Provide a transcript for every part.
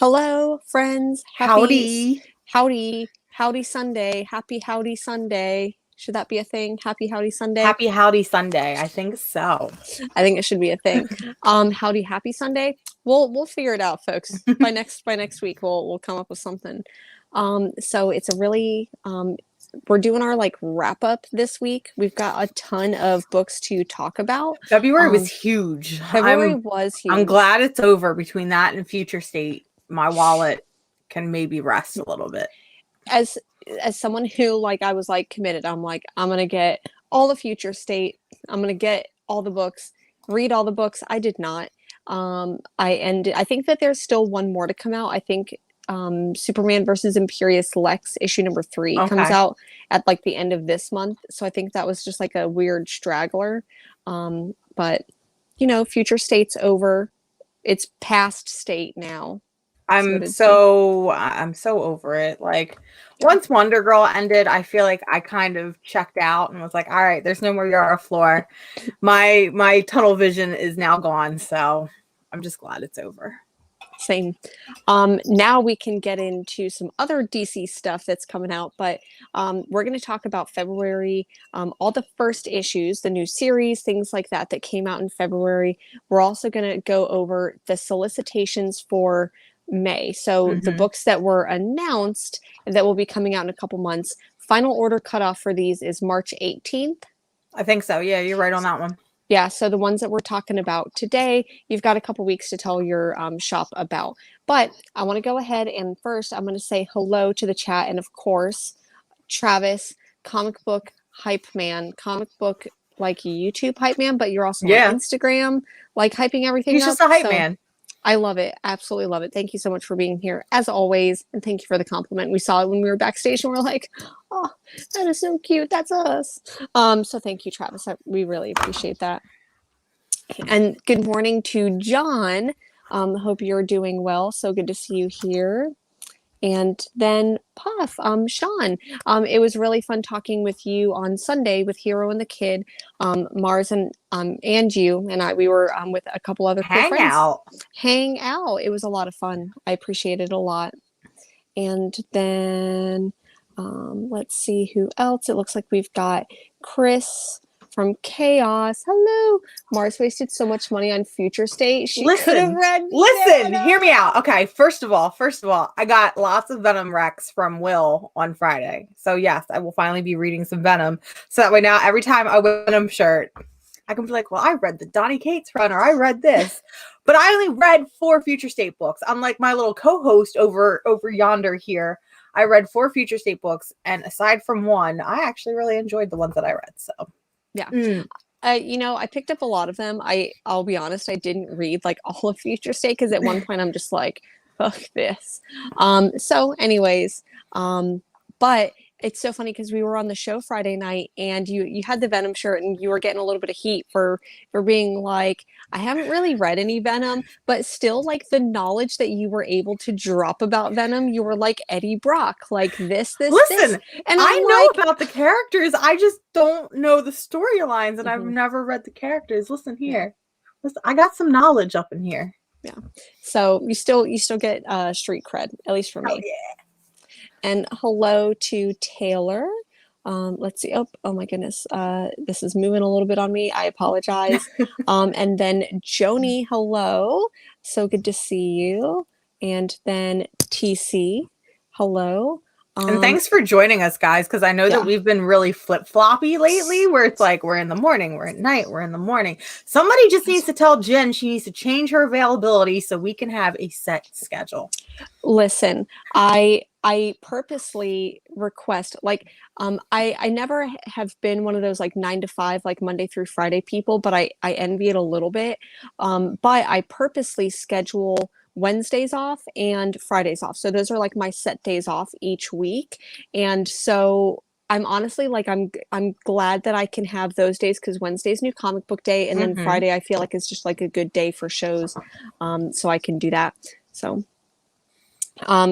Hello, friends. Howdy. Howdy Sunday. Happy Howdy Sunday. Should that be a thing? Happy Howdy Sunday. Happy Howdy Sunday. I think so. I think it should be a thing. Howdy Happy Sunday. We'll figure it out, folks. By next week, we'll come up with something. So it's a really we're doing our wrap up this week. We've got a ton of books to talk about. February was huge. February was huge. I'm glad it's over. Between that and Future State, my wallet can maybe rest a little bit. As someone who I was committed, I'm gonna get all the Future State. I'm gonna get all the books, read all the books. I did not. I think that there's still one more to come out. I think Superman versus Imperious Lex issue number 3 comes out at the end of this month. So I think that was just a weird straggler. But Future State's over. It's past State now. I'm so over it. Once Wonder Girl ended, I feel like I kind of checked out and was like, all right, there's no more Yara Floor. My tunnel vision is now gone, so I'm just glad it's over. Same. Now we can get into some other DC stuff that's coming out, but we're going to talk about February, all the first issues, the new series, things like that came out in February. We're also going to go over the solicitations for May. So the books that were announced that will be coming out in a couple months. Final order cutoff for these is March 18th. I think so. Yeah, you're right on that one. Yeah, so the ones that we're talking about today, you've got a couple weeks to tell your shop about. But I want to go ahead and first I'm going to say hello to the chat. And of course, Travis, comic book hype man, comic book YouTube hype man, but you're also on Instagram, hyping everything He's up. Just a hype man. I love it. Absolutely love it. Thank you so much for being here, as always. And thank you for the compliment. We saw it when we were backstage and we're like, oh, that is so cute. That's us. So thank you, Travis. We really appreciate that. And good morning to John. Hope you're doing well. So good to see you here. And then Puff, Sean, it was really fun talking with you on Sunday with Hero and the Kid, Mars and you and I. We were with a couple other cool friends. Hang out. It was a lot of fun. I appreciate it a lot. And then let's see who else. It looks like we've got Chris from Chaos. Hello. Mars wasted so much money on Future State. She could have read. Listen, hear me out. Okay, first of all, I got lots of Venom Rex from Will on Friday. So yes, I will finally be reading some Venom. So that way now every time I wear a Venom shirt, I can be like, well, I read the Donny Cates run, or I read this. But I only read 4 Future State books. Unlike my little co-host over yonder here, I read 4 Future State books, and aside from one, I actually really enjoyed the ones that I read. So yeah. I picked up a lot of them. I'll be honest, I didn't read all of Future State because at one point I'm just like, fuck this. So anyways, but it's so funny because we were on the show Friday night and you had the Venom shirt and you were getting a little bit of heat for being like, I haven't really read any Venom, but still the knowledge that you were able to drop about Venom, you were like Eddie Brock, this. Listen, and I know about the characters. I just don't know the storylines and I've never read the characters. Listen here. Listen, I got some knowledge up in here. Yeah. So you still get street cred, at least for me. Oh, yeah. And hello to Taylor. Let's see. Oh my goodness. This is moving a little bit on me. I apologize. And then Joni, hello. So good to see you. And then TC, hello. And thanks for joining us, guys, because I know that we've been really flip-floppy lately, where it's we're in the morning, we're at night, we're in the morning. Somebody just needs to tell Jen she needs to change her availability so we can have a set schedule. Listen, I purposely request I never have been one of those 9 to 5 Monday through Friday people, but I envy it a little bit. But I purposely schedule Wednesdays off and Fridays off. So those are my set days off each week. And so I'm honestly I'm glad that I can have those days because Wednesday's New Comic Book Day and then Friday I feel like it's just a good day for shows. So I can do that. So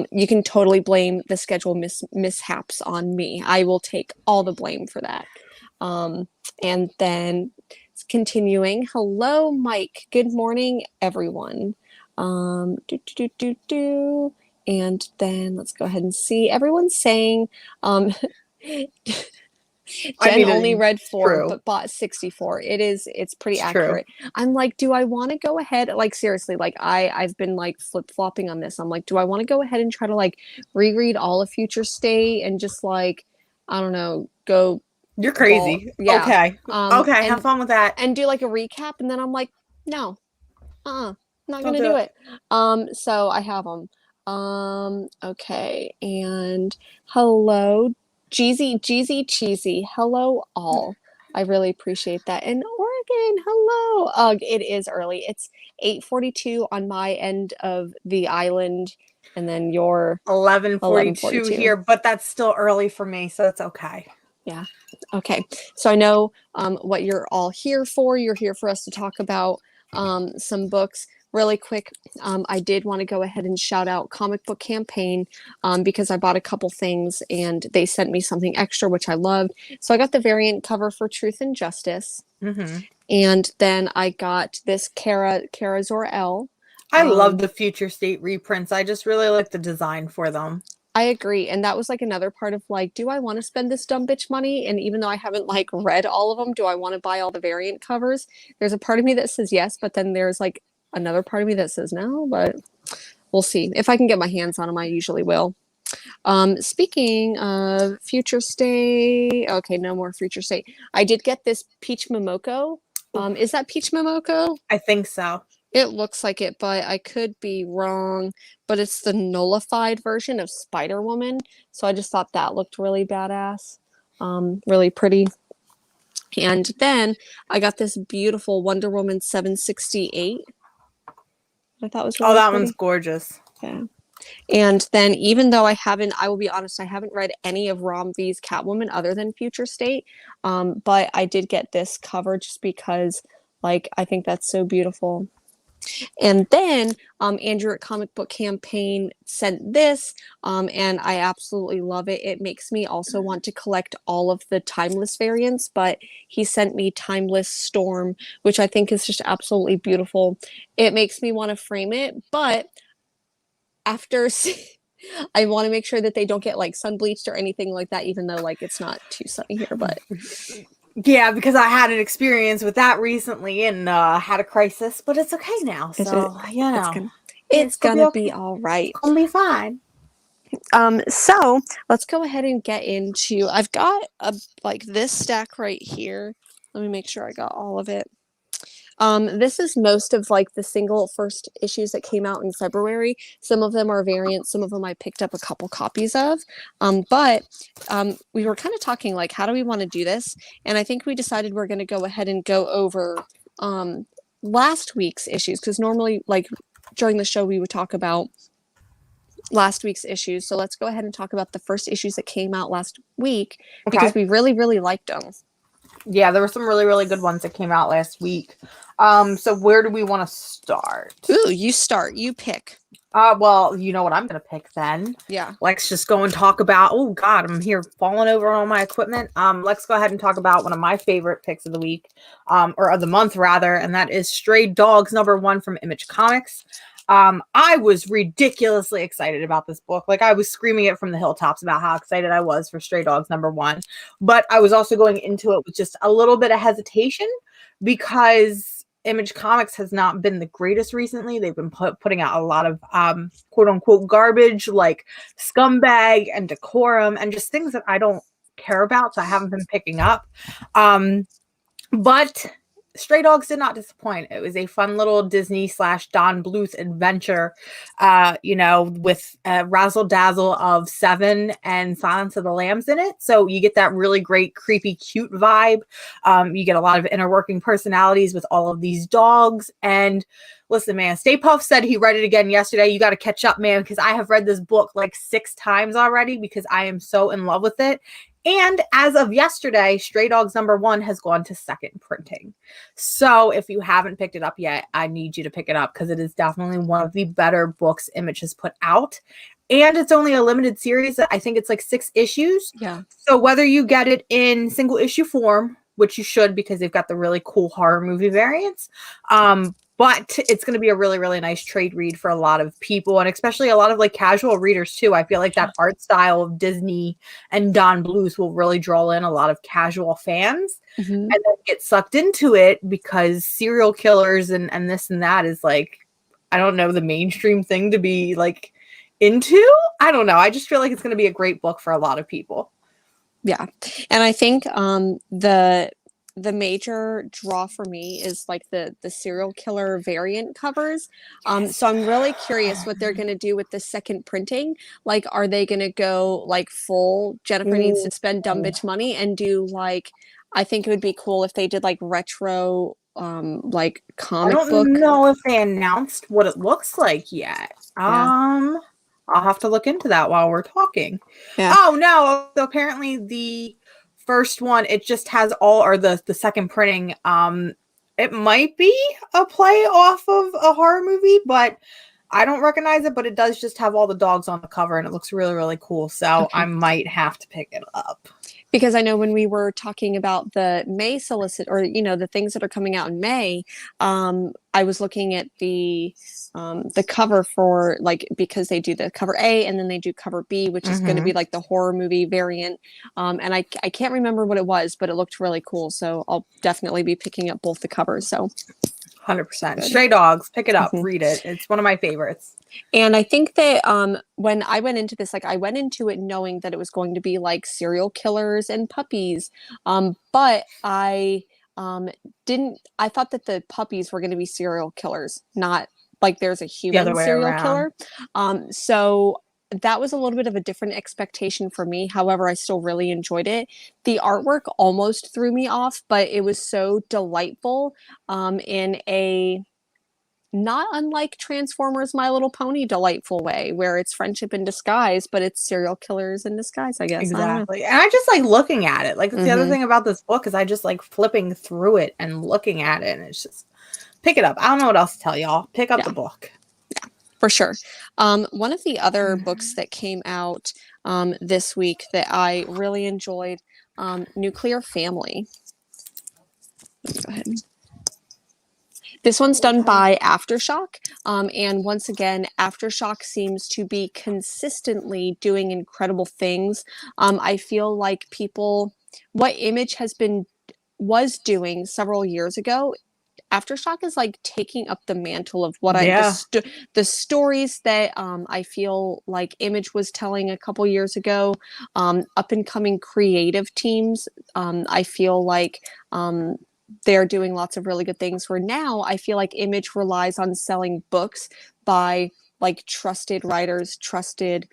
you can totally blame the schedule mishaps on me. I will take all the blame for that. And then continuing. Hello, Mike. Good morning, everyone. Do, do, do, do, do. And then let's go ahead and see. Everyone's saying Jen only read 4 but bought 64. It's pretty accurate. I'm like, do I want to go ahead? Like, seriously, like I've been like flip-flopping on this. I'm like, do I want to go ahead and try to like reread all of Future State and just like, I don't know, go. You're crazy. Yeah. Okay. Okay, have fun with that. And do like a recap, and then I'm like, no. Not gonna do it. So I have them. Okay, and hello, Jeezy Cheesy. Hello, all. I really appreciate that. And Oregon, hello. It is early. It's 8:42 on my end of the island, and then your 11:42 here, but that's still early for me, so it's okay. Yeah. Okay. So I know what you're all here for. You're here for us to talk about some books. Really quick, I did want to go ahead and shout out Comic Book Campaign because I bought a couple things and they sent me something extra, which I loved. So I got the variant cover for Truth and Justice. Mm-hmm. And then I got this Kara Zor-El. I love the Future State reprints. I just really like the design for them. I agree. And that was like another part of like, do I want to spend this dumb bitch money? And even though I haven't like read all of them, do I want to buy all the variant covers? There's a part of me that says yes, but then there's like another part of me that says no, but we'll see. If I can get my hands on them, I usually will. Speaking of Future State, okay, no more Future State. I did get this Peach Momoko. Is that Peach Momoko? I think so. It looks like it, but I could be wrong. But it's the nullified version of Spider-Woman. So I just thought that looked really badass. Really pretty. And then I got this beautiful Wonder Woman 768. I thought was really that pretty. One's gorgeous. Yeah. And then even though I will be honest, I haven't read any of Rom V's Catwoman other than Future State. But I did get this cover just because like I think that's so beautiful. And then Andrew at Comic Book Campaign sent this, and I absolutely love it. It makes me also want to collect all of the Timeless variants, but he sent me Timeless Storm, which I think is just absolutely beautiful. It makes me want to frame it, but after I want to make sure that they don't get like sun bleached or anything like that, even though like it's not too sunny here, but yeah, because I had an experience with that recently and had a crisis, but it's okay now. So you know, it's gonna be all right. It's gonna be fine. So let's go ahead and get into. I've got like this stack right here. Let me make sure I got all of it. This is most of like the single first issues that came out in February. Some of them are variants. Some of them I picked up a couple copies of. But we were kind of talking like, how do we want to do this? And I think we decided we're going to go ahead and go over last week's issues because normally like during the show we would talk about last week's issues. So let's go ahead and talk about the first issues that came out last week because we really, really liked them. Yeah, there were some really, really good ones that came out last week. So where do we want to start? Ooh, you start. You pick. Well, you know what I'm going to pick then. Yeah. Let's just go and talk about, oh God, I'm here falling over on my equipment. Let's go ahead and talk about one of my favorite picks of the week, or of the month rather, and that is Stray Dogs #1 from Image Comics. I was ridiculously excited about this book. Like I was screaming it from the hilltops about how excited I was for Stray Dogs #1. But I was also going into it with just a little bit of hesitation because Image Comics has not been the greatest recently. They've been putting out a lot of quote unquote garbage like Scumbag and Decorum and just things that I don't care about. So I haven't been picking up. But Stray Dogs did not disappoint. It was a fun little Disney / Don Bluth adventure, you know, with razzle dazzle of Seven and Silence of the Lambs in it. So you get that really great, creepy, cute vibe. You get a lot of inner working personalities with all of these dogs. And listen, man, Stay Puft said he read it again yesterday. You got to catch up, man, because I have read this book like 6 times already because I am so in love with it. And as of yesterday, Stray Dogs #1 has gone to second printing. So if you haven't picked it up yet, I need you to pick it up because it is definitely one of the better books Image has put out. And it's only a limited series. I think it's like 6 issues. Yeah. So whether you get it in single issue form, which you should because they've got the really cool horror movie variants. But it's going to be a really, really nice trade read for a lot of people, and especially a lot of like casual readers too. I feel like that art style of Disney and Don Bluth will really draw in a lot of casual fans and then get sucked into it because serial killers and this and that is like, I don't know, the mainstream thing to be like into. I don't know. I just feel like it's going to be a great book for a lot of people. Yeah. And I think the major draw for me is like the serial killer variant covers. So I'm really curious what they're going to do with the second printing. Like, are they going to go like full Jennifer needs to spend dumb bitch money and do like, I think it would be cool if they did like retro like comic book. I don't know if they announced what it looks like yet. I'll have to look into that while we're talking. Yeah. Oh no, so apparently the first one, it just has all, or the second printing, it might be a play off of a horror movie, but I don't recognize it, but it does just have all the dogs on the cover and it looks really, really cool. So I might have to pick it up. Because I know when we were talking about the May solicit, or, you know, the things that are coming out in May, I was looking at the cover for like, because they do the cover A and then they do cover B, which is going to be like the horror movie variant. And I can't remember what it was, but it looked really cool. So I'll definitely be picking up both the covers. So 100%. Stray Dogs, pick it up, read it. It's one of my favorites. And I think that when I went into this, like I went into it knowing that it was going to be like serial killers and puppies. But I didn't, I thought that the puppies were going to be serial killers, not like there's a human serial killer. So that was a little bit of a different expectation for me. However, I still really enjoyed it. The artwork almost threw me off, but it was so delightful in a not unlike Transformers My Little Pony delightful way, where it's friendship in disguise, but it's serial killers in disguise, I guess. Exactly. And I just like looking at it. Like, that's the other thing about this book is I just like flipping through it and looking at it, and it's just, pick it up. I don't know what else to tell y'all. Pick up the book. Yeah, for sure. One of the other books that came out this week that I really enjoyed, Nuclear Family. Let me go ahead. This one's done by Aftershock, and once again, Aftershock seems to be consistently doing incredible things. I feel like what Image was doing several years ago, Aftershock is like taking up the mantle of what the stories that I feel like Image was telling a couple years ago. Up and coming creative teams, I feel like they're doing lots of really good things, where now I feel like Image relies on selling books by like trusted writers, trusted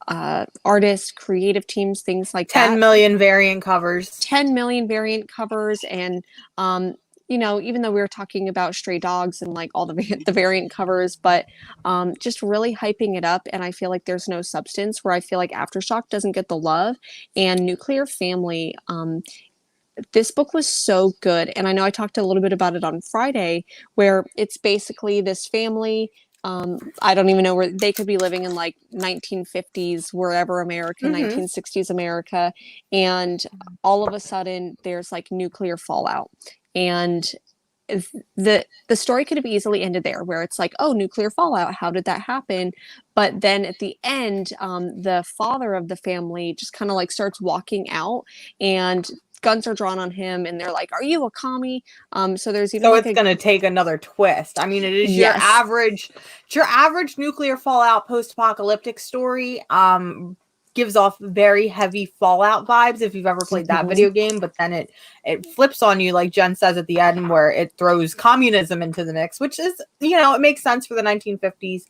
artists, creative teams, things like 10 million variant covers. 10 million variant covers. And, you know, even though we were talking about Stray Dogs and like all the variant covers, but just really hyping it up. And I feel like there's no substance, where I feel like Aftershock doesn't get the love. And Nuclear Family, this book was so good. And I know I talked a little bit about it on Friday, where it's basically this family. I don't even know where they could be living in, like 1950s, wherever America, 1960s America. And all of a sudden there's like nuclear fallout. And the story could have easily ended there, where it's like, oh, nuclear fallout, how did that happen? But then at the end, the father of the family just kind of like starts walking out, and guns are drawn on him, and they're like, are you a commie? So there's even it's going to take another twist. I mean, it is your average nuclear fallout post-apocalyptic story. Gives off very heavy Fallout vibes if you've ever played that video game, but then it flips on you, like Jen says at the end, where it throws communism into the mix, which is, you know, it makes sense for the 1950s.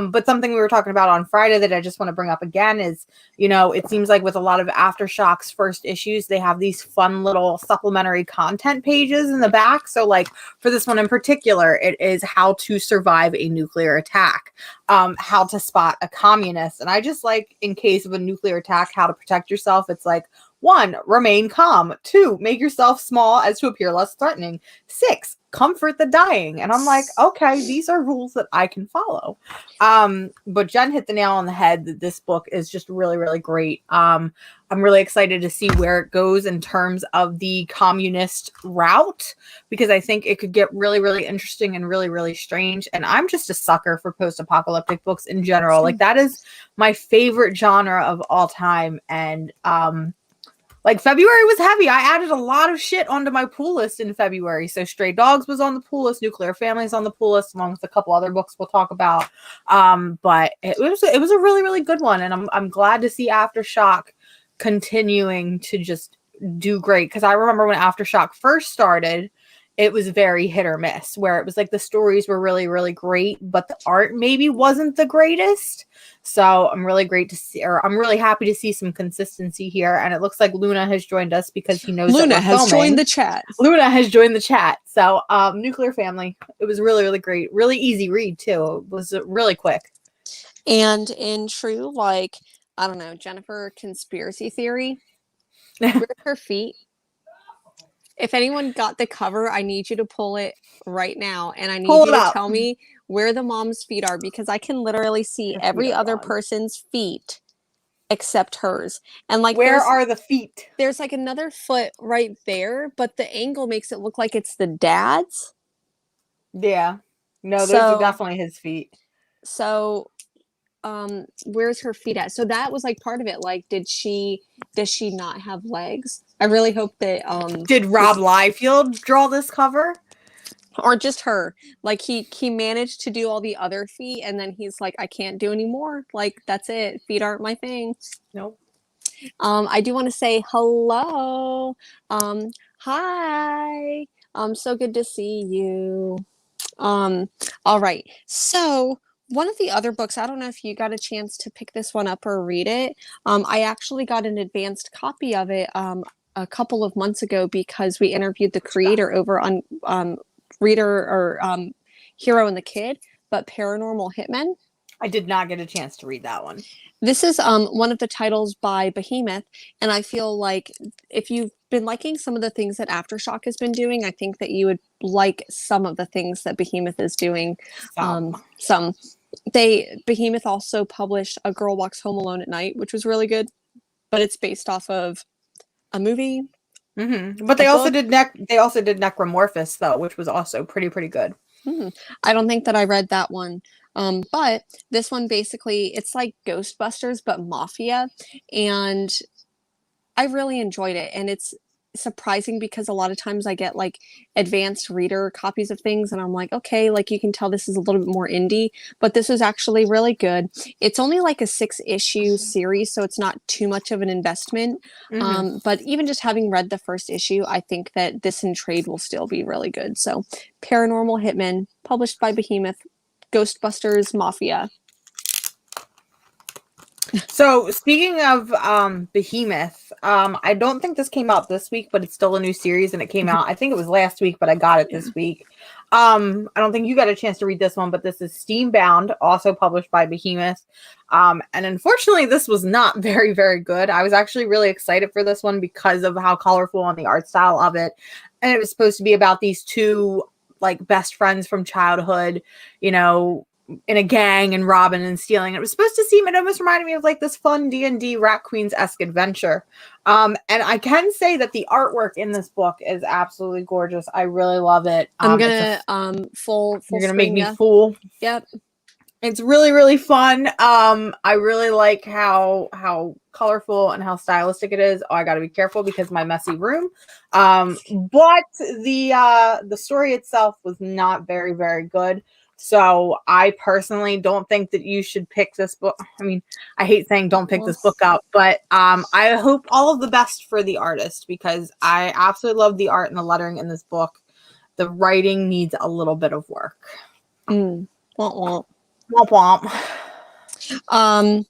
But something we were talking about on Friday that I just want to bring up again is, you know, it seems like with a lot of Aftershock's first issues, they have these fun little supplementary content pages in the back. So like for this one in particular, it is how to survive a nuclear attack, how to spot a communist. And I just like, in case of a nuclear attack, how to protect yourself. It's like, 1, remain calm. 2, make yourself small as to appear less threatening. 6, comfort the dying. And I'm like, okay, these are rules that I can follow. But Jen hit the nail on the head that this book is just really, really great. I'm really excited to see where it goes in terms of the communist route, because I think it could get really, really interesting and really, really strange. And I'm just a sucker for post-apocalyptic books in general. Like, that is my favorite genre of all time. And like, February was heavy. I added a lot of shit onto my pool list in February. So Stray Dogs was on the pool list, Nuclear Family is on the pool list, along with a couple other books we'll talk about. But it was a really, really good one, and I'm glad to see Aftershock continuing to just do great. Because I remember when Aftershock first started, it was very hit or miss, where it was like the stories were really, really great, but the art maybe wasn't the greatest. So I'm really happy to see some consistency here. And it looks like Luna has joined us because he knows Luna that we're has filming. joined the chat. Luna has joined the chat. So Nuclear Family, it was really, really great. Really easy read too. It was really quick. And in true, like, I don't know, Jennifer conspiracy theory, where's her feet? If anyone got the cover, I need you to pull it right now. And I need you to tell me where the mom's feet are, because I can literally see every other person's feet except hers. And like, where are the feet? There's like another foot right there, but the angle makes it look like it's the dad's. Yeah. No, those are definitely his feet. So where's her feet at? So that was like part of it. Like, does she not have legs? I really hope that did Rob Liefeld draw this cover, or just her? Like, he managed to do all the other feet, and then he's like, I can't do anymore. Like, that's it. Feet aren't my thing. Nope. I do want to say hello. Hi. So good to see you. All right. So one of the other books, I don't know if you got a chance to pick this one up or read it. I actually got an advanced copy of it a couple of months ago because we interviewed the creator over on Reader or Hero and the Kid, but Paranormal Hitmen. I did not get a chance to read that one. This is one of the titles by Behemoth, and I feel like if you've been liking some of the things that Aftershock has been doing, I think that you would like some of the things that Behemoth is doing. Behemoth also published A Girl Walks Home Alone at Night, which was really good, but it's based off of a movie. Mm-hmm. But they also did Necromorphous though, which was also pretty good. I don't think that I read that one. But this one, basically, it's like Ghostbusters, but Mafia. And I really enjoyed it. And it's surprising because a lot of times I get like advanced reader copies of things and I'm like, okay, like you can tell this is a little bit more indie, but this was actually really good. It's only like a 6-issue series, so it's not too much of an investment. But even just having read the first issue, I think that this in trade will still be really good. So Paranormal Hitmen, published by Behemoth, Ghostbusters Mafia. So speaking of Behemoth, I don't think this came out this week, but it's still a new series, and it came out, I think it was last week, but I got it this week. I don't think you got a chance to read this one, but this is Steambound, also published by Behemoth. And unfortunately, this was not very, very good. I was actually really excited for this one because of how colorful and the art style of it. And it was supposed to be about these two like best friends from childhood, you know, in a gang and robbing and stealing. It was supposed to seem, it almost reminded me of like this fun D&D Rat Queens-esque adventure. And I can say that the artwork in this book is absolutely gorgeous. I really love it. I'm gonna full you're gonna make me fool. Yep. It's really, really fun. I really like how colorful and how stylistic it is. Oh, I got to be careful because my messy room. But the story itself was not very, very good. So I personally don't think that you should pick this book. I mean, I hate saying don't pick this book up, but I hope all of the best for the artist because I absolutely love the art and the lettering in this book. The writing needs a little bit of work. Womp womp. Womp womp.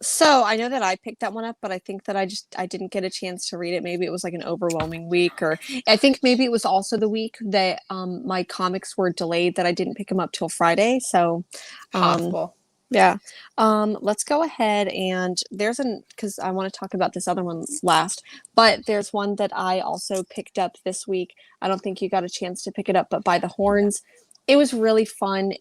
So I know that I picked that one up, but I think that I didn't get a chance to read it. Maybe it was like an overwhelming week, or I think maybe it was also the week that my comics were delayed that I didn't pick them up till Friday. So possible. Yeah. Let's go ahead and because I want to talk about this other one last, but there's one that I also picked up this week. I don't think you got a chance to pick it up, but By the Horns. It was really fun.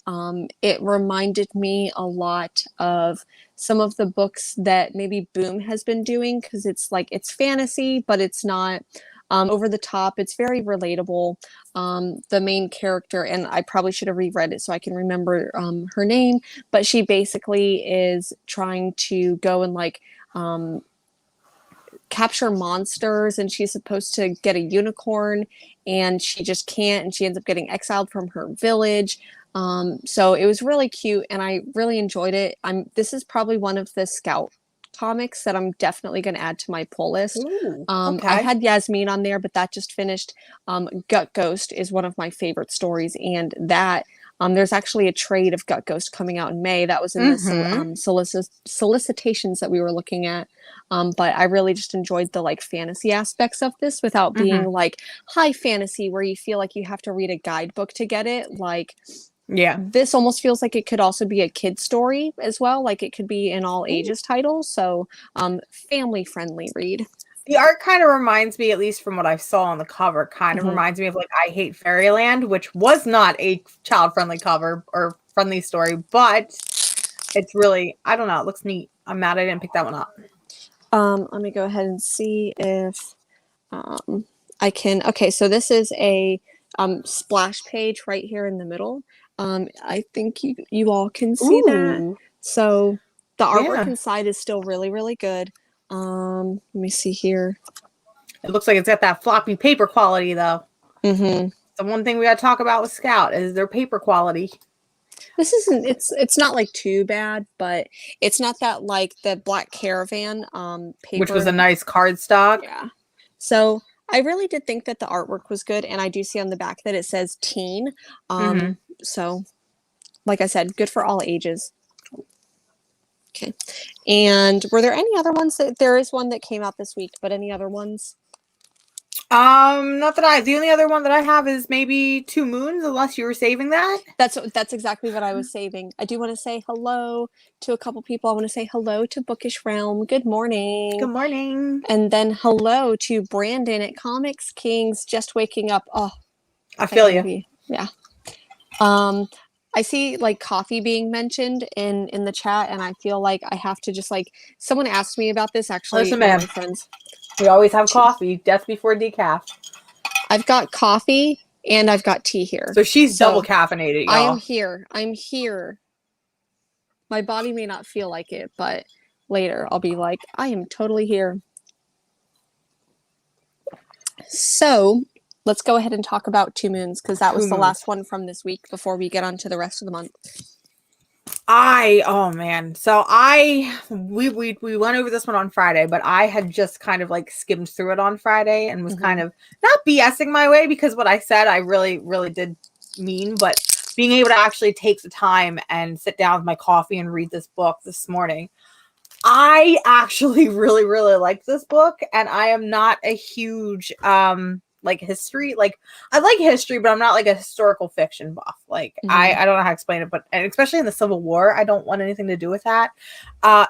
It reminded me a lot of some of the books that maybe Boom has been doing because it's fantasy, but it's not over the top. It's very relatable. The main character, and I probably should have reread it so I can remember her name, but she basically is trying to go and um, capture monsters, and she's supposed to get a unicorn, and she just can't, and she ends up getting exiled from her village. So it was really cute, and I really enjoyed it. This is probably one of the Scout comics that I'm definitely going to add to my pull list. Ooh, I okay. had Yasmin on there, but that just finished. Gut Ghost is one of my favorite stories, and that there's actually a trade of Gut Ghost coming out in May. That was in the solicitations that we were looking at. But I really just enjoyed the fantasy aspects of this without being high fantasy where you feel like you have to read a guidebook to get it. Yeah. This almost feels like it could also be a kid's story as well. Like it could be an all ages title. So family friendly read. The art kind of reminds me, at least from what I saw on the cover, kind of reminds me of I Hate Fairyland, which was not a child-friendly cover or friendly story, but it's really, I don't know, it looks neat. I'm mad I didn't pick that one up. Let me go ahead and see if I can. Okay, so this is a splash page right here in the middle. I think you all can see that. So the artwork inside is still really, really good. Let me see here. It looks like it's got that floppy paper quality, though. Mm-hmm. The one thing we got to talk about with Scout is their paper quality. This isn't. It's not too bad, but it's not that the Black Caravan paper, which was a nice cardstock. Yeah. So I really did think that the artwork was good, and I do see on the back that it says teen. So, like I said, good for all ages. Okay. And were there any other ones there is one that came out this week, but any other ones? Not that the only other one that I have is maybe Two Moons, unless you were saving that. That's exactly what I was saving. I do want to say hello to a couple people. I want to say hello to Bookish Realm. Good morning. Good morning. And then hello to Brandon at Comics Kings, just waking up. Oh, I feel you. Yeah. I see coffee being mentioned in the chat, and I feel like I have to just someone asked me about this actually. Listen, man, my friends. We always have coffee, death before decaf. I've got coffee and I've got tea here. So she's double caffeinated, y'all. I am here. I'm here. My body may not feel like it, but later I'll be like, I am totally here. So let's go ahead and talk about Two Moons, because that was the last one from this week before we get on to the rest of the month. Oh man. So we went over this one on Friday, but I had just kind of skimmed through it on Friday and was kind of not BSing my way, because what I said I really, really did mean, but being able to actually take the time and sit down with my coffee and read this book this morning. I actually really, really liked this book, and I am not a huge history. I like history, but I'm not a historical fiction buff. I don't know how to explain it, but and especially in the Civil War, I don't want anything to do with that.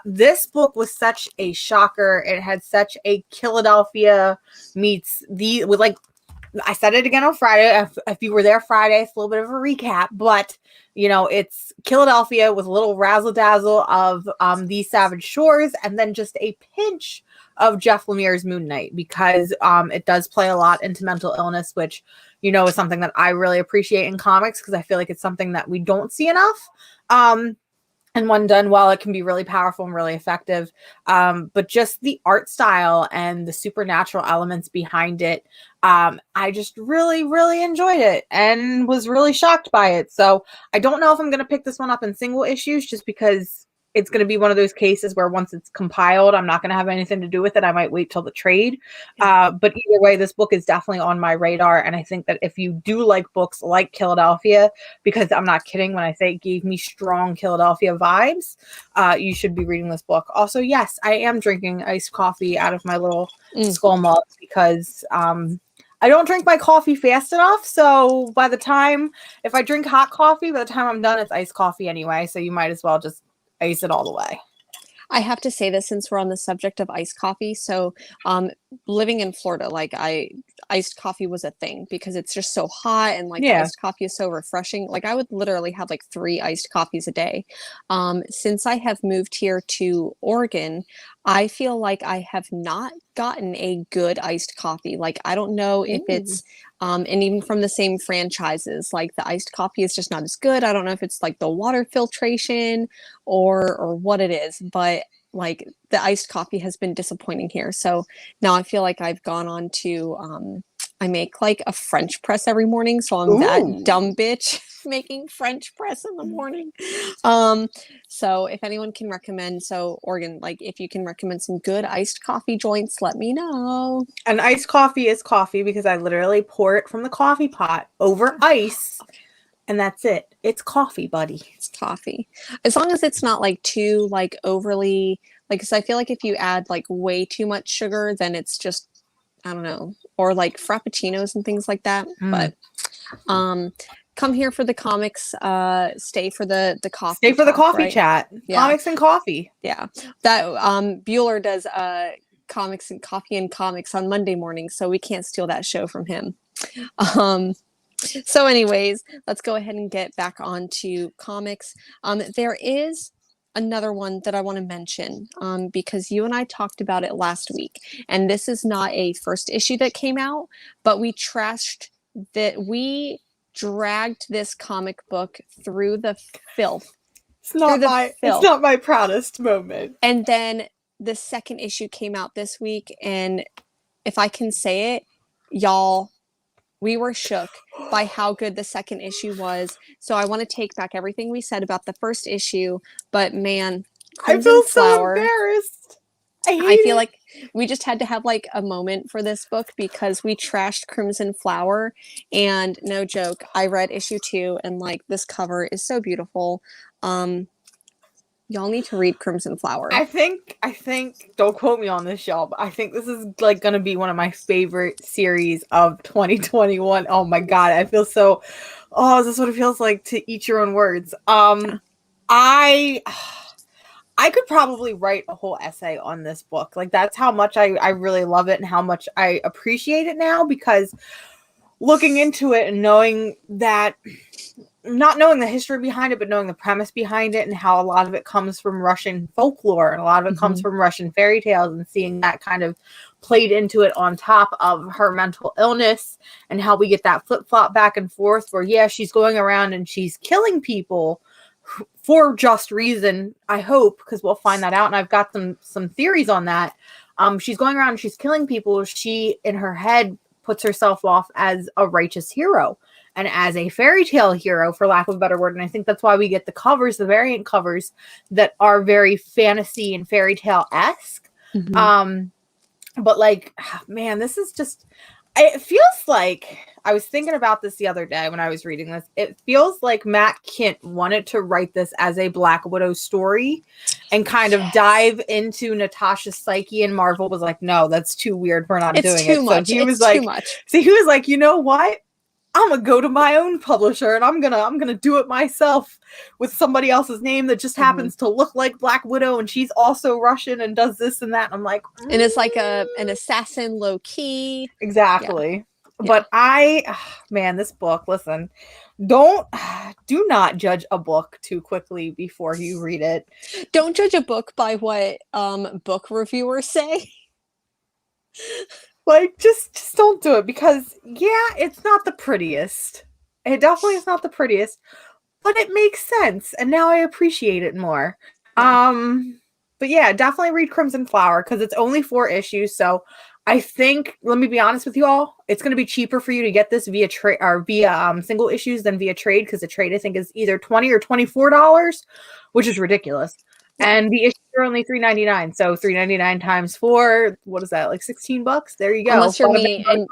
This book was such a shocker. It had such a Philadelphia meets I said it again on Friday. If you were there Friday, it's a little bit of a recap, but it's Philadelphia with a little razzle dazzle of These Savage Shores, and then just a pinch of Jeff Lemire's Moon Knight, because it does play a lot into mental illness, which is something that I really appreciate in comics, because I feel like it's something that we don't see enough. And when done well, it can be really powerful and really effective. But just the art style and the supernatural elements behind it, I just really, really enjoyed it and was really shocked by it. So I don't know if I'm going to pick this one up in single issues, just because it's going to be one of those cases where once it's compiled, I'm not going to have anything to do with it. I might wait till the trade. But either way, this book is definitely on my radar. And I think that if you do like books like Philadelphia, because I'm not kidding when I say it gave me strong Philadelphia vibes, you should be reading this book. Also, yes, I am drinking iced coffee out of my little skull mug, because I don't drink my coffee fast enough. So if I drink hot coffee, by the time I'm done, it's iced coffee anyway. So you might as well just ice it all the way. I have to say this since we're on the subject of iced coffee. So, living in Florida, like iced coffee was a thing because it's just so hot and like the Yeah. iced coffee is so refreshing. Like I would literally have like 3 iced coffees a day. Since I have moved here to Oregon, I feel like I have not gotten a good iced coffee. Like I don't know if it's and even from the same franchises, like the iced coffee is just not as good. I don't know if it's like the water filtration or what it is, but like the iced coffee has been disappointing here. So now I feel like I've gone on to I make like a French press every morning. So I'm that Ooh. dumb bitch making French press in the morning. So if anyone can recommend, so Oregon, like if you can recommend some good iced coffee joints, let me know. And iced coffee is coffee because I literally pour it from the coffee pot over ice. And that's it. It's coffee, buddy. It's coffee. As long as it's not like too like overly like, because I feel like if you add like way too much sugar, then it's just, I don't know, or like frappuccinos and things like that. But come here for the comics, stay for the coffee. Stay for the talk, coffee right? chat. Yeah. Comics and coffee. Yeah. That Bueller does comics and coffee and comics on Monday morning, so we can't steal that show from him. So anyways, let's go ahead and get back onto comics. There is another one that I want to mention because you and I talked about it last week, and this is not a first issue that came out, but we dragged this comic book through the filth. It's not my proudest moment. And then the second issue came out this week, and if I can say it, y'all, we were shook by how good the second issue was. So I want to take back everything we said about the first issue, but man, I feel so embarrassed. I feel like we just had to have like a moment for this book because we trashed Crimson Flower, and no joke, I read issue 2 and like this cover is so beautiful. Y'all need to read Crimson Flower. I think, don't quote me on this, y'all, but I think this is like going to be one of my favorite series of 2021. Oh my God. I feel so, is this what it feels like to eat your own words? I could probably write a whole essay on this book. Like that's how much I really love it and how much I appreciate it now, because looking into it and knowing that, not knowing the history behind it, but knowing the premise behind it and how a lot of it comes from Russian folklore and a lot of it comes from Russian fairy tales, and seeing that kind of played into it on top of her mental illness and how we get that flip-flop back and forth where, yeah, she's going around and she's killing people for just reason, I hope, because we'll find that out. And I've got some theories on that. She's going around and she's killing people. She, in her head, puts herself off as a righteous hero and as a fairy tale hero, for lack of a better word. And I think that's why we get the covers, the variant covers that are very fantasy and fairy tale-esque. But like, man, this is just, it feels like, I was thinking about this the other day when I was reading this. It feels like Matt Kint wanted to write this as a Black Widow story and kind of dive into Natasha's psyche, and Marvel was like, no, that's too weird. We're not doing it. Too much. So he was like, so he was like, you know what? I'm gonna go to my own publisher and I'm gonna do it myself with somebody else's name that just happens to look like Black Widow, and she's also Russian and does this and that. And I'm like, and it's like an assassin low key. Exactly. Yeah. But man, this book, listen, do not judge a book too quickly before you read it. Don't judge a book by what book reviewers say. Like, just don't do it, because, yeah, it's not the prettiest. It definitely is not the prettiest, but it makes sense, and now I appreciate it more. But yeah, definitely read Crimson Flower, because it's only 4 issues, so I think, let me be honest with you all, it's going to be cheaper for you to get this via trade or via single issues than via trade, because the trade, I think, is either $20 or $24, which is ridiculous. And the issues are only $3.99. So $3.99 times 4, what is that? Like $16? There you go. Unless you're me, and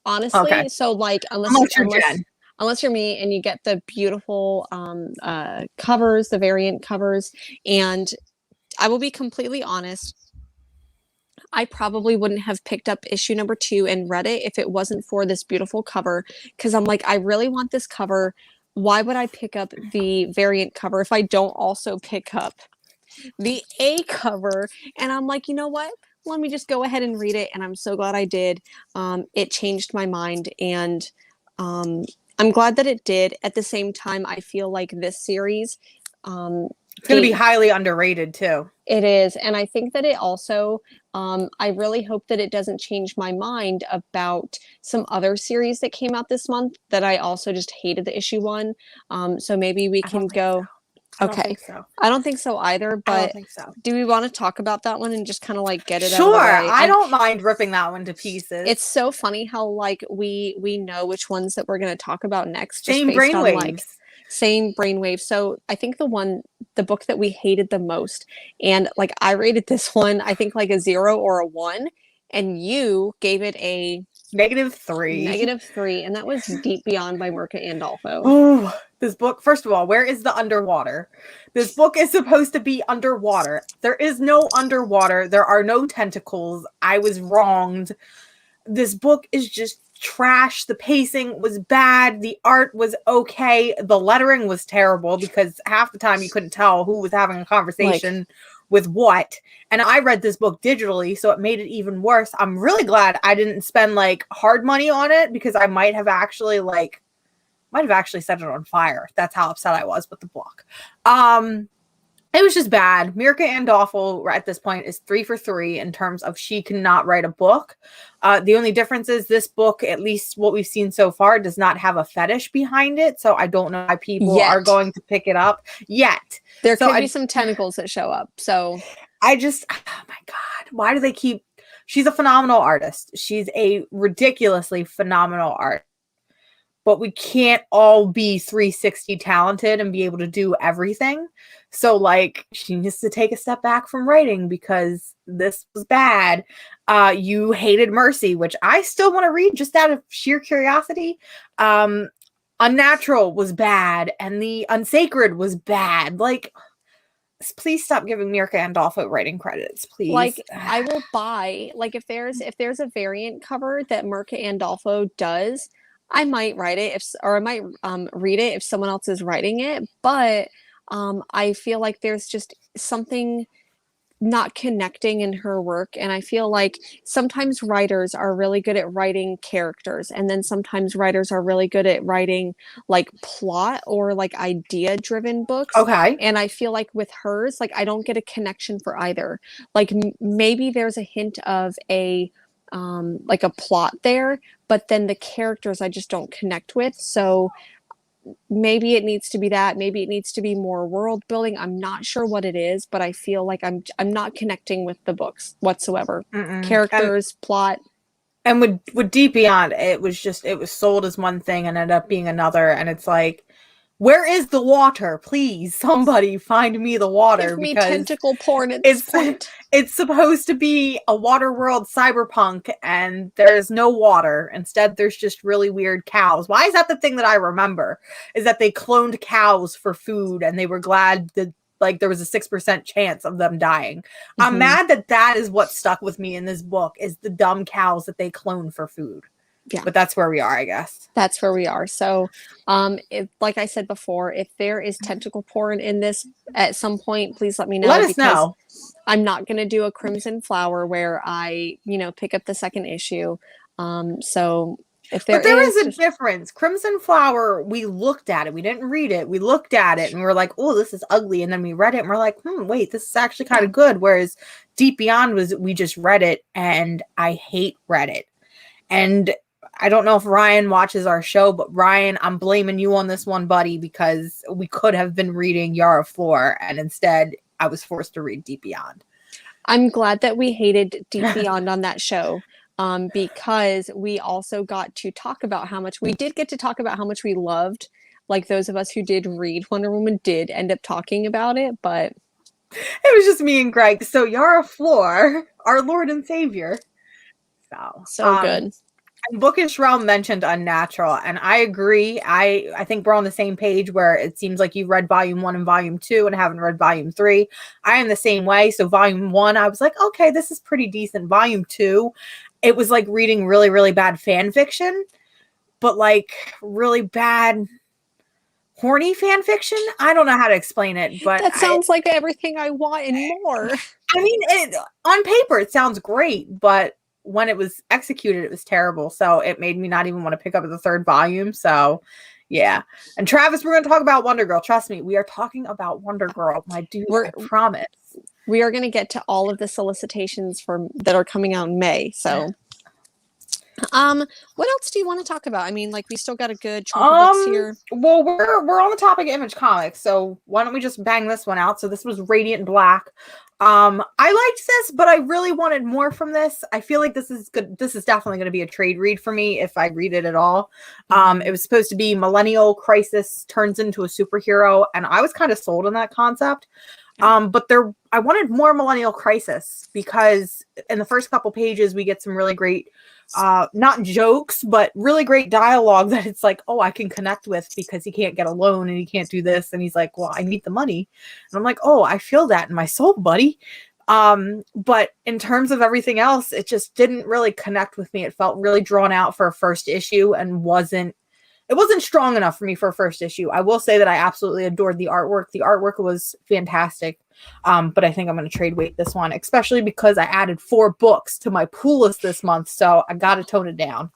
honestly, okay. So like unless you're me and you get the beautiful covers, the variant covers, and I will be completely honest, I probably wouldn't have picked up issue number 2 and read it if it wasn't for this beautiful cover, because I'm like, I really want this cover why would I pick up the variant cover if I don't also pick up the A cover? And I'm like, you know what? Let me just go ahead and read it. And I'm so glad I did. It changed my mind. And um, I'm glad that it did. At the same time, I feel like this series It's going to be highly underrated too. it is. And I think that it also, I really hope that it doesn't change my mind about some other series that came out this month that I also just hated the issue one. So maybe we can go. I don't Okay. think so. I don't think so either, I don't but think so. do we want to talk about that one and just kind of like get it out of Sure. the way? I don't mind ripping that one to pieces. It's so funny how like we know which ones that we're going to talk about next, just Same based on like brainwaves. same brainwave. So I think the book that we hated the most, and like I rated this one, I think like a 0 or a 1, and you gave it a -3. -3, and that was Deep Beyond by Mirka Andolfo. Oh, this book, first of all, where is the underwater? This book is supposed to be underwater. There is no underwater. There are no tentacles. I was wronged. This book is just trash. The pacing was bad. The art was okay. The lettering was terrible because half the time you couldn't tell who was having a conversation with what. And I read this book digitally, so it made it even worse. I'm really glad I didn't spend like hard money on it because I might have actually set it on fire. That's how upset I was with the book. It was just bad. Mirka Andolfo at this point is 3 for 3 in terms of she cannot write a book. The only difference is this book, at least what we've seen so far, does not have a fetish behind it. So I don't know why people are going to pick it up yet. There could be some tentacles that show up. So oh my God, why do they keep... She's a phenomenal artist. She's a ridiculously phenomenal artist. But we can't all be 360 talented and be able to do everything. So, like, she needs to take a step back from writing because this was bad. You hated Mercy, which I still want to read just out of sheer curiosity. Unnatural was bad, and The Unsacred was bad. Like, please stop giving Mirka Andolfo writing credits, please. Like, I will buy, like, if there's a variant cover that Mirka Andolfo does, I might write it I might read it if someone else is writing it, but I feel like there's just something not connecting in her work, and I feel like sometimes writers are really good at writing characters, and then sometimes writers are really good at writing like plot or like idea driven books. Okay. And I feel like with hers, like I don't get a connection for either. Like maybe there's a hint of a like a plot there, but then the characters I just don't connect with. So maybe it needs to be that, maybe it needs to be more world building. I'm not sure what it is, but I feel like I'm not connecting with the books whatsoever. Characters, plot. And with Deep Beyond, it was sold as one thing and ended up being another, and it's like, where is the water? Please, somebody find me the water. Give me because tentacle porn at this point. It's supposed to be a water world cyberpunk, and there's no water. Instead, there's just really weird cows. Why is that the thing that I remember? Is that they cloned cows for food, and they were glad that like there was a 6% chance of them dying. I'm mad that is what stuck with me in this book, is the dumb cows that they cloned for food. Yeah. But that's where we are, I guess. That's where we are. So, like I said before, if there is tentacle porn in this at some point, please let me know. Let us know. I'm not going to do a Crimson Flower where I, pick up the second issue. So if there is a difference. Crimson Flower, we looked at it. We didn't read it. We looked at it and we're like, oh, this is ugly. And then we read it and we're like, wait, this is actually kind of good. Whereas Deep Beyond we just read it and I hate Reddit. And I don't know if Ryan watches our show, but Ryan, I'm blaming you on this one, buddy, because we could have been reading Yara Flor, and instead I was forced to read Deep Beyond. I'm glad that we hated Deep Beyond on that show, because we also got to talk about how much we loved, like those of us who did read Wonder Woman did end up talking about it, but it was just me and Greg. So Yara Flor, our Lord and Savior. So good. Bookish Realm mentioned Unnatural, and I agree. I think we're on the same page where it seems like you've read volume 1 and volume 2 and haven't read volume 3. I am the same way. So volume 1, I was like, okay, this is pretty decent. Volume 2, it was like reading really, really bad fan fiction, but like really bad horny fan fiction. I don't know how to explain it, but That sounds like everything I want and more. I mean, on paper it sounds great, but when it was executed, it was terrible. So it made me not even want to pick up the third volume. So yeah. And Travis, we're going to talk about Wonder Girl. Trust me, we are talking about Wonder Girl, my dude. I promise. We are going to get to all of the solicitations that are coming out in May. So, what else do you want to talk about? I mean, like, we still got a good chunk of books here. Well, we're on the topic of Image Comics, so why don't we just bang this one out? So this was Radiant Black. I liked this, but I really wanted more from this. I feel like this is good. This is definitely going to be a trade read for me if I read it at all. It was supposed to be Millennial Crisis turns into a superhero, and I was kind of sold on that concept. But I wanted more Millennial Crisis because in the first couple pages we get some really great, not jokes, but really great dialogue that it's like, oh, I can connect with because he can't get a loan and he can't do this. And he's like, well, I need the money. And I'm like, oh, I feel that in my soul, buddy. But in terms of everything else, it just didn't really connect with me. It felt really drawn out for a first issue and wasn't strong enough for me for a first issue. I will say that I absolutely adored the artwork. The artwork was fantastic. But I think I'm going to trade weight this one, especially because I added 4 books to my pool list this month. So I got to tone it down.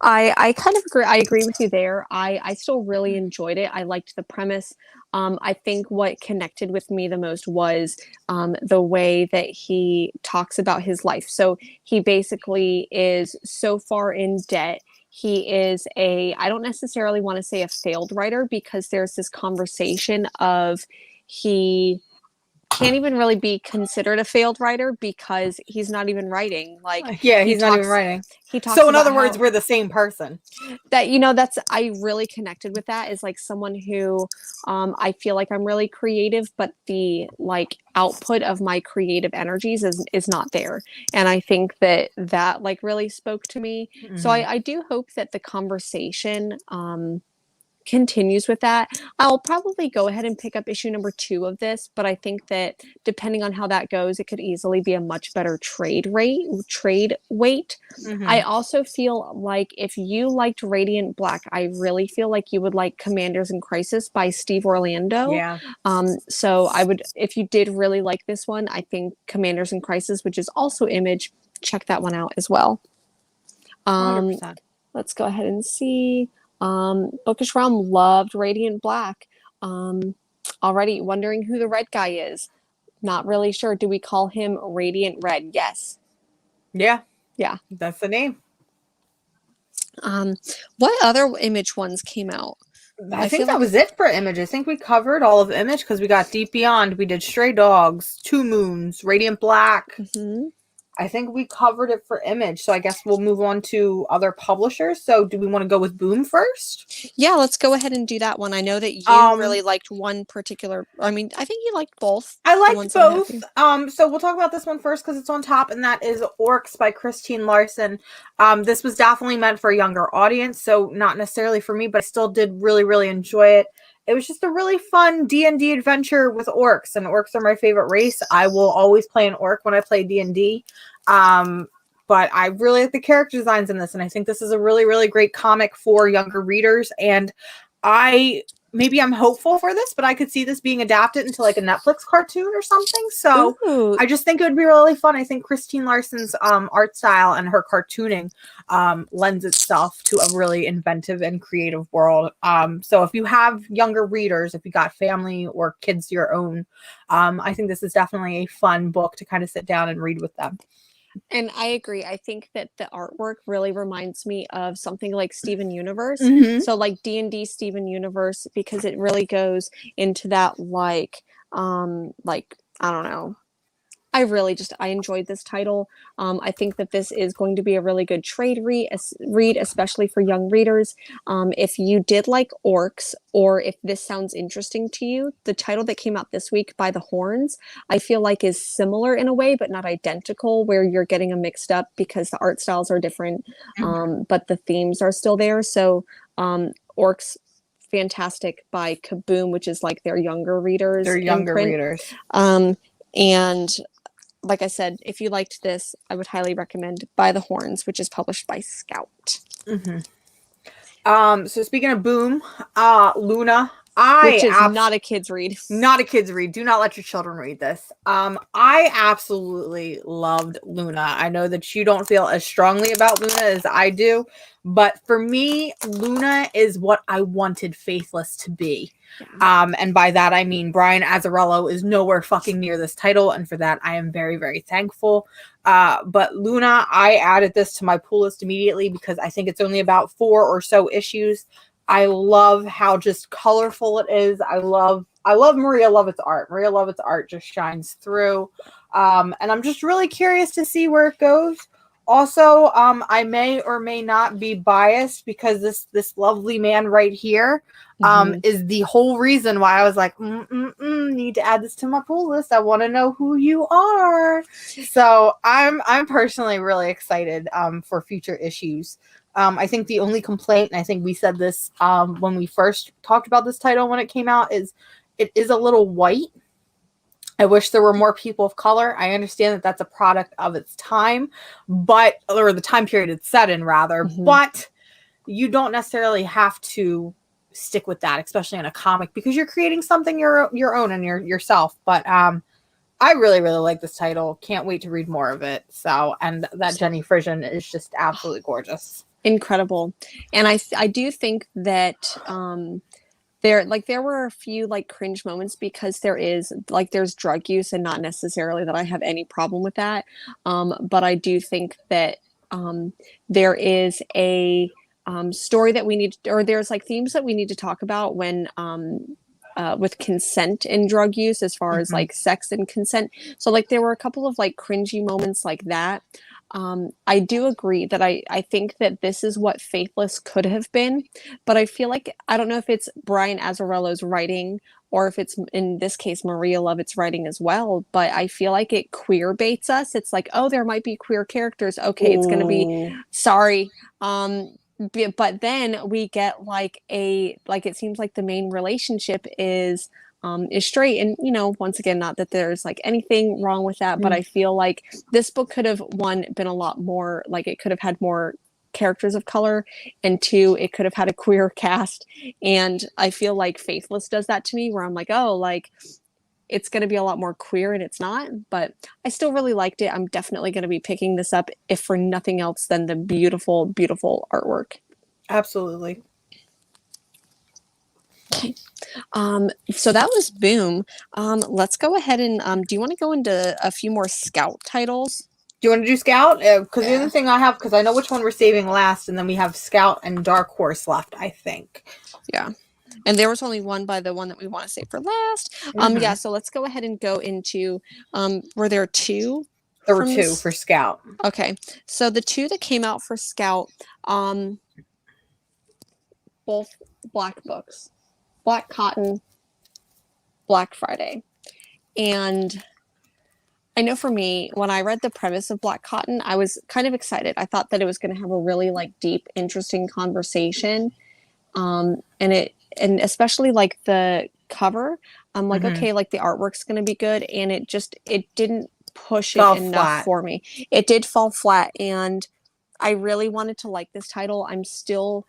I kind of agree. I agree with you there. I still really enjoyed it. I liked the premise. I think what connected with me the most was the way that he talks about his life. So he basically is so far in debt. He is I don't necessarily want to say a failed writer because there's this conversation of he can't even really be considered a failed writer because he's not even writing. Like, yeah, he's not even writing. He talks. So in other words, we're the same person. That I really connected with that is like someone who I feel like I'm really creative, but the like output of my creative energies is not there. And I think that like really spoke to me. Mm-hmm. So I do hope that the conversation continues with that. I'll probably go ahead and pick up issue number 2 of this, but I think that depending on how that goes, it could easily be a much better trade weight. Mm-hmm. I also feel like if you liked Radiant Black, I really feel like you would like Commanders in Crisis by Steve Orlando. Yeah. So I would, if you did really like this one, I think Commanders in Crisis, which is also Image, check that one out as well. 100%. Let's go ahead and see. Bookish Realm loved Radiant Black. Already wondering who the red guy is. Not really sure. Do we call him Radiant Red? Yes. Yeah. Yeah. That's the name. What other Image ones came out? I think that was it for Image. I think we covered all of Image because we got Deep Beyond. We did Stray Dogs, Two Moons, Radiant Black. Mm-hmm. I think we covered it for Image, so I guess we'll move on to other publishers. So do we want to go with Boom first? Yeah, let's go ahead and do that one. I know that you really liked one particular, I mean, I think you liked both. I liked both. So we'll talk about this one first because it's on top, and that is Orcs by Christine Larson. This was definitely meant for a younger audience, so not necessarily for me, but I still did really, really enjoy it. It was just a really fun D&D adventure with orcs, and orcs are my favorite race. I will always play an orc when I play D&D. But I really like the character designs in this, and I think this is a really, really great comic for younger readers. And maybe I'm hopeful for this, but I could see this being adapted into like a Netflix cartoon or something. So ooh. I just think it would be really fun. I think Christine Larson's art style and her cartooning lends itself to a really inventive and creative world. So if you have younger readers, if you got family or kids your own, I think this is definitely a fun book to kind of sit down and read with them. And I agree. I think that the artwork really reminds me of something like Steven Universe. Mm-hmm. So like D&D Steven Universe, because it really goes into that like I don't know. I enjoyed this title. I think that this is going to be a really good trade read, especially for young readers. If you did like orcs, or if this sounds interesting to you, the title that came out this week, By the Horns, I feel like is similar in a way, but not identical, where you're getting them mixed up because the art styles are different, but the themes are still there. So Orcs Fantastic by Kaboom, which is like their younger readers. Their younger readers. And like I said, if you liked this, I would highly recommend By the Horns, which is published by Scout. Mm-hmm. So speaking of Boom, Luna, which is not a kid's read. Not a kid's read. Do not let your children read this. I absolutely loved Luna. I know that you don't feel as strongly about Luna as I do, but for me, Luna is what I wanted Faithless to be. Yeah. And by that I mean Brian Azzarello is nowhere fucking near this title, and for that I am very, very thankful. But Luna, I added this to my pull list immediately because I think it's only about 4 or so issues. I love how just colorful it is. I love Maria Lovett's art. Maria Lovett's art just shines through. And I'm just really curious to see where it goes. Also, I may or may not be biased because this lovely man right here is the whole reason why I was like, need to add this to my pull list. I want to know who you are. So I'm personally really excited for future issues. I think the only complaint, and I think we said this when we first talked about this title when it came out, is it is a little white. I wish there were more people of color. I understand that that's a product of its time, or the time period it's set in, rather, but you don't necessarily have to stick with that, especially in a comic, because you're creating something your own and yourself. But I really, really like this title. Can't wait to read more of it. So, and that Jenny Frisian is just absolutely gorgeous. Incredible. And I do think that there were a few like cringe moments because there's drug use, and not necessarily that I have any problem with that. But I do think that there is a story that we need, or there's like themes that we need to talk about when with consent and drug use, as far as like sex and consent. So like there were a couple of like cringy moments like that. I do agree that I think that this is what Faithless could have been, but I feel like, I don't know if it's Brian Azzarello's writing or if it's, in this case, Maria Lovett's writing as well, but I feel like it queer baits us. It's like, oh, there might be queer characters. Okay, it's going to be, sorry. But then we get it seems like the main relationship is straight, and once again, not that there's like anything wrong with that, but I feel like this book could have, one, been a lot more, like it could have had more characters of color, and two, it could have had a queer cast. And I feel like Faithless does that to me, where I'm like, oh, like it's going to be a lot more queer, and it's not. But I still really liked it. I'm definitely going to be picking this up, if for nothing else than the beautiful, beautiful artwork. Absolutely. Okay. So that was Boom. Let's go ahead and do you want to go into a few more Scout titles? Do you want to do Scout? Because the other thing I have, because I know which one we're saving last, and then we have Scout and Dark Horse left, I think. Yeah. And there was only one by the one that we want to save for last. Yeah, so let's go ahead and go into were there two? There were two for Scout. Okay. So the two that came out for Scout, both black books. Black Cotton, Black Friday. And I know for me, when I read the premise of Black Cotton, I was kind of excited. I thought that it was going to have a really like deep, interesting conversation. And especially like the cover, I'm like, okay, like the artwork's going to be good. And it didn't push it enough for me. It did fall flat. And I really wanted to like this title. I'm still,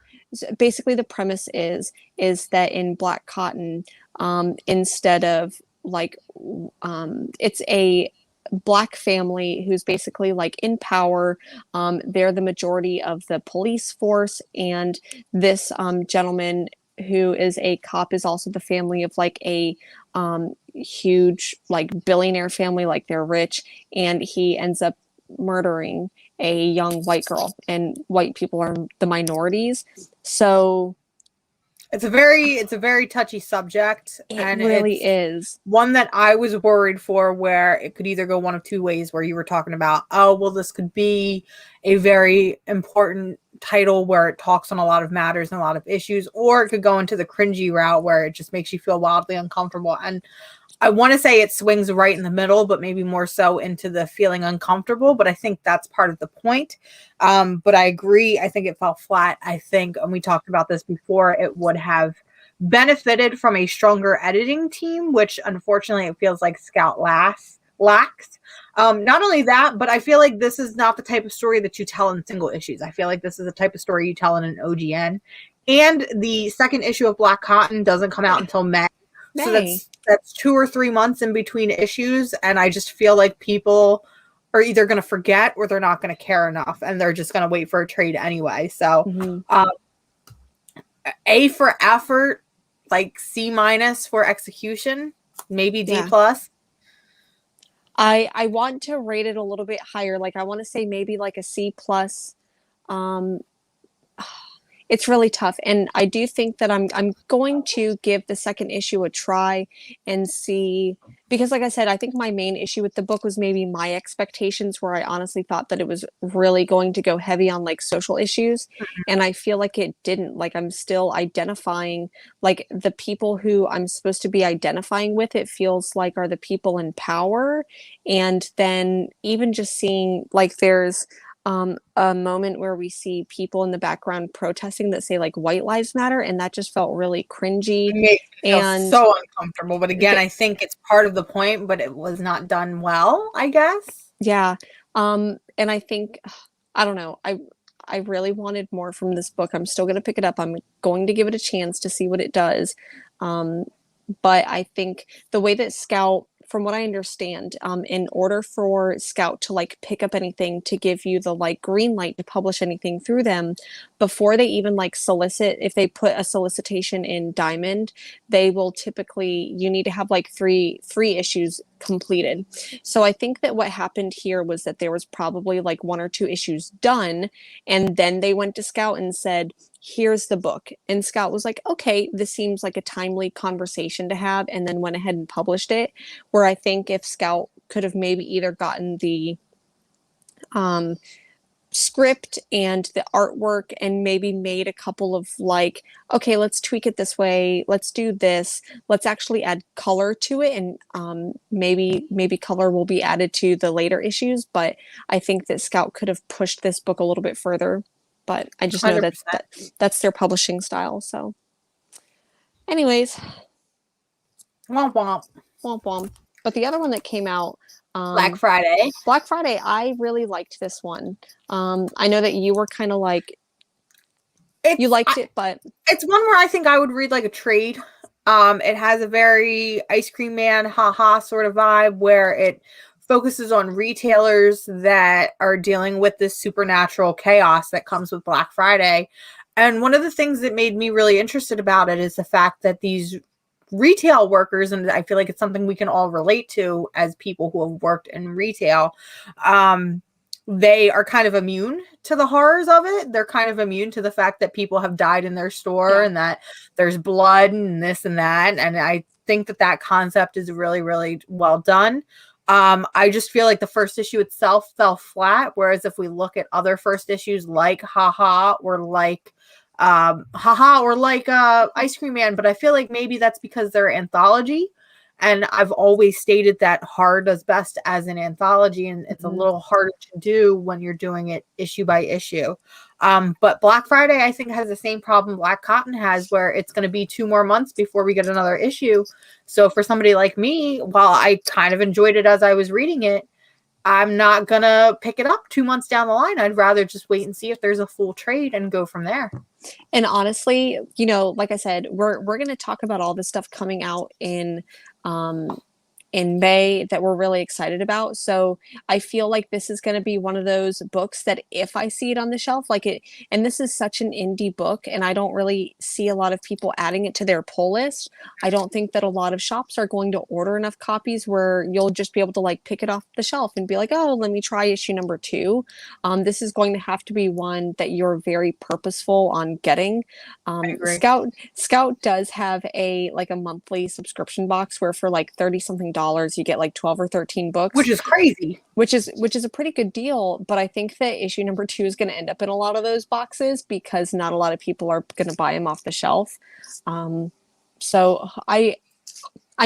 basically the premise is that in Black Cotton, instead of like, it's a black family who's basically like in power. They're the majority of the police force, and this gentleman who is a cop is also the family of like a huge like billionaire family, like they're rich, and he ends up murdering a young white girl, and white people are the minorities. So it's a very touchy subject. It really is one that I was worried for, where it could either go one of two ways, where you were talking about, oh, well, this could be a very important title where it talks on a lot of matters and a lot of issues, or it could go into the cringy route where it just makes you feel wildly uncomfortable. And I want to say it swings right in the middle, but maybe more so into the feeling uncomfortable. But I think that's part of the point. But I agree. I think it fell flat. I think, and we talked about this before, it would have benefited from a stronger editing team, which unfortunately it feels like Scout lacks. Not only that, but I feel like this is not the type of story that you tell in single issues. I feel like this is the type of story you tell in an OGN. And the second issue of Black Cotton doesn't come out until May. So that's 2 or 3 months in between issues, and I just feel like people are either going to forget or they're not going to care enough, and they're just going to wait for a trade anyway. So, A for effort, like C- for execution, maybe D+. I want to rate it a little bit higher. Like I want to say maybe like a C+. It's really tough, and I do think that I'm going to give the second issue a try and see, because like I said, I think my main issue with the book was maybe my expectations, where I honestly thought that it was really going to go heavy on like social issues, and I feel like it didn't. Like I'm still identifying like the people who I'm supposed to be identifying with, it feels like are the people in power, and then even just seeing like there's a moment where we see people in the background protesting that say like white lives matter, and that just felt really cringy. It makes me feel and so uncomfortable, but again, I think it's part of the point, but it was not done well, I guess. Yeah. And I think, I don't know, I really wanted more from this book. I'm still going to pick it up. I'm going to give it a chance to see what it does. But I think the way that Scout, from what I understand, in order for Scout to like pick up anything, to give you the like green light to publish anything through them, before they even like solicit, if they put a solicitation in Diamond, they will typically, you need to have like three issues completed. So I think that what happened here was that there was probably like 1 or 2 issues done, and then they went to Scout and said, here's the book. And Scout was like, okay, this seems like a timely conversation to have, and then went ahead and published it. Where I think if Scout could have maybe either gotten the script and the artwork and maybe made a couple of like, okay, let's tweak it this way, let's do this, let's actually add color to it, and maybe color will be added to the later issues. But I think that Scout could have pushed this book a little bit further, but I just know that's their publishing style. So anyways, womp womp. womp womp. But the other one that came out, Black Friday, I really liked this one. I know that you were kind of like, you liked it, but it's one where I think I would read like a trade. It has a very Ice Cream Man, haha sort of vibe, where it focuses on retailers that are dealing with this supernatural chaos that comes with Black Friday. And one of the things that made me really interested about it is the fact that these retail workers, and I feel like it's something we can all relate to as people who have worked in retail, they are kind of immune to the horrors of it. They're kind of immune to the fact that people have died in their store and that there's blood and this and that. And I think that concept is really, really well done. I just feel like the first issue itself fell flat. Whereas if we look at other first issues like Haha or like Ice Cream Man, but I feel like maybe that's because they're anthology. And I've always stated that horror does best as an anthology, and it's a little harder to do when you're doing it issue by issue. But Black Friday, I think, has the same problem Black Cotton has, where it's going to be 2 more months before we get another issue. So for somebody like me, while I kind of enjoyed it as I was reading it, I'm not going to pick it up 2 months down the line. I'd rather just wait and see if there's a full trade and go from there. And honestly, you know, like I said, we're going to talk about all this stuff coming out in May that we're really excited about. So I feel like this is going to be one of those books that if I see it on the shelf, like it, and this is such an indie book, and I don't really see a lot of people adding it to their pull list. I don't think that a lot of shops are going to order enough copies where you'll just be able to like pick it off the shelf and be like, oh, let me try issue number 2. This is going to have to be one that you're very purposeful on getting. Scout does have a monthly subscription box where for like $30 something you get like 12 or 13 books, which is crazy, which is a pretty good deal. But I think that issue number 2 is going to end up in a lot of those boxes because not a lot of people are going to buy them off the shelf. So I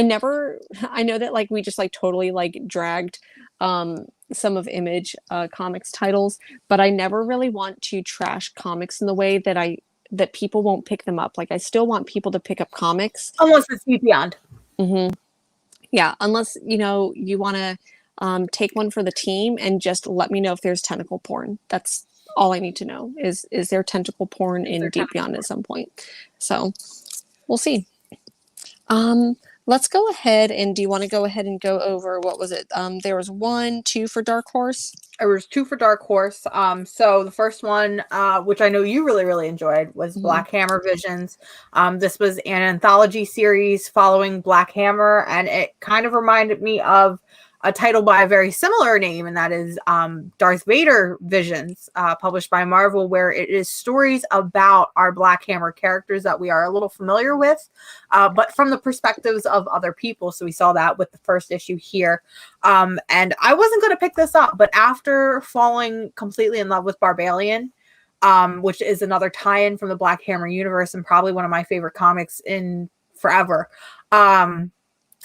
know that like we just like totally like dragged some of Image comics titles, but I never really want to trash comics in the way that people won't pick them up. Like I still want people to pick up comics unless it's beyond. Yeah, unless, you know, you want to take one for the team and just let me know if there's tentacle porn. That's all I need to know. Is there tentacle porn in Deep Beyond at some point? So we'll see. Let's go ahead, and do you want to go ahead and go over, what was it? There was 1, 2 for Dark Horse. There was 2 for Dark Horse. So the first one, which I know you really, really enjoyed, was Black Hammer Visions. This was an anthology series following Black Hammer, and it kind of reminded me of a title by a very similar name, and that is Darth Vader Visions, published by Marvel, where it is stories about our Black Hammer characters that we are a little familiar with, but from the perspectives of other people. So we saw that with the first issue here. And I wasn't going to pick this up, but after falling completely in love with Barbalian, which is another tie-in from the Black Hammer universe and probably one of my favorite comics in forever,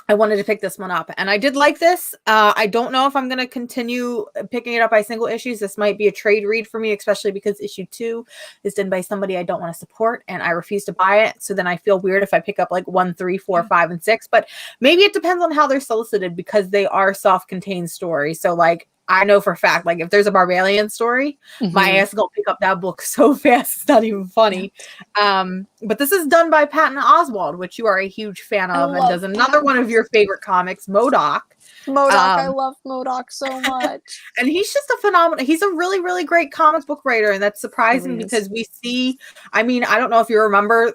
I wanted to pick this one up, and I did like this. I don't know if I'm going to continue picking it up by single issues. This might be a trade read for me, especially because issue 2 is done by somebody I don't want to support, and I refuse to buy it. So then I feel weird if I pick up like 1, 3, 4, 5, and 6. But maybe it depends on how they're solicited, because they are self-contained stories. So like, I know for a fact, like if there's a Barbalian story, my ass is gonna pick up that book so fast, it's not even funny. But this is done by Patton Oswalt, which you are a huge fan of, and does another one of your favorite comics, MODOK. I love MODOK so much. And he's just a phenomenal, he's a really, really great comic book writer, and that's surprising because we see, I mean, I don't know if you remember,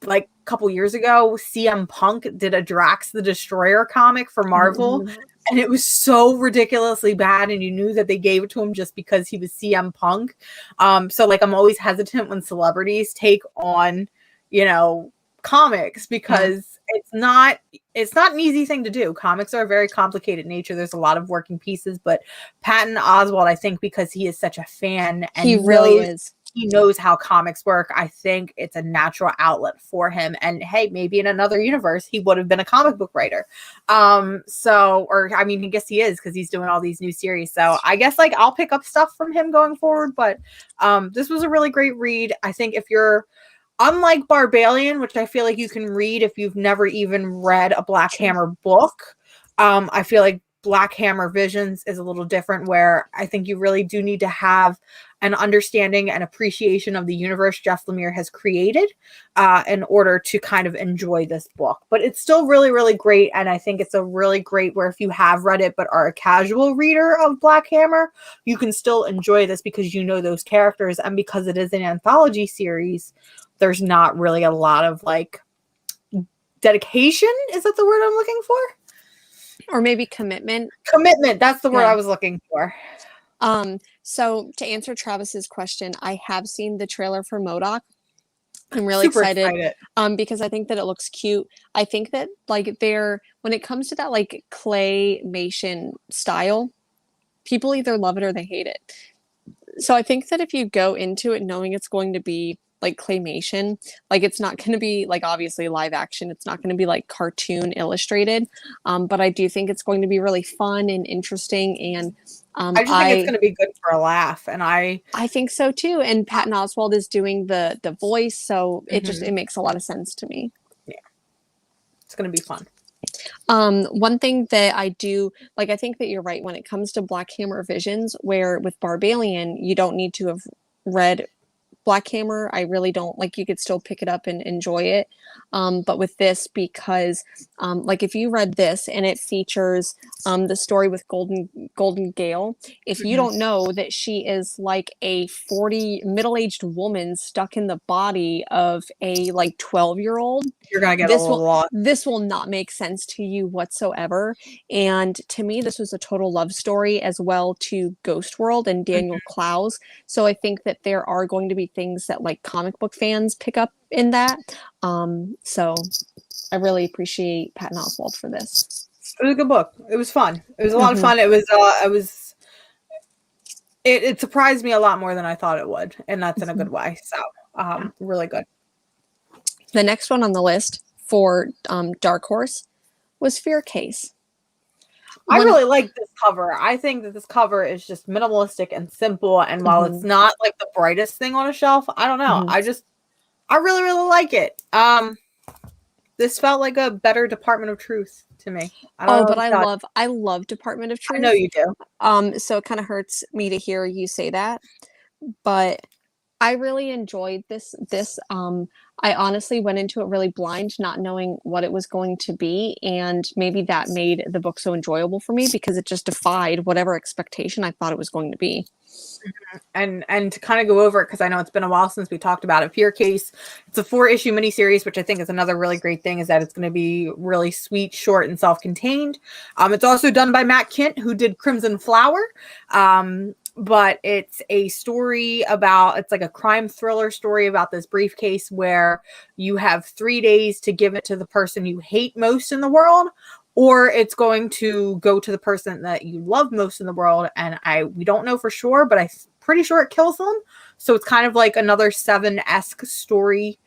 like a couple years ago, CM Punk did a Drax the Destroyer comic for Marvel. And it was so ridiculously bad, and you knew that they gave it to him just because he was CM Punk. So like, I'm always hesitant when celebrities take on, you know, comics, because it's not an easy thing to do. Comics are a very complicated nature. There's a lot of working pieces, but Patton Oswalt, I think because he is such a fan, and he really is. He knows how comics work. I think it's a natural outlet for him. And hey, maybe in another universe, he would have been a comic book writer. Or I mean, I guess he is, because he's doing all these new series. So I guess like I'll pick up stuff from him going forward. But this was a really great read. I think if you're, unlike Barbalian, which I feel like you can read if you've never even read a Black Hammer book, I feel like Black Hammer Visions is a little different, where I think you really do need to have an understanding and appreciation of the universe Jeff Lemire has created in order to kind of enjoy this book. But it's still really, really great, and I think it's a really great where if you have read it but are a casual reader of Black Hammer, you can still enjoy this because you know those characters, and because it is an anthology series, there's not really a lot of like dedication. Is that the word I'm looking for? Or maybe commitment. Commitment. That's the word I was looking for. So to answer Travis's question, I have seen the trailer for MODOK. I'm really excited. Because I think that it looks cute. I think that like when it comes to that like claymation style, people either love it or they hate it. So I think that if you go into it knowing it's going to be like claymation, like it's not going to be like obviously live action, it's not going to be like cartoon illustrated, but I do think it's going to be really fun and interesting, and I just think it's going to be good for a laugh, and I think so too. And Patton Oswalt is doing the voice, so it makes a lot of sense to me. Yeah, it's going to be fun. One thing that I do like, I think that you're right when it comes to Black Hammer Visions, where with Barbalian you don't need to have read Black Hammer. I really don't, like, you could still pick it up and enjoy it, but with this, because like if you read this and it features the story with Golden Gale, if you don't know that she is like a 40 middle-aged woman stuck in the body of a like 12-year-old, you're gonna get a lot. This will not make sense to you whatsoever. And to me, this was a total love story as well to Ghost World and Daniel Clowes. So I think that there are going to be things that like comic book fans pick up in that. So I really appreciate Patton Oswalt for this. It was a good book. It was fun. It was a lot of fun. It surprised me a lot more than I thought it would, and that's in a good way. So really good. The next one on the list for Dark Horse was Fear Case. I really like this cover. I think that this cover is just minimalistic and simple. And while it's not like the brightest thing on a shelf, I don't know. I really, really like it. This felt like a better Department of Truth to me. I love Department of Truth. I know you do. So it kind of hurts me to hear you say that. but I really enjoyed this. I honestly went into it really blind, not knowing what it was going to be, and maybe that made the book so enjoyable for me because it just defied whatever expectation I thought it was going to be. And to kind of go over it, because I know it's been a while since we talked about it. Fear Case, it's a 4-issue miniseries, which I think is another really great thing, is that it's going to be really sweet, short, and self-contained. It's also done by Matt Kint, who did Crimson Flower. But it's a story about, it's like a crime thriller story about this briefcase where you have 3 days to give it to the person you hate most in the world, or it's going to go to the person that you love most in the world. And we don't know for sure, but I'm pretty sure it kills them. So it's kind of like another Seven-esque story,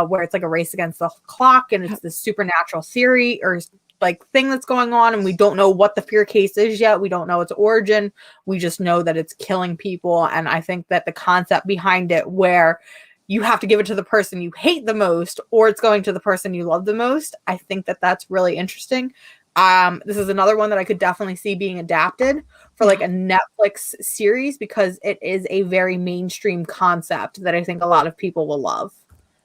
where it's like a race against the clock, and it's this supernatural theory or like thing that's going on, and we don't know what the fear case is yet. We don't know its origin. We just know that it's killing people. And I think that the concept behind it, where you have to give it to the person you hate the most, or it's going to the person you love the most, I think that that's really interesting. This is another one that I could definitely see being adapted for like a Netflix series, because it is a very mainstream concept that I think a lot of people will love.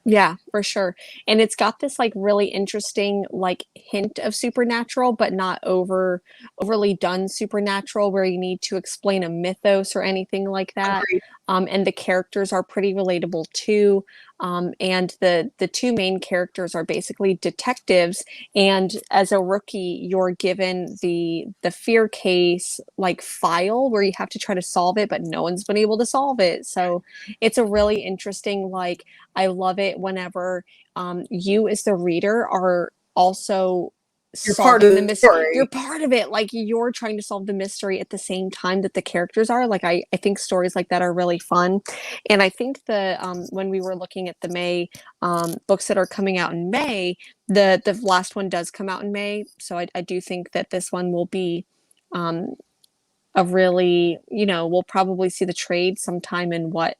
Yeah, for sure. And it's got this like really interesting like hint of supernatural, but not overly done supernatural where you need to explain a mythos or anything like that. Agreed. And the characters are pretty relatable too. And the two main characters are basically detectives. And as a rookie, you're given the fear case like file where you have to try to solve it, but no one's been able to solve it. So it's a really interesting, like, I love it whenever you as the reader are also You're part of solving the the mystery. story. You're part of it. Like you're trying to solve the mystery at the same time that the characters are. Like I think stories like that are really fun. And I think the when we were looking at the May books that are coming out in May, the last one does come out in May. So I do think that this one will be a really, we'll probably see the trade sometime in what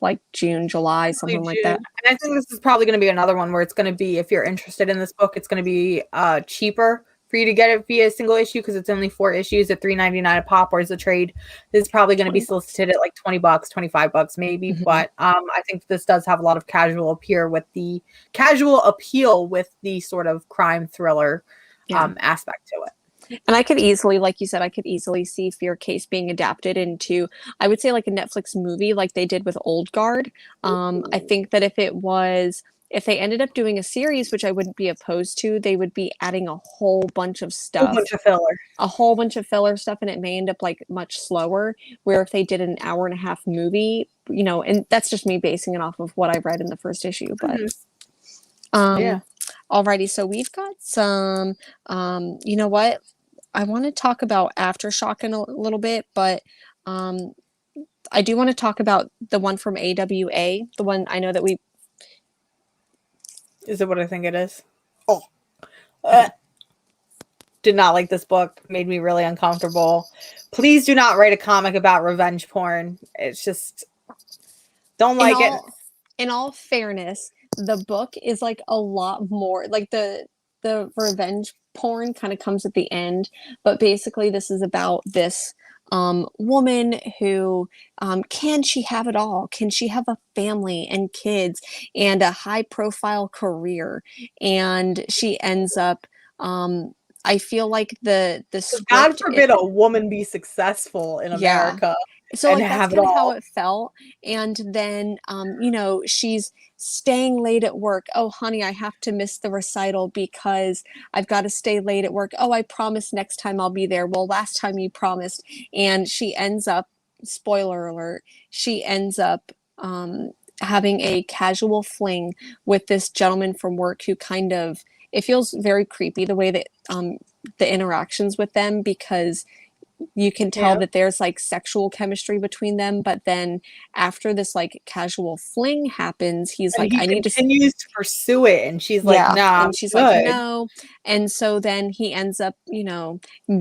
like June, July, something like that. And I think this is probably going to be another one where it's going to be, if you're interested in this book, it's going to be cheaper for you to get it via single issue, because it's only 4 issues at $3.99 a pop, whereas the trade is probably going to be solicited at like $20, $25 maybe. Mhm. But I think this does have a lot of casual appeal with the sort of crime thriller aspect to it. And I could easily, like you said, I could easily see Fear Case being adapted into, I would say, like a Netflix movie, like they did with Old Guard. I think that if they ended up doing a series, which I wouldn't be opposed to, they would be adding a whole bunch of stuff, a whole bunch of filler stuff, and it may end up like much slower. Where if they did an hour-and-a-half movie, and that's just me basing it off of what I read in the first issue, but alrighty, so we've got some, you know what? I want to talk about Aftershock in a little bit, but I do want to talk about the one from AWA, the one I know that we... Is it what I think it is? Oh. Did not like this book. Made me really uncomfortable. Please do not write a comic about revenge porn. It's just... Don't like it. In all fairness, the book is like a lot more... Like the revenge porn kind of comes at the end, but basically this is about this woman who can she have it all? Can she have a family and kids and a high profile career? And she ends up I feel like the script, God forbid a woman be successful in America. So like that's kind of how it felt. And then she's staying late at work. Oh honey, I have to miss the recital because I've got to stay late at work. Oh, I promise next time I'll be there. Well, last time you promised. And she ends up, spoiler alert, she ends up having a casual fling with this gentleman from work who kind of, it feels very creepy the way that the interactions with them, because you can tell that there's like sexual chemistry between them, but then after this like casual fling happens, he's like, I need to... continues to pursue it, and she's like, nah, and she's like, no. And so then he ends up,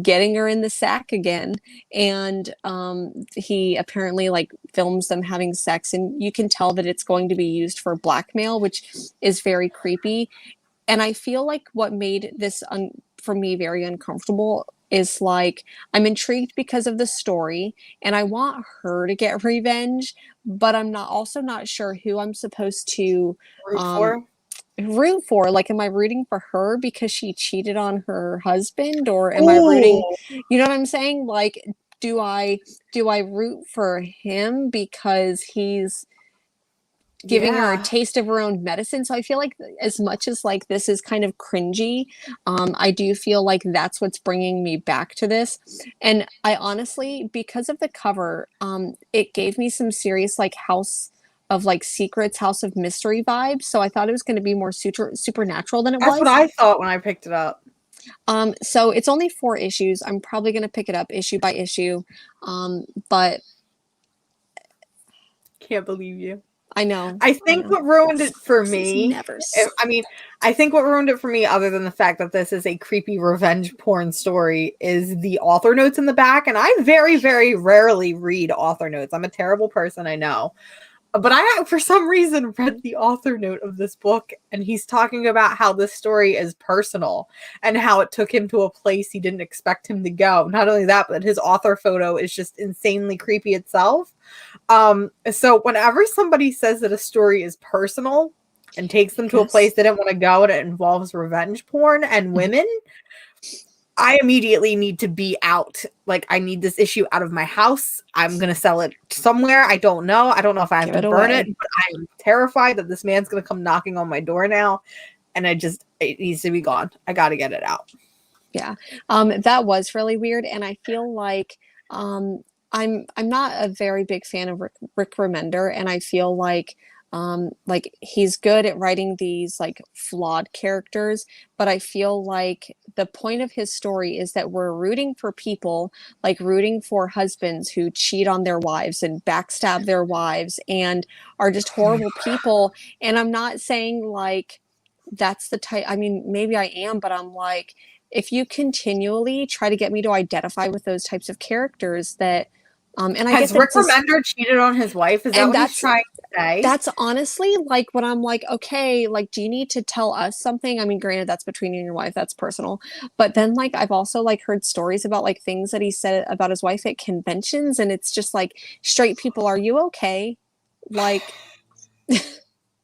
getting her in the sack again, and he apparently like films them having sex, and you can tell that it's going to be used for blackmail, which is very creepy. And I feel like what made this for me very uncomfortable is like I'm intrigued because of the story and I want her to get revenge, but I'm not sure who I'm supposed to Root um for? root for. Like, am I rooting for her because she cheated on her husband, or am I rooting, Ooh, you know what I'm saying? Like, do I root for him because he's giving her a yeah. taste of her own medicine? So I feel like as much as like this is kind of cringy, I do feel like that's what's bringing me back to this. And I honestly, because of the cover, it gave me some serious like House of like Secrets, House of Mystery vibes. So I thought it was going to be more supernatural than it That's what was. I thought when I picked it up. So it's only 4 issues. I'm probably going to pick it up issue by issue. But Can't believe you. I know, I I think know. what ruined it for This is me, never I mean, I think what ruined it for me, other than the fact that this is a creepy revenge porn story, is the author notes in the back. And I very, very rarely read author notes. I'm a terrible person, I know. But I, for some reason, read the author note of this book, and he's talking about how this story is personal and how it took him to a place he didn't expect him to go. Not only that, but his author photo is just insanely creepy itself. So whenever somebody says that a story is personal and takes them to a place yes. they didn't want to go and it involves revenge porn and women, I immediately need to be out. Like, I need this issue out of my house. I'm going to sell it somewhere. I don't know. I don't know if I have Give to it burn it, away. but I am terrified that this man's going to come knocking on my door now. And it needs to be gone. I got to get it out. Yeah. That was really weird, and I feel like um, I'm not a very big fan of Rick Remender, and I feel like he's good at writing these like flawed characters, but I feel like the point of his story is that we're rooting for people, like rooting for husbands who cheat on their wives and backstab their wives and are just horrible people. And I'm not saying like that's the type, I mean, maybe I am, but I'm like, if you continually try to get me to identify with those types of characters that and I get Has that Rick it's a, Remender cheated on his wife? Is that and what he's trying to say? that's honestly like what I'm like, okay, like, do you need to tell us something? I mean, granted, that's between you and your wife, that's personal. But then like I've also like heard stories about like things that he said about his wife at conventions, and it's just like, straight people, are you okay? Like,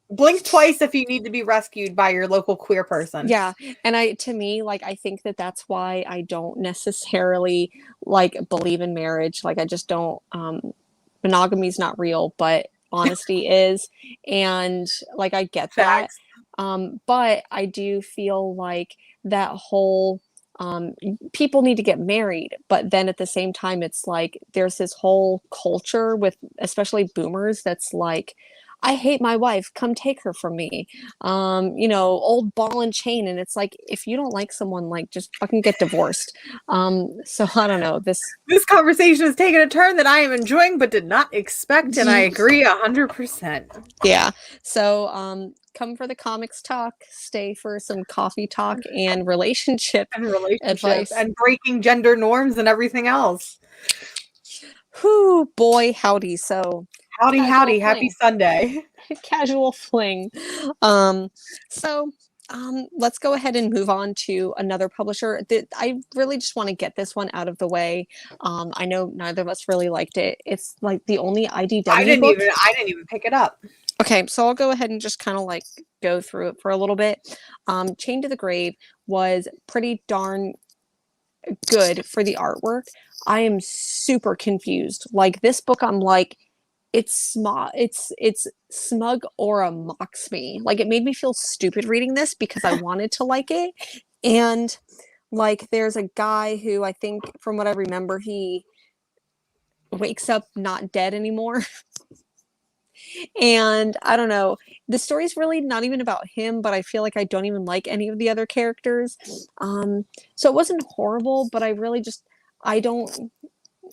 Blink twice if you need to be rescued by your local queer person. yeah. And to me, like, I think that that's why I don't necessarily like believe in marriage. Like, I just don't, monogamy is not real, but honesty is. And like, I get that. Facts. But I do feel like that whole, people need to get married, but then at the same time, it's like there's this whole culture with especially boomers that's like, I hate my wife, come take her from me. Old ball and chain. And it's like, if you don't like someone, like, just fucking get divorced. So I don't know. This conversation has taken a turn that I am enjoying but did not expect, and I agree 100%. Yeah. So come for the comics talk, stay for some coffee talk and relationship And relationship advice. and breaking gender norms and everything else. Whoo, boy, howdy. So Howdy, casual howdy. Happy fling. Sunday. Casual fling. Um, so let's go ahead and move on to another publisher. I really just want to get this one out of the way. I know neither of us really liked it. It's like the only IDW book. I didn't even pick it up. Okay, so I'll go ahead and just kind of like go through it for a little bit. Chained to the Grave was pretty darn good for the artwork. I am super confused. Like, this book, I'm like, it's smug aura mocks me. Like, it made me feel stupid reading this because I wanted to like it. And like, there's a guy who, I think from what I remember, he wakes up not dead anymore. And I don't know, the story's really not even about him, but I feel like I don't even like any of the other characters. So it wasn't horrible, but I really just, I don't.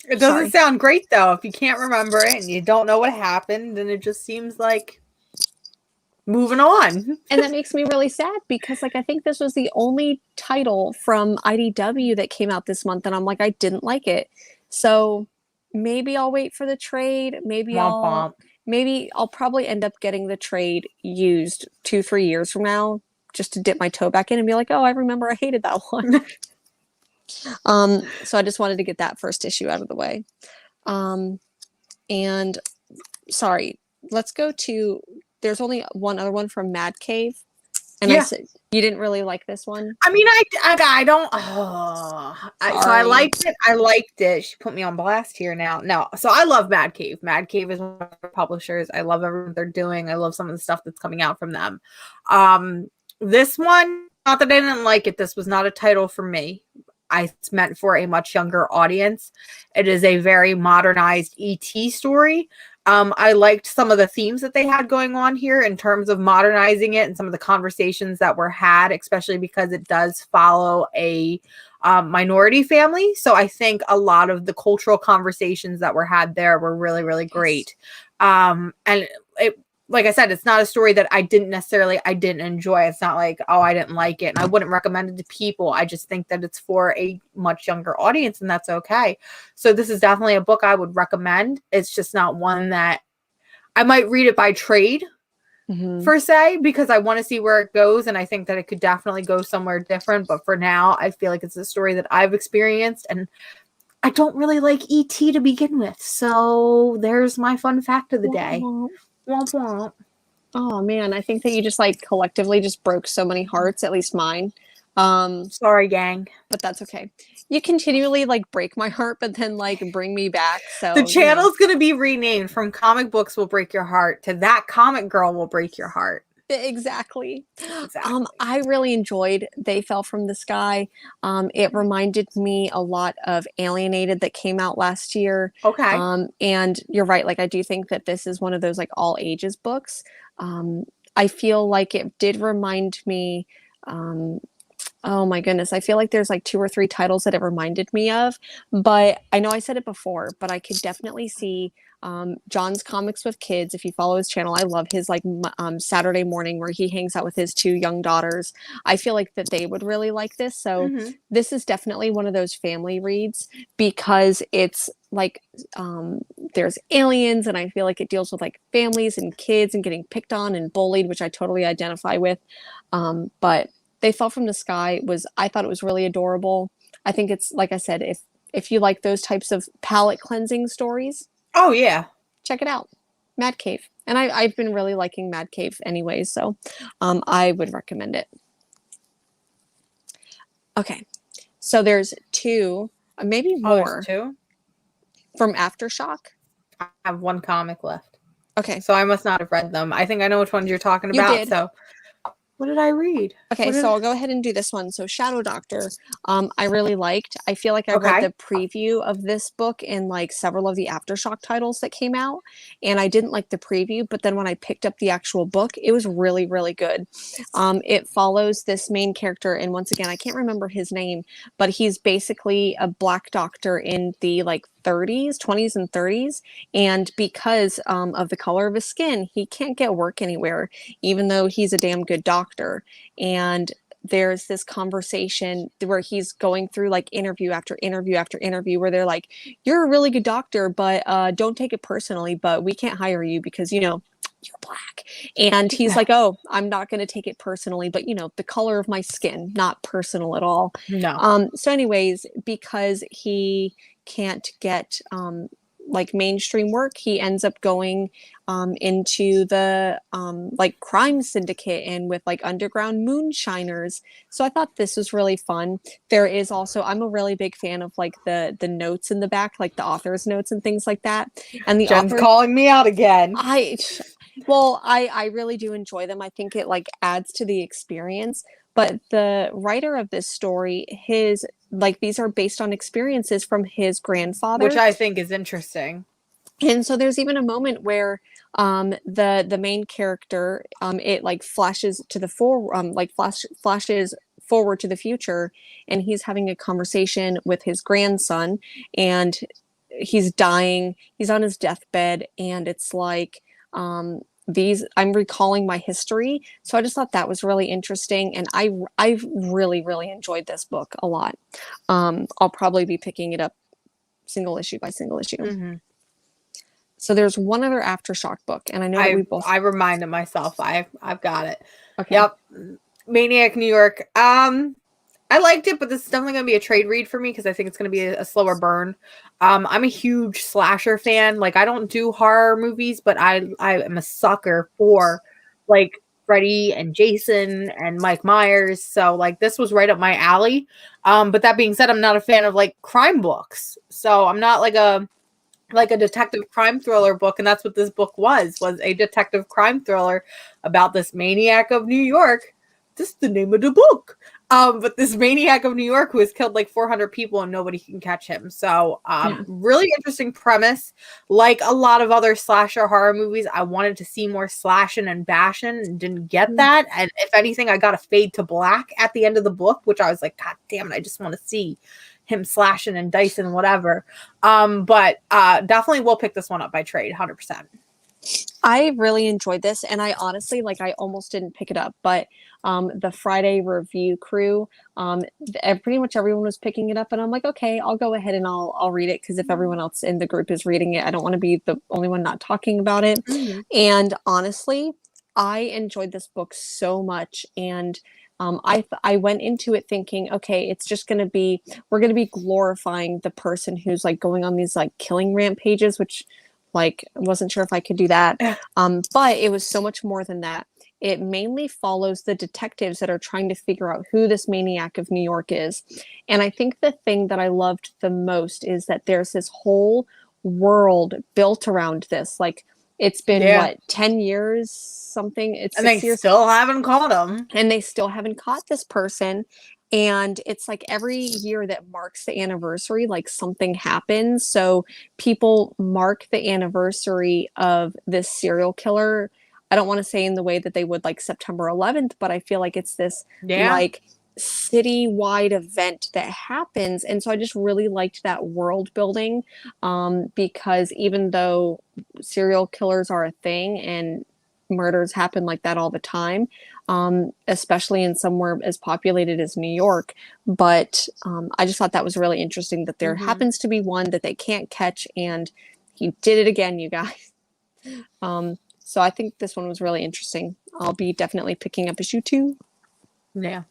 It doesn't Sorry. sound great though. If you can't remember it and you don't know what happened, then it just seems like moving on. And that makes me really sad because like I think this was the only title from IDW that came out this month, and I'm like, I didn't like it. So maybe I'll wait for the trade. Womp womp. Maybe I'll probably end up getting the trade used 2-3 years from now just to dip my toe back in and be like, oh, I remember I hated that one. So I just wanted to get that first issue out of the way. And sorry, let's go to, there's only one other one from Mad Cave. And I said, you didn't really like this one? I mean, I don't. So I liked it. I liked it. She put me on blast here now. No, so I love Mad Cave. Mad Cave is one of our publishers. I love everything they're doing. I love some of the stuff that's coming out from them. This one, not that I didn't like it. This was not a title for me. It's meant for a much younger audience. It is a very modernized ET story. I liked some of the themes that they had going on here in terms of modernizing it and some of the conversations that were had, especially because it does follow a minority family. So I think a lot of the cultural conversations that were had there were really, really great. And it, like I said, it's not a story that I didn't enjoy. It's not like, oh, I didn't like it. And I wouldn't recommend it to people. I just think that it's for a much younger audience, and that's okay. So this is definitely a book I would recommend. It's just not one that I might read it by trade per se, because I want to see where it goes. And I think that it could definitely go somewhere different. But for now, I feel like it's a story that I've experienced, and I don't really like ET to begin with. So there's my fun fact of the day. Womp womp. Oh man, I think that you just like collectively just broke so many hearts, at least mine. Sorry, gang. But that's okay. You continually like break my heart, but then like bring me back. So the channel's gonna be renamed from Comic Books Will Break Your Heart to That Comic Girl Will Break Your Heart. Exactly. I really enjoyed They Fell from the Sky. It reminded me a lot of Alienated that came out last year. Okay. And you're right, like I do think that this is one of those like all ages books. I feel like it did remind me, oh my goodness, I feel like there's like 2 or 3 titles that it reminded me of, but I know I said it before, but I could definitely see John's Comics with Kids. If you follow his channel, I love his like Saturday morning where he hangs out with his 2 young daughters. I feel like that they would really like this. So this is definitely one of those family reads because it's like there's aliens, and I feel like it deals with like families and kids and getting picked on and bullied, which I totally identify with. But They Fell from the Sky I thought it was really adorable. I think it's, like I said, if you like those types of palate cleansing stories, oh yeah, check it out. Mad Cave. And I've been really liking Mad Cave anyways, so I would recommend it. Okay, so there's 2, maybe more. Oh, 2? From Aftershock. I have 1 comic left. Okay. So I must not have read them. I think I know which ones you're talking about. You did. So what did I read? Okay, so I'll go ahead and do this one. So Shadow Doctor, I really liked. I feel like I read the preview of this book in like several of the Aftershock titles that came out, and I didn't like the preview, but then when I picked up the actual book, it was really, really good. It follows this main character, and once again, I can't remember his name, but he's basically a black doctor in the like 20s and 30s, and because of the color of his skin, he can't get work anywhere, even though he's a damn good doctor. And there's this conversation where he's going through like interview after interview after interview where they're like, you're a really good doctor, but don't take it personally, but we can't hire you because, you know, you're black. And he's like, oh, I'm not going to take it personally, but you know, the color of my skin, not personal at all. No. So anyways, because he can't get like mainstream work, he ends up going into the like crime syndicate and with like underground moonshiners. So I thought this was really fun. There is also, I'm a really big fan of like the notes in the back, like the author's notes and things like that. And the Jen's author, calling me out again. I really do enjoy them. I think it like adds to the experience. But the writer of this story, his like these are based on experiences from his grandfather, which I think is interesting. And so there's even a moment where the main character it like flashes to the flashes forward to the future, and he's having a conversation with his grandson, and he's dying. He's on his deathbed, and it's like I'm recalling my history. So I just thought that was really interesting, and I really, really enjoyed this book a lot. I'll probably be picking it up single issue by single issue. Mm-hmm. So there's one other Aftershock book, and I know that we both. I reminded myself. I've got it. Okay. Yep. Maniac New York. I liked it, but this is definitely going to be a trade read for me because I think it's going to be a slower burn. I'm a huge slasher fan. Like, I don't do horror movies, but I am a sucker for like Freddy and Jason and Mike Myers. So like this was right up my alley. But that being said, I'm not a fan of like crime books. So I'm not like a detective crime thriller book, and that's what this book was a detective crime thriller about this maniac of New York. This is the name of the book. But this maniac of New York who has killed like 400 people and nobody can catch him. So really interesting premise. Like a lot of other slasher horror movies, I wanted to see more slashing and bashing and didn't get that. And if anything, I got a fade to black at the end of the book, which I was like, God damn it, I just want to see him slashing and dicing whatever. But definitely will pick this one up by trade 100%. I really enjoyed this, and I honestly, like, I almost didn't pick it up, but the Friday review crew, pretty much everyone was picking it up, and I'm like, okay, I'll go ahead and I'll read it, because if everyone else in the group is reading it, I don't want to be the only one not talking about it. Mm-hmm. And honestly, I enjoyed this book so much, and I went into it thinking, okay, it's just gonna be we're gonna be glorifying the person who's like going on these like killing rampages, which like I wasn't sure if I could do that. But it was so much more than that. It mainly follows the detectives that are trying to figure out who this maniac of New York is. And I think the thing that I loved the most is that there's this whole world built around this. Like it's been what, 10 years, something? It's and 6 they years. still haven't caught him. And they still haven't caught this person. And it's like every year that marks the anniversary, like something happens. So people mark the anniversary of this serial killer. I don't want to say in the way that they would like September 11th, but I feel like it's this like city-wide event that happens. And so I just really liked that world building, because even though serial killers are a thing and murders happen like that all the time, especially in somewhere as populated as New York. But I just thought that was really interesting that there happens to be one that they can't catch, and he did it again, you guys. So I think this one was really interesting. I'll be definitely picking up issue 2. Yeah.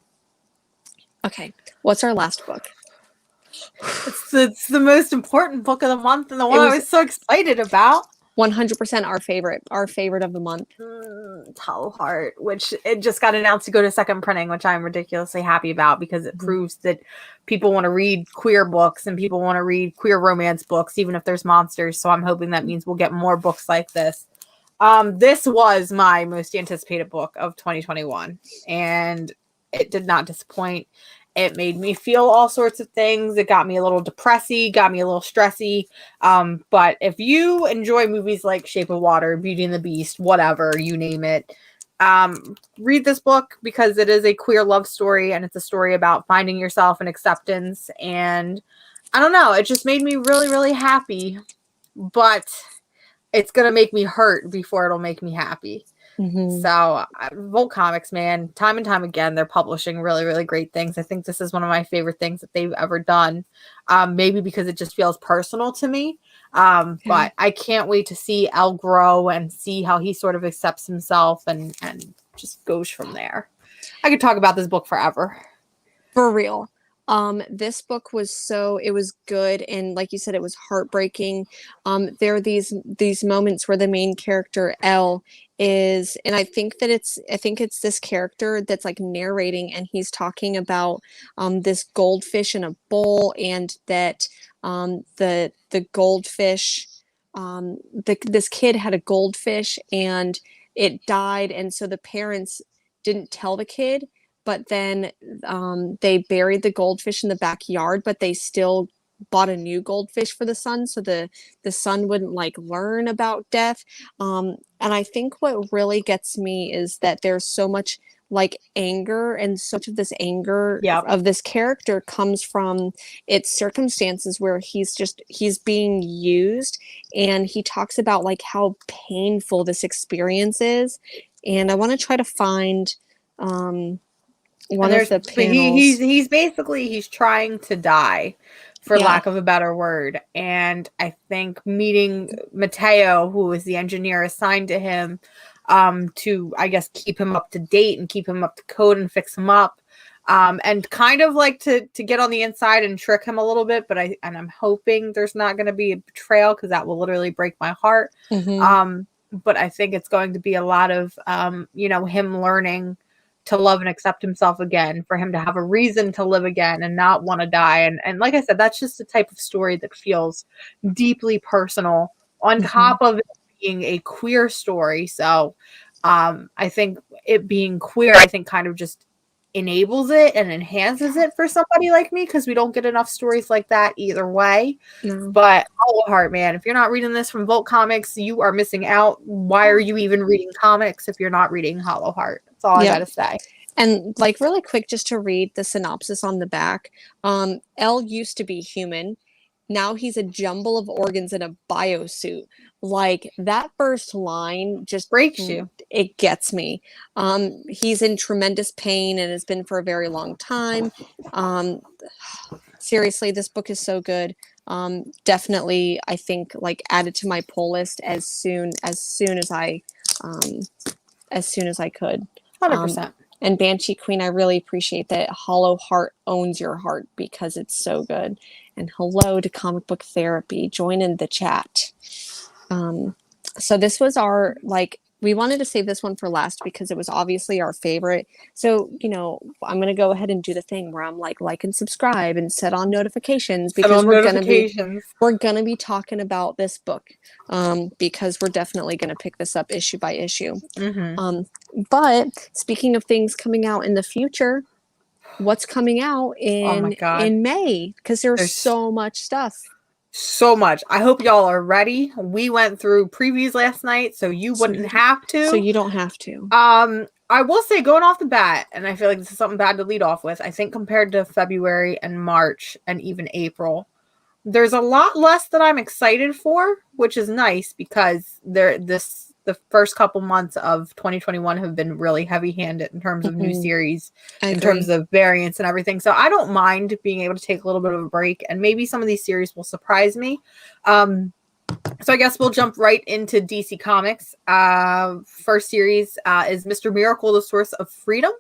Okay, what's our last book? It's the most important book of the month and the one I was so excited about. 100% our favorite of the month. Tall Heart, which it just got announced to go to second printing, which I'm ridiculously happy about because it proves that people want to read queer books and people want to read queer romance books, even if there's monsters. So I'm hoping that means we'll get more books like this. This was my most anticipated book of 2021, and it did not disappoint. It made me feel all sorts of things. It got me a little depressy, got me a little stressy. But if you enjoy movies like Shape of Water, Beauty and the Beast, whatever, you name it, read this book because it is a queer love story and it's a story about finding yourself and acceptance. And I don't know, it just made me really, really happy. But it's going to make me hurt before it'll make me happy. So Volt Comics, man, time and time again, they're publishing really, really great things. I think this is one of my favorite things that they've ever done. Maybe because it just feels personal to me. But I can't wait to see Elle grow and see how he sort of accepts himself and just goes from there. I could talk about this book forever. For real. This book was it was good, and like you said, it was heartbreaking. There are these moments where the main character Elle is, and I think it's this character that's like narrating, and he's talking about this goldfish in a bowl, and that the goldfish, this kid had a goldfish and it died, and so the parents didn't tell the kid. But then they buried the goldfish in the backyard, but they still bought a new goldfish for the son, so the son wouldn't like learn about death. And I think what really gets me is that there's so much like anger, and so much of this anger of this character comes from its circumstances where he's being used, and he talks about like how painful this experience is. And I want to try to find one of the panels. He's basically he's trying to die, for lack of a better word. And I think meeting Mateo, who is the engineer assigned to him, to I guess keep him up to date and keep him up to code and fix him up. and kind of like to get on the inside and trick him a little bit. But I'm hoping there's not going to be a betrayal, because that will literally break my heart. But I think it's going to be a lot of him learning to love and accept himself again, for him to have a reason to live again and not want to die. And like I said, that's just the type of story that feels deeply personal, on top of it being a queer story. So I think it being queer, I think kind of just enables it and enhances it for somebody like me, because we don't get enough stories like that either way. But Hollow Heart, man, if you're not reading this from Volt Comics, you are missing out. Why are you even reading comics if you're not reading Hollow Heart? That's all I gotta say. And like really quick, just to read the synopsis on the back, L used to be human. Now he's a jumble of organs in a biosuit. Like, that first line just breaks you. It gets me. He's in tremendous pain and has been for a very long time. Seriously, this book is so good. Definitely, I think, like, added to my pull list as soon as I could. 100%. And Banshee Queen, I really appreciate that Hollow Heart owns your heart, because it's so good. And hello to Comic Book Therapy. Join in the chat. So this was our, like, we wanted to save this one for last because it was obviously our favorite. So, I'm going to go ahead and do the thing where I'm like and subscribe and set on notifications, because we're going to be talking about this book, because we're definitely going to pick this up issue by issue. But speaking of things coming out in the future, what's coming out in May? Because there's so much stuff. So much. I hope y'all are ready. We went through previews last night, so you wouldn't have to. So you don't have to. I will say, going off the bat, and I feel like this is something bad to lead off with, I think compared to February and March and even April, there's a lot less that I'm excited for, which is nice, because the first couple months of 2021 have been really heavy-handed in terms of new series, in terms of variants and everything. So I don't mind being able to take a little bit of a break, and maybe some of these series will surprise me. So I guess we'll jump right into DC Comics. First series is Mr. Miracle, the Source of Freedom.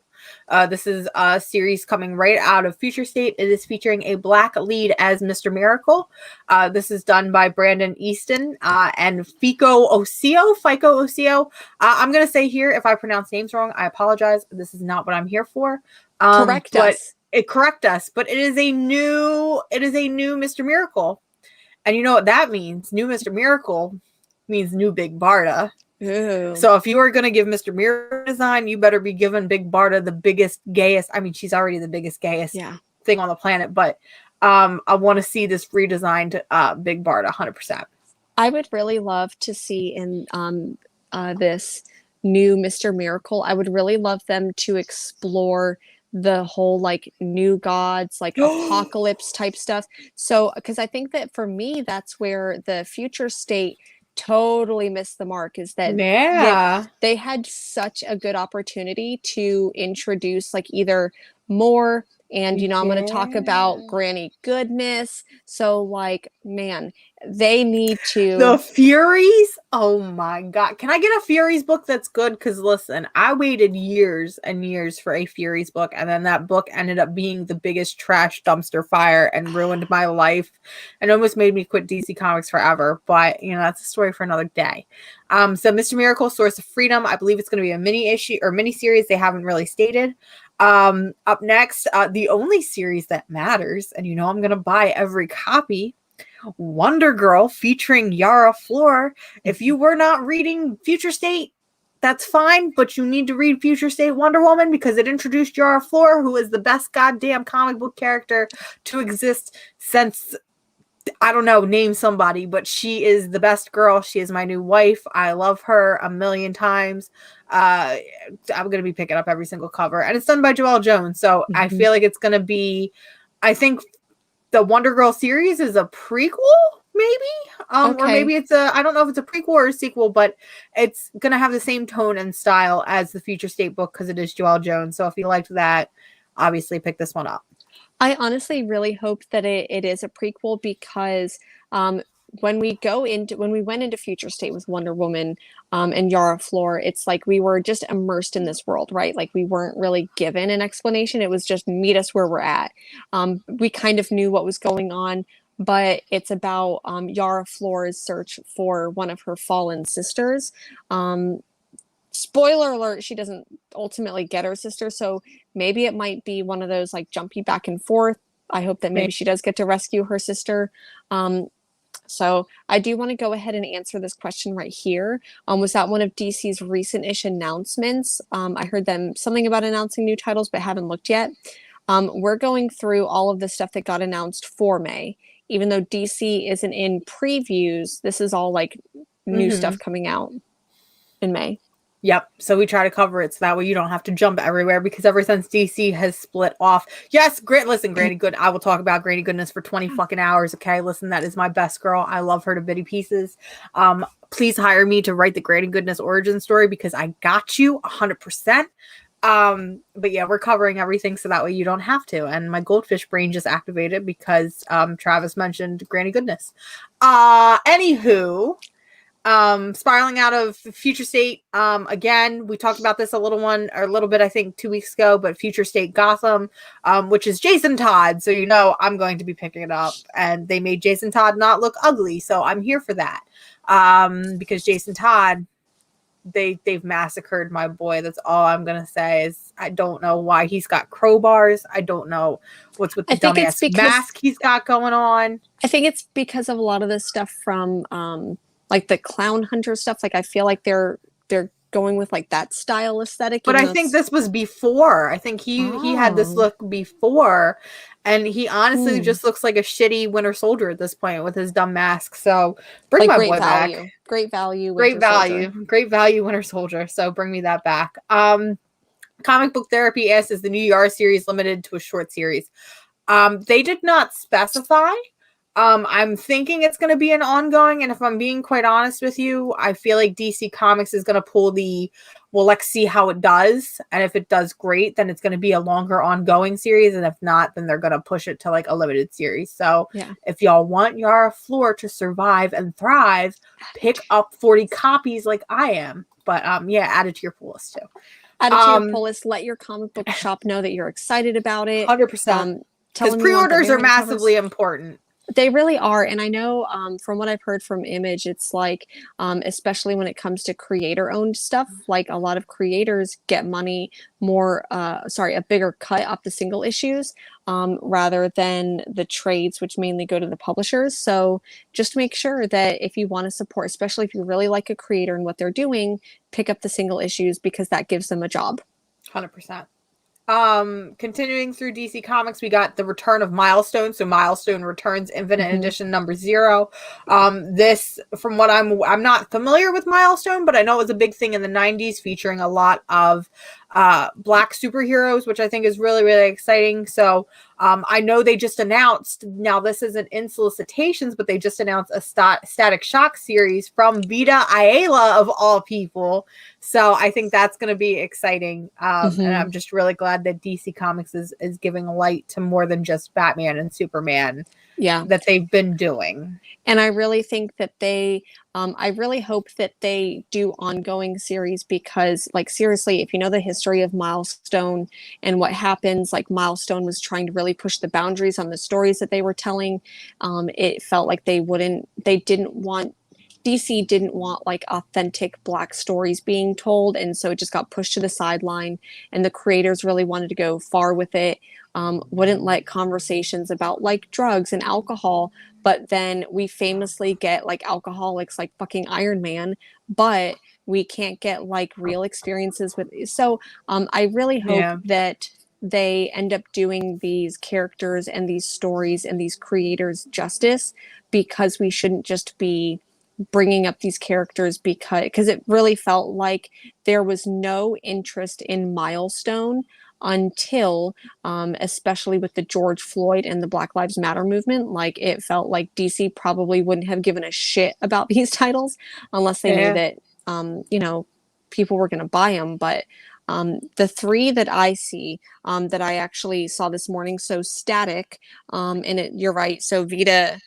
This is a series coming right out of Future State. It is featuring a Black lead as Mr. Miracle. This is done by Brandon Easton and Fico Ocio. I'm going to say here, if I pronounce names wrong, I apologize. This is not what I'm here for. Correct us. But it is a new Mr. Miracle. And you know what that means? New Mr. Miracle means new Big Barda. Ooh. So if you are going to give Mr. Miracle design, you better be giving Big Barda the biggest, gayest. I mean, she's already the biggest, gayest thing on the planet. But I want to see this redesigned Big Barda 100%. I would really love to see in this new Mr. Miracle, I would really love them to explore the whole like new gods, like apocalypse type stuff. So, because I think that for me, that's where the Future State totally missed the mark, is that they had such a good opportunity to introduce like either more, and I'm going to talk about Granny Goodness. So like, man, they need to. The Furies? Oh my God. Can I get a Furies book that's good? Because listen, I waited years and years for a Furies book, and then that book ended up being the biggest trash dumpster fire and ruined my life and almost made me quit DC Comics forever. But that's a story for another day. So Mr. Miracle, Source of Freedom, I believe it's going to be a mini issue or mini series. They haven't really stated. Up next, the only series that matters, and I'm going to buy every copy, Wonder Girl featuring Yara Flor. If you were not reading Future State, that's fine, but you need to read Future State Wonder Woman, because it introduced Yara Flor, who is the best goddamn comic book character to exist since, I don't know, name somebody, but she is the best girl. She is my new wife. I love her a million times. I'm going to be picking up every single cover, and it's done by Joelle Jones. So I feel like it's going to be, I think the Wonder Girl series is a prequel, maybe, or maybe it's I don't know if it's a prequel or a sequel, but it's going to have the same tone and style as the Future State book, because it is Joelle Jones. So if you liked that, obviously pick this one up. I honestly really hope that it is a prequel, because when we went into Future State with Wonder Woman and Yara Flor, it's like we were just immersed in this world, right? Like we weren't really given an explanation. It was just meet us where we're at. We kind of knew what was going on, but it's about Yara Flor's search for one of her fallen sisters. Spoiler alert, she doesn't ultimately get her sister, so maybe it might be one of those like jumpy back and forth. I hope that maybe she does get to rescue her sister. So I do want to go ahead and answer this question right here. Was that one of DC's recent-ish announcements? I heard them something about announcing new titles, but haven't looked yet. We're going through all of the stuff that got announced for May. Even though DC isn't in previews, this is all like new stuff coming out in May. Yep. So we try to cover it so that way you don't have to jump everywhere, because ever since DC has split off. Yes, listen, Granny Good. I will talk about Granny Goodness for 20 fucking hours. Okay. Listen, that is my best girl. I love her to bitty pieces. Please hire me to write the Granny Goodness origin story, because I got you 100%. But yeah, we're covering everything so that way you don't have to. And my goldfish brain just activated because Travis mentioned Granny Goodness. Anywho, spiraling out of Future State, again, we talked about this a little bit I think 2 weeks ago, but Future State Gotham, which is Jason Todd, so you know I'm going to be picking it up, and they made Jason Todd not look ugly, so I'm here for that. Because Jason Todd, they've massacred my boy. That's all I'm gonna say. Is I don't know why he's got crowbars. I don't know what's with the dumbass mask he's got going on. I think it's because of a lot of this stuff from like the Clown Hunter stuff. Like I feel like they're going with like that style aesthetic. But I think this was before. I think he had this look before, and he honestly just looks like a shitty Winter Soldier at this point with his dumb mask. So bring my boy back. Great value. Great value Winter Soldier. So bring me that back. Comic Book Therapy asks, is the new Yara series limited to a short series? They did not specify. I'm thinking it's going to be an ongoing, and if I'm being quite honest with you, I feel like DC Comics is going to pull well, let's see how it does, and if it does great, then it's going to be a longer ongoing series, and if not, then they're going to push it to like a limited series. So if y'all want Yara Flor to survive and thrive, pick up 40 copies like I am. But yeah, add it to your pull list too. Add it to your pull list. Let your comic book shop know that you're excited about it. 100%. Because pre-orders are massively important. They really are. And I know from what I've heard from Image, it's like, especially when it comes to creator-owned stuff, like a lot of creators get money a bigger cut up the single issues rather than the trades, which mainly go to the publishers. So just make sure that if you want to support, especially if you really like a creator and what they're doing, pick up the single issues, because that gives them a job. 100%. Continuing through DC Comics, we got the return of Milestone. So Milestone returns Infinite Edition number 0. This, from what I'm not familiar with Milestone, but I know it was a big thing in the 90s, featuring a lot of black superheroes, which I think is really, really exciting. So I know they just announced, now this isn't in solicitations, but they just announced a Static Shock series from Vita Ayala of all people. So I think that's going to be exciting. And I'm just really glad that DC Comics is giving light to more than just Batman and Superman. That they've been doing. And I really think that I really hope that they do ongoing series, because like seriously, if you know the history of Milestone and what happens, like Milestone was trying to really push the boundaries on the stories that they were telling. It felt like DC didn't want like authentic black stories being told. And so it just got pushed to the sideline, and the creators really wanted to go far with it. Wouldn't let conversations about like drugs and alcohol, but then we famously get like alcoholics like fucking Iron Man, but we can't get like real experiences with. So I really hope that they end up doing these characters and these stories and these creators justice, because we shouldn't just be bringing up these characters because it really felt like there was no interest in Milestone until especially with the George Floyd and the Black Lives Matter movement. Like it felt like DC probably wouldn't have given a shit about these titles unless they knew that people were going to buy them. But the 3 that I see that I actually saw this morning, so Static, and you're right, so Vita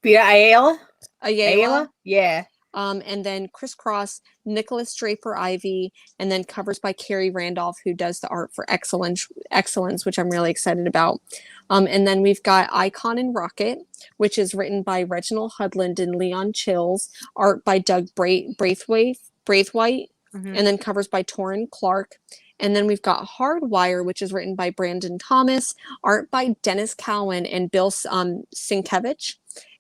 Ayala? Ayala. Yeah. And then Crisscross, Nicholas Draper Ivy, and then covers by Carrie Randolph, who does the art for Excellence, which I'm really excited about. And then we've got Icon and Rocket, which is written by Reginald Hudland and Leon Chills, art by Doug Braithwaite, and then covers by Torrin Clark. And then we've got Hardwire, which is written by Brandon Thomas, art by Dennis Cowan and Bill Sienkiewicz,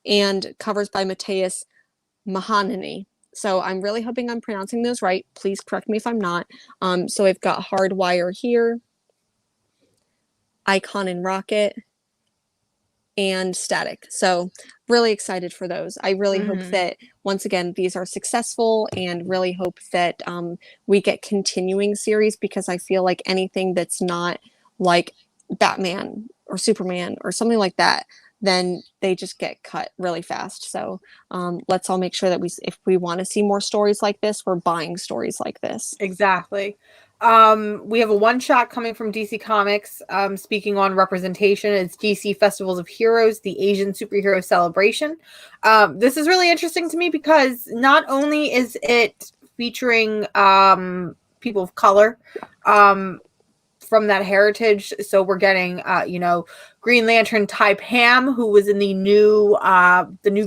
and covers by Mateus Mahanani. So I'm really hoping I'm pronouncing those right. Please correct me if I'm not. So I've got Hardwire here, Icon and Rocket, and Static. So really excited for those. I really hope that, once again, these are successful, and really hope that we get continuing series, because I feel like anything that's not like Batman or Superman or something like that, then they just get cut really fast. So let's all make sure that if we want to see more stories like this, we're buying stories like this. Exactly. We have a one-shot coming from DC Comics. Speaking on representation, it's DC Festivals of Heroes, the Asian Superhero Celebration. This is really interesting to me because not only is it featuring people of color from that heritage, so we're getting Green Lantern Ty Pam, who was in the new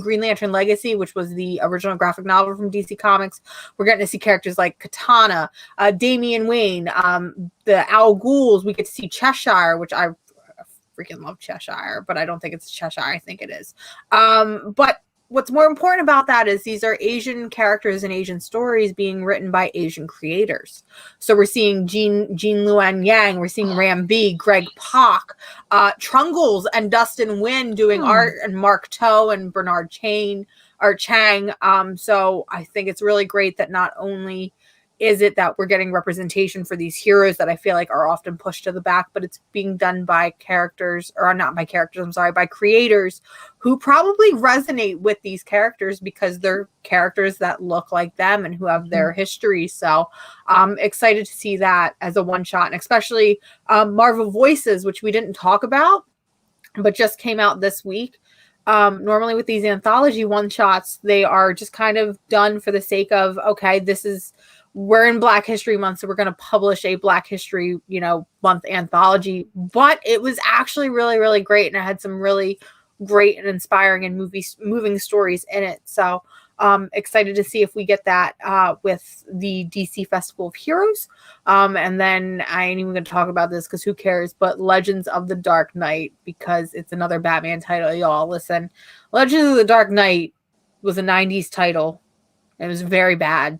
Green Lantern Legacy, which was the original graphic novel from DC Comics. We're getting to see characters like Katana, Damian Wayne, the Al Ghouls. We get to see Cheshire, which I freaking love Cheshire, but I don't think it's Cheshire. I think it is. But what's more important about that is these are Asian characters and Asian stories being written by Asian creators. So we're seeing Jean Luan Yang, we're seeing Ram B, Greg Pak, Trungles and Dustin Nguyen doing art, and Mark Toe and Bernard Chang. So I think it's really great that not only is it that we're getting representation for these heroes that I feel like are often pushed to the back, but it's being done by by creators who probably resonate with these characters because they're characters that look like them and who have their history. So I'm excited to see that as a one shot, and especially Marvel Voices, which we didn't talk about, but just came out this week. Normally with these anthology one shots, they are just kind of done for the sake of, okay, we're in Black History Month, so we're going to publish a Black History, month anthology. But it was actually really, really great, and it had some really great and inspiring and moving stories in it. So excited to see if we get that with the DC Festival of Heroes. And then I ain't even going to talk about this because who cares, but Legends of the Dark Knight, because it's another Batman title. Y'all, listen, Legends of the Dark Knight was a 90s title. It was very bad.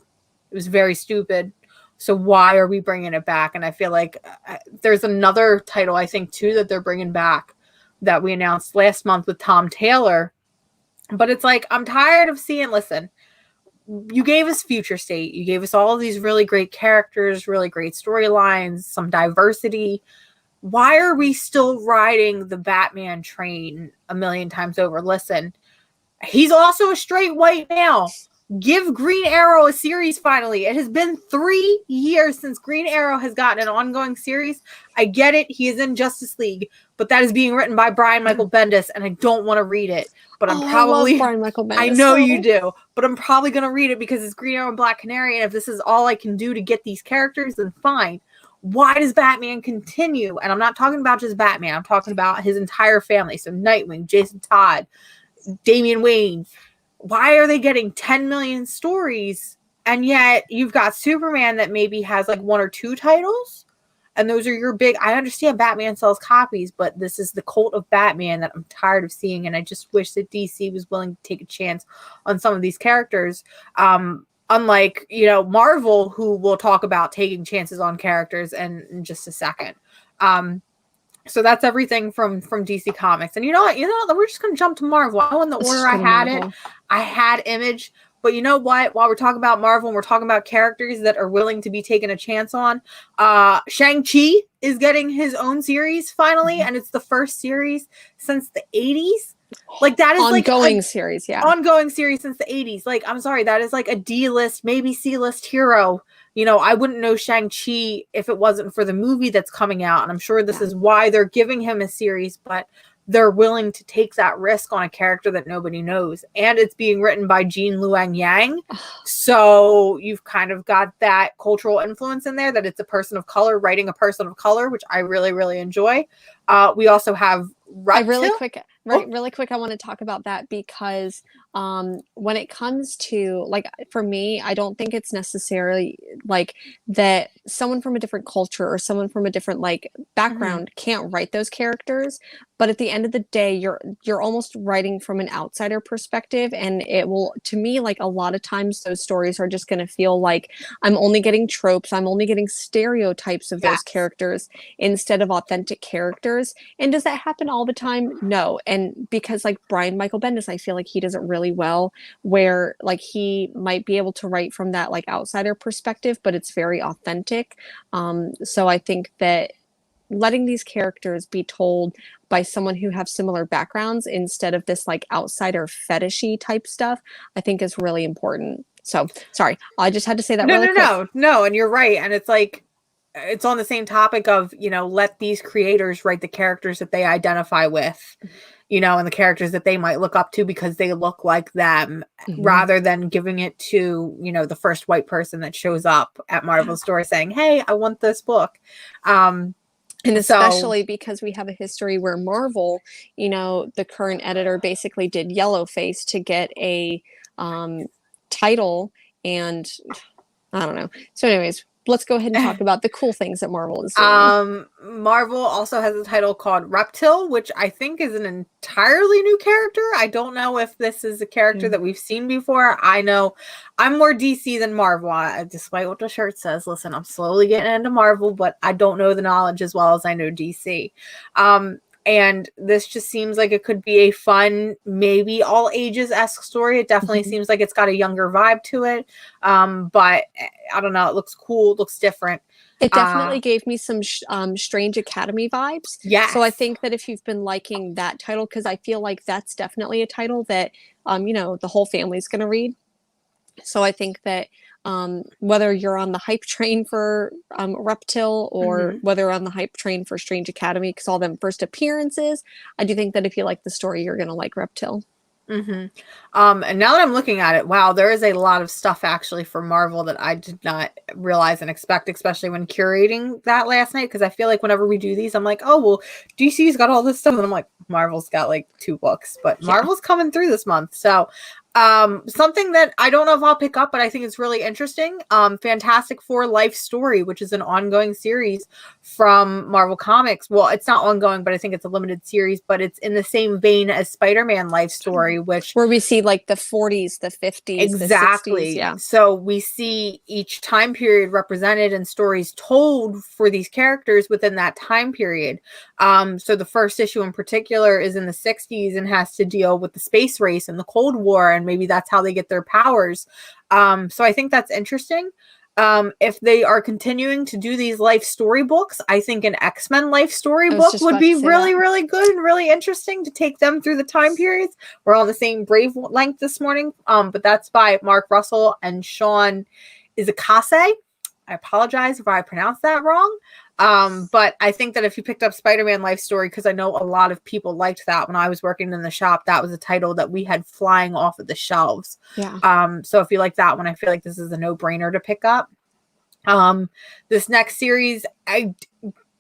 It was very stupid. So why are we bringing it back? And I feel like there's another title, I think, too, that they're bringing back that we announced last month with Tom Taylor. But it's like, I'm tired of seeing, listen, you gave us Future State. You gave us all of these really great characters, really great storylines, some diversity. Why are we still riding the Batman train a million times over? Listen, he's also a straight white male. Give Green Arrow a series finally. It has been 3 years since Green Arrow has gotten an ongoing series. I get it. He is in Justice League, but that is being written by Brian Michael Bendis, and I don't want to read it. But I'm probably... I love Brian Michael Bendis. I know you do, but I'm probably going to read it because it's Green Arrow and Black Canary, and if this is all I can do to get these characters, then fine. Why does Batman continue? And I'm not talking about just Batman. I'm talking about his entire family. So Nightwing, Jason Todd, Damian Wayne. Why are they getting 10 million stories? And yet you've got Superman that maybe has like 1 or 2 titles. And those are your big, I understand Batman sells copies, but this is the cult of Batman that I'm tired of seeing. And I just wish that DC was willing to take a chance on some of these characters. Unlike, Marvel, who will talk about taking chances on characters in just a second. So that's everything from DC Comics. And you know what? We're just going to jump to Marvel. I know in the order I had it. I had Image. But you know what? While we're talking about Marvel and we're talking about characters that are willing to be taken a chance on, Shang-Chi is getting his own series finally. And it's the first series since the 80s. Like that is ongoing series, yeah. Ongoing series since the 80s. Like, I'm sorry, that is like a D-list, maybe C-list hero. I wouldn't know Shang-Chi if it wasn't for the movie that's coming out. And I'm sure this is why they're giving him a series. But they're willing to take that risk on a character that nobody knows. And it's being written by Jean Luang Yang. So you've kind of got that cultural influence in there, that it's a person of color writing a person of color, which I really, really enjoy. We also have really quick, I want to talk about that because when it comes to, like, for me, I don't think it's necessarily like that someone from a different culture or someone from a different like background can't write those characters, but at the end of the day, you're almost writing from an outsider perspective, and it will, to me, like a lot of times those stories are just going to feel like I'm only getting tropes, I'm only getting stereotypes of those characters instead of authentic characters. And does that happen all the time? No. And because like Brian Michael Bendis, I feel like he does it really well, where like he might be able to write from that like outsider perspective, but it's very authentic. So I think that letting these characters be told by someone who have similar backgrounds instead of this like outsider fetishy type stuff, I think is really important. So sorry, I just had to say that really quick. No, and you're right. And it's like, it's on the same topic of, you know, let these creators write the characters that they identify with, you know, and the characters that they might look up to because they look like them, rather than giving it to, you know, the first white person that shows up at Marvel store saying, hey, I want this book. And especially because we have a history where Marvel, you know, the current editor basically did yellowface to get a title, and I don't know. So anyways, let's go ahead and talk about the cool things that Marvel is doing. Marvel also has a title called Reptile, which I think is an entirely new character. I don't know if this is a character that we've seen before. I know I'm more DC than Marvel, despite what the shirt says. Listen, I'm slowly getting into Marvel, but I don't know the knowledge as well as I know DC. And this just seems like it could be a fun, maybe all ages-esque story. It definitely seems like it's got a younger vibe to it. But I don't know. It looks cool. It looks different. It definitely gave me some Strange Academy vibes. Yes. So I think that if you've been liking that title, because I feel like that's definitely a title that, you know, the whole family's going to read. So I think that whether you're on the hype train for Reptile or whether you're on the hype train for Strange Academy, because all them first appearances, I do think that if you like the story, you're going to like Reptile. And now that I'm looking at it, wow, there is a lot of stuff actually for Marvel that I did not realize and expect, especially when curating that last night, because I feel like whenever we do these, I'm like, oh, well, DC's got all this stuff, and I'm like, Marvel's got like 2 books, but Marvel's coming through this month. So something that I don't know if I'll pick up, but I think it's really interesting. Fantastic Four Life Story, which is an ongoing series from Marvel Comics. Well, it's not ongoing, but I think it's a limited series, but it's in the same vein as Spider-Man Life Story, where we see like the 40s, the 50s, exactly. The 60s, So we see each time period represented and stories told for these characters within that time period. So the first issue in particular is in the 60s and has to deal with the space race and the Cold War, and maybe that's how they get their powers. So I think that's interesting. If they are continuing to do these life story books, I think an X-Men life story book would be really, really good and really interesting to take them through the time periods. We're on the same Brave length this morning, but that's by Mark Russell and Sean Izakase. I apologize if I pronounced that wrong. But I think that if you picked up Spider-Man Life Story, because I know a lot of people liked that when I was working in the shop, that was a title that we had flying off of the shelves. Yeah. So if you like that one, I feel like this is a no-brainer to pick up. This next series, I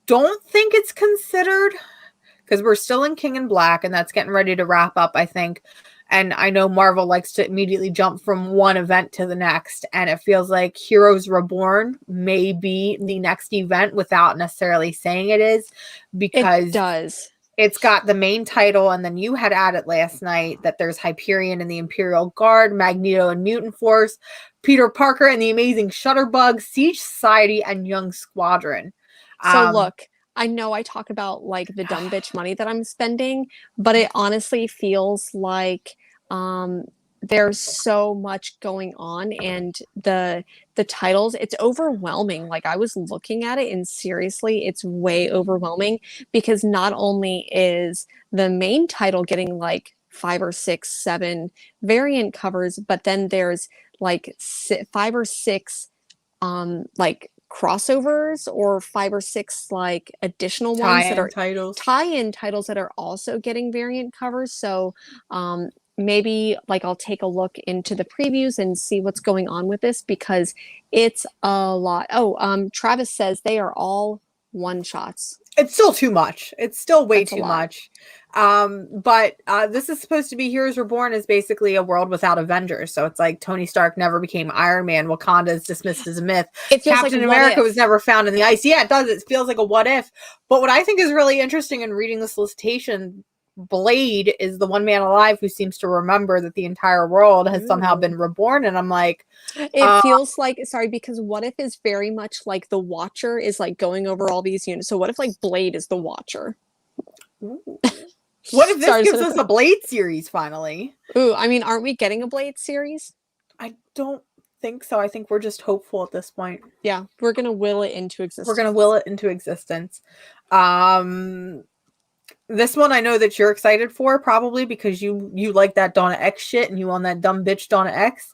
don't think it's considered, because we're still in King in Black, and that's getting ready to wrap up, I think. And I know Marvel likes to immediately jump from one event to the next. And it feels like Heroes Reborn may be the next event without necessarily saying it is, because it does. It's got the main title. And then you had added last night that there's Hyperion and the Imperial Guard, Magneto and Mutant Force, Peter Parker and the Amazing Shutterbug, Siege Society, and Young Squadron. So look, I know I talk about like the dumb bitch money that I'm spending, but it honestly feels like there's so much going on, and the titles, it's overwhelming. Like I was looking at it, and seriously, it's way overwhelming, because not only is the main title getting like 5 or 6, 7 variant covers, but then there's like 5 or 6 like crossovers or 5 or 6 like additional ones that are tie-in titles that are also getting variant covers. So maybe like I'll take a look into the previews and see what's going on with this, because it's a lot. Travis says they are all one shots. It's still too much. It's still way too much. But this is supposed to be Heroes Reborn is basically a world without Avengers. So it's like Tony Stark never became Iron Man. Wakanda is dismissed as a myth. Captain America was never found in the ice. Yeah, it does. It feels like a what if. But what I think is really interesting in reading this solicitation, Blade is the one man alive who seems to remember that the entire world has somehow been reborn. And I'm like, it feels like, sorry, because what if is very much like the Watcher is like going over all these units. So what if like Blade is the Watcher? What if this gives us a Blade series finally? Ooh, I mean, aren't we getting a Blade series? I don't think so. I think we're just hopeful at this point. Yeah, we're gonna will it into existence. We're gonna will it into existence. This one I know that you're excited for, probably because you like that Donna X shit and you own that dumb bitch Donna X.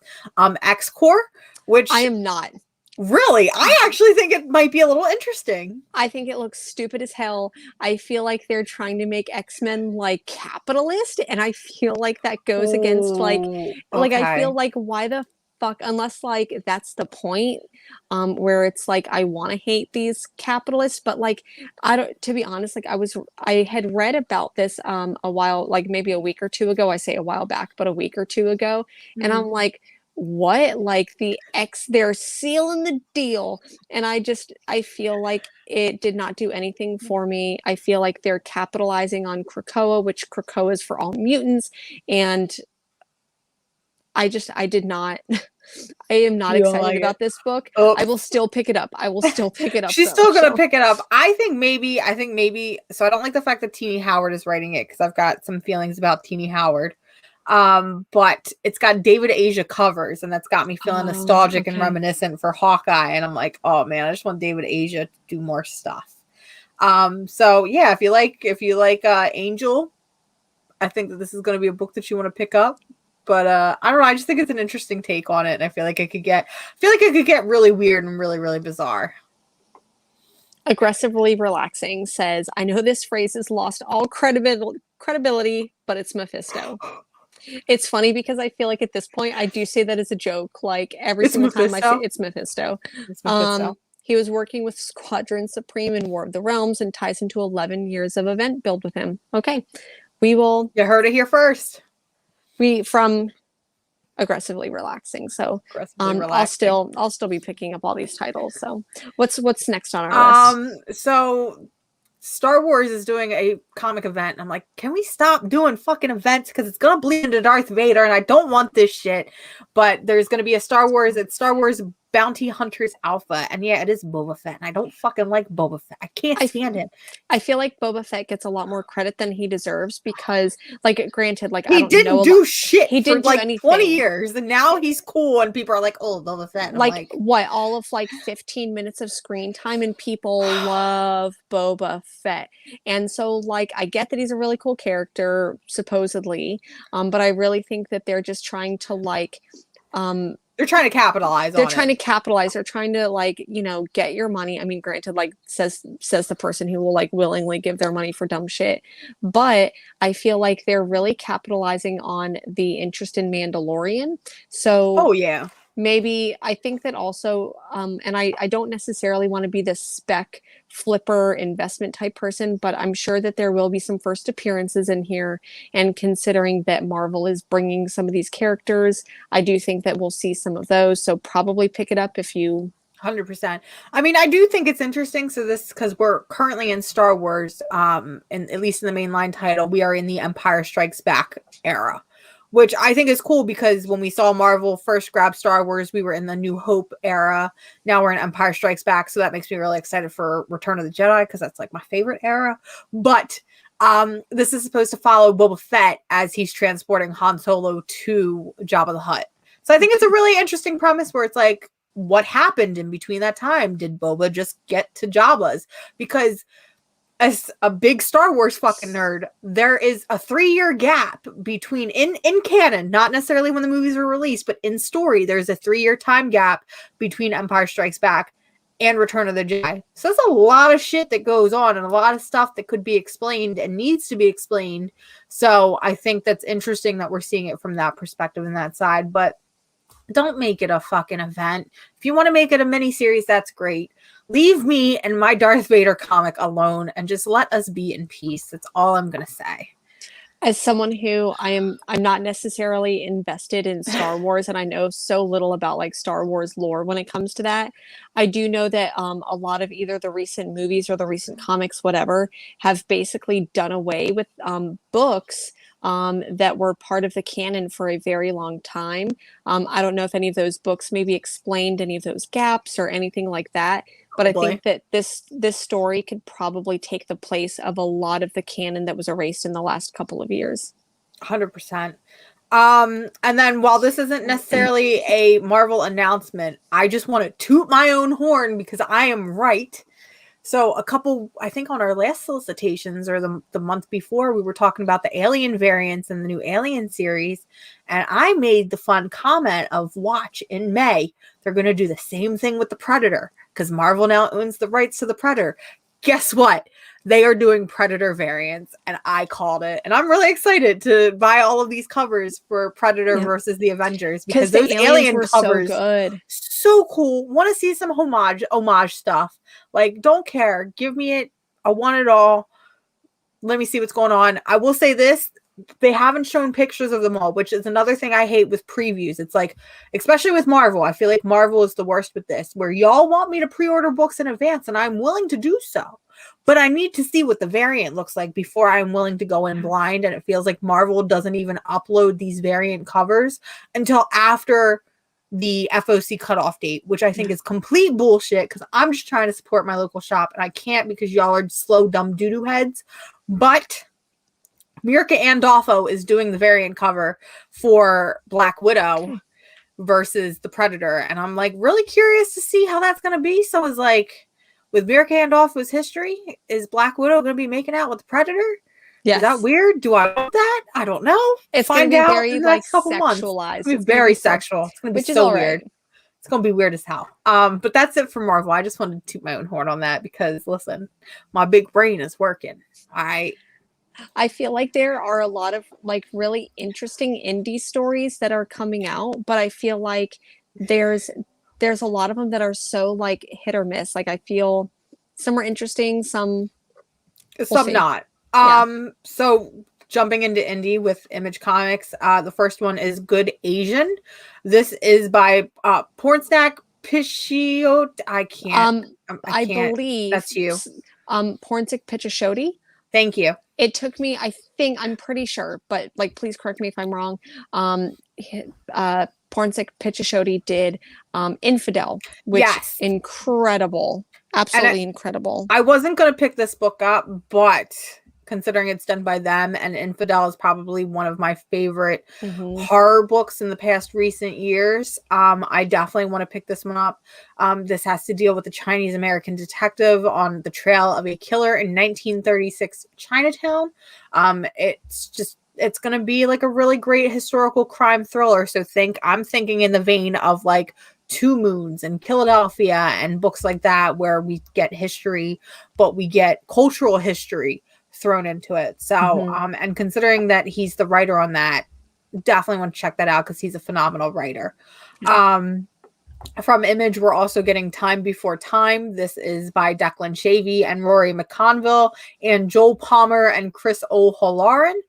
X Corps, which I am not. Really? I actually think it might be a little interesting. I think it looks stupid as hell. I feel like they're trying to make X-Men like capitalist, and I feel like that goes against like I feel like why the fuck, unless like that's the point, where it's like I want to hate these capitalists, but like I don't, to be honest, like I had read about this a while, like maybe a week or two ago. I say a while back, but a week or two ago, and I'm like, what? Like they're sealing the deal, and I feel like it did not do anything for me. I feel like they're capitalizing on Krakoa, which Krakoa is for all mutants, and I did not. I am not excited about this book. I will still pick it up. She's still gonna pick it up. I think maybe. So I don't like the fact that Teenie Howard is writing it, because I've got some feelings about Teenie Howard. But it's got David Asia covers, and that's got me feeling nostalgic and reminiscent for Hawkeye. And I'm like, oh man, I just want David Asia to do more stuff. So yeah, if you like Angel, I think that this is going to be a book that you want to pick up. But I don't know. I just think it's an interesting take on it, and I feel like it could get really weird and really, really bizarre. Aggressively Relaxing says, I know this phrase has lost all credibility, but it's Mephisto. It's funny because I feel like at this point I do say that as a joke. Like every single time I say it's Mephisto. He was working with Squadron Supreme in War of the Realms and ties into 11 years of event build with him. Okay. We will. You heard it here first. From Aggressively Relaxing. So I'll still be picking up all these titles. So what's next on our list? So Star Wars is doing a comic event. I'm like, can we stop doing fucking events? Because it's going to bleed into Darth Vader, and I don't want this shit. But there's going to be a Star Wars Bounty Hunters Alpha. And yeah, it is Boba Fett. And I don't fucking like Boba Fett. I can't stand him. I feel like Boba Fett gets a lot more credit than he deserves, because, like, granted, like, he didn't do shit. He didn't for like anything. 20 years, and now he's cool, and people are like, "Oh, Boba Fett." And like what? All of like 15 minutes of screen time, and people love Boba Fett. And so, like, I get that he's a really cool character, supposedly, but I really think that they're just trying to like. They're trying to capitalize. They're trying to like, get your money. I mean, granted, like says the person who will like willingly give their money for dumb shit. But I feel like they're really capitalizing on the interest in Mandalorian. So yeah. Maybe I think that also, and I don't necessarily want to be this spec flipper investment type person, but I'm sure that there will be some first appearances in here. And considering that Marvel is bringing some of these characters, I do think that we'll see some of those. So probably pick it up if you. 100%. I mean, I do think it's interesting. So this, because we're currently in Star Wars, and at least in the mainline title, we are in the Empire Strikes Back era. Which I think is cool, because when we saw Marvel first grab Star Wars, we were in the New Hope era. Now we're in Empire Strikes Back. So that makes me really excited for Return of the Jedi, because that's like my favorite era. But this is supposed to follow Boba Fett as he's transporting Han Solo to Jabba the Hutt. So I think it's a really interesting premise, where it's like, what happened in between that time? Did Boba just get to Jabba's? Because as a big Star Wars fucking nerd, there is a 3-year gap between in canon, not necessarily when the movies were released, but in story, there's a 3-year time gap between Empire Strikes Back and Return of the Jedi. So there's a lot of shit that goes on and a lot of stuff that could be explained and needs to be explained. So I think that's interesting that we're seeing it from that perspective and that side. But don't make it a fucking event. If you want to make it a mini series, that's great. Leave me and my Darth Vader comic alone and just let us be in peace. That's all I'm going to say. As someone who I'm not necessarily invested in Star Wars, and I know so little about like Star Wars lore when it comes to that. I do know that a lot of either the recent movies or the recent comics, whatever, have basically done away with books that were part of the canon for a very long time. I don't know if any of those books maybe explained any of those gaps or anything like that. But I think that this story could probably take the place of a lot of the canon that was erased in the last couple of years. 100%. And then while this isn't necessarily a Marvel announcement, I just want to toot my own horn because I am right. So I think on our last solicitations or the month before, we were talking about the Alien variants and the new Alien series. And I made the fun comment of watch in May. They're going to do the same thing with the Predator because Marvel now owns the rights to the Predator. Guess what? They are doing Predator variants and I called it. And I'm really excited to buy all of these covers for Predator versus the Avengers because those alien covers so good. So cool. Want to see some homage stuff. Like, don't care. Give me it. I want it all. Let me see what's going on. I will say this. They haven't shown pictures of them all, which is another thing I hate with previews. It's like, especially with Marvel, I feel like Marvel is the worst with this, where y'all want me to pre-order books in advance, and I'm willing to do so. But I need to see what the variant looks like before I'm willing to go in blind, and it feels like Marvel doesn't even upload these variant covers until after the FOC cutoff date, which I think is complete bullshit because I'm just trying to support my local shop, and I can't because y'all are slow, dumb doo-doo heads. But Mirka Andolfo is doing the variant cover for Black Widow versus the Predator. And I'm like really curious to see how that's going to be. So it's like with Mirka Andolfo's history, is Black Widow going to be making out with the Predator? Yes. Is that weird? Do I want that? I don't know. It's going to be very like sexualized. It's going to be very sexual. It's going to be so weird. Right. It's going to be weird as hell. But that's it for Marvel. I just wanted to toot my own horn on that because listen, my big brain is working. I feel like there are a lot of like really interesting indie stories that are coming out, but I feel like there's a lot of them that are so like hit or miss. Like I feel some are interesting, some not. So jumping into indie with Image Comics, the first one is Good Asian. This is by Pornsnack Pichio. I can't. I believe that's you. Pornsnack Pichishoti. Thank you. It took me, I'm pretty sure, but like, please correct me if I'm wrong. Pornsnack Pichishoti did Infidel, which is incredible. Absolutely incredible. I wasn't going to pick this book up, but considering it's done by them, and Infidel is probably one of my favorite horror books in the past recent years. I definitely want to pick this one up. This has to deal with the Chinese American detective on the trail of a killer in 1936 Chinatown. It's going to be like a really great historical crime thriller. So I'm thinking in the vein of like Two Moons and Philadelphia and books like that, where we get history, but we get cultural history thrown into it. So, and considering that he's the writer on that, definitely want to check that out because he's a phenomenal writer. From Image, we're also getting Time Before Time. This is by Declan Shavy and Rory McConville and Joel Palmer and Chris O'Halloran.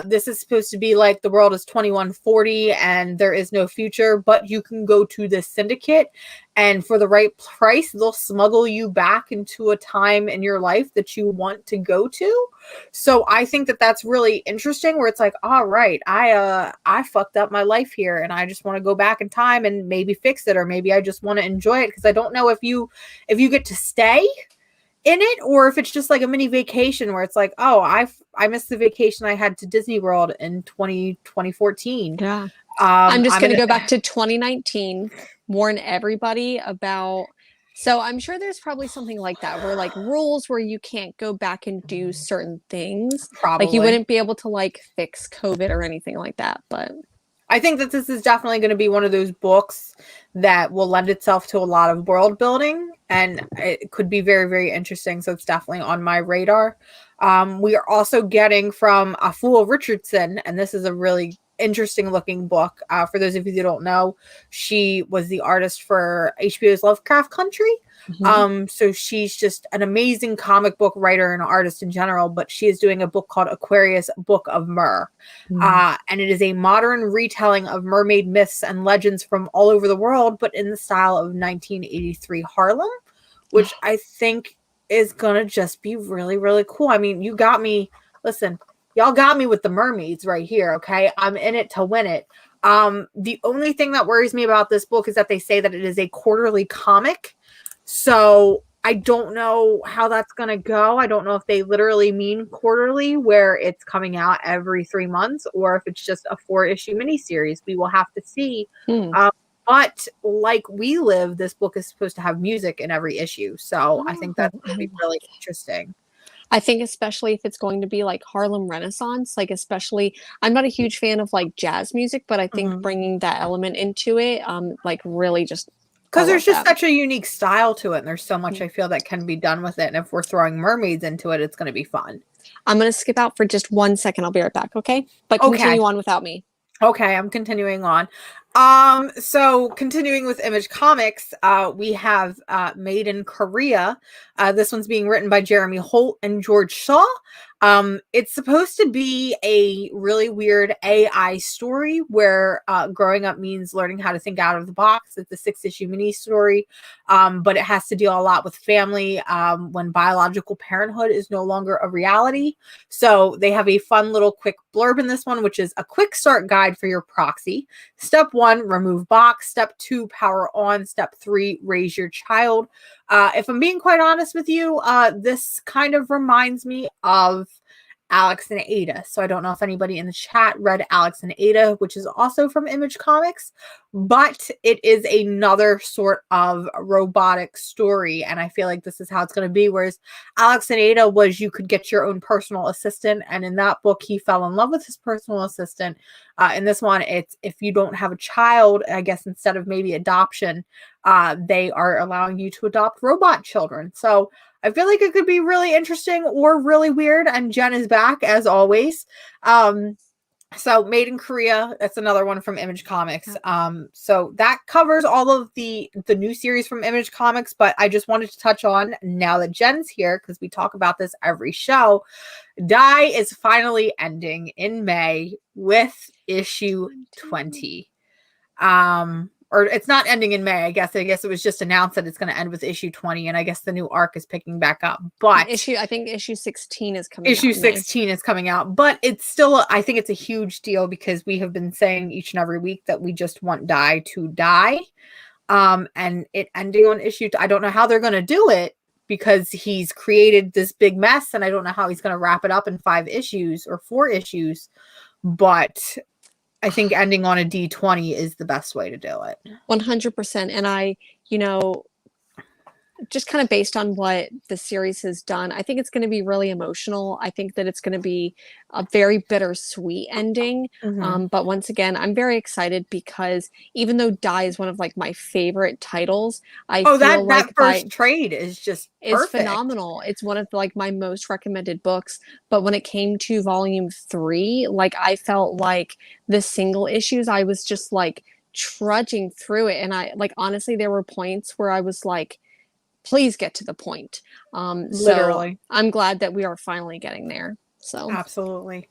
This is supposed to be like the world is 2140 and there is no future, but you can go to the syndicate and for the right price, they'll smuggle you back into a time in your life that you want to go to. So I think that that's really interesting where it's like, all right, I fucked up my life here and I just want to go back in time and maybe fix it, or maybe I just want to enjoy it because I don't know if you get to stay in it or if it's just like a mini vacation where it's like, oh, I missed the vacation I had to Disney World in 2014. Yeah. I'm just going to go back to 2019, warn everybody about. So I'm sure there's probably something like that where like rules where you can't go back and do certain things. Probably. Like you wouldn't be able to like fix COVID or anything like that. But I think that this is definitely going to be one of those books that will lend itself to a lot of world building and it could be very, very interesting. So it's definitely on my radar. We are also getting from Afua Richardson, and this is a really interesting looking book. For those of you who don't know, she was the artist for HBO's Lovecraft Country. So she's just an amazing comic book writer and artist in general, but she is doing a book called Aquarius Book of Mer. And it is a modern retelling of mermaid myths and legends from all over the world, but in the style of 1983 Harlem, which I think is gonna just be really, really cool. I mean, you got me. Listen, y'all got me with the mermaids right here. Okay, I'm in it to win it. The only thing that worries me about this book is that they say that it is a quarterly comic. So I don't know how that's going to go. I don't know if they literally mean quarterly, where it's coming out every 3 months, or if it's just a 4-issue miniseries. We will have to see. But like We Live, this book is supposed to have music in every issue. So I think that's going to be really interesting. I think especially if it's going to be like Harlem Renaissance, like especially, I'm not a huge fan of like jazz music, but I think bringing that element into it, like really just because there's just such a unique style to it, and there's so much I feel that can be done with it. And if we're throwing mermaids into it, it's going to be fun. I'm going to skip out for just 1 second. I'll be right back. Okay. But continue on without me. Okay, I'm continuing on. So continuing with Image Comics, we have Made in Korea. This one's being written by Jeremy Holt and George Shaw. It's supposed to be a really weird AI story where growing up means learning how to think out of the box. It's a 6-issue mini story, but it has to deal a lot with family when biological parenthood is no longer a reality. So they have a fun little quick blurb in this one, which is a quick start guide for your proxy. Step 1, remove box. Step 2, power on. Step 3, raise your child. If I'm being quite honest with you, this kind of reminds me of Alex and Ada. So I don't know if anybody in the chat read Alex and Ada, which is also from Image Comics, but it is another sort of robotic story. And I feel like this is how it's going to be. Whereas Alex and Ada was you could get your own personal assistant. And in that book, he fell in love with his personal assistant. In this one, it's if you don't have a child, I guess instead of maybe adoption, they are allowing you to adopt robot children. So I feel like it could be really interesting or really weird. And Jen is back as always. So Made in Korea, that's another one from Image Comics. So that covers all of the new series from Image Comics, but I just wanted to touch on, now that Jen's here, because we talk about this every show, Die is finally ending in May with issue 20. Or it's not ending in May, I guess. I guess it was just announced that it's going to end with issue 20, and I guess the new arc is picking back up. But I think issue 16 is coming out. Issue 16 is coming out, but it's still, I think it's a huge deal because we have been saying each and every week that we just want Die to die. And it ending on issue, I don't know how they're going to do it because he's created this big mess, and I don't know how he's going to wrap it up in 5 issues or 4 issues, but I think ending on a D20 is the best way to do it. 100%. And I, just kind of based on what the series has done, I think it's going to be really emotional. I think that it's going to be a very bittersweet ending. But once again, I'm very excited because even though Die is one of like my favorite titles, I feel like that first trade is just perfect. Phenomenal. It's one of like my most recommended books. But when it came to volume 3, like I felt like the single issues, I was just like trudging through it. And I like, honestly, there were points where I was like, please get to the point. Literally. So I'm glad that we are finally getting there. So absolutely.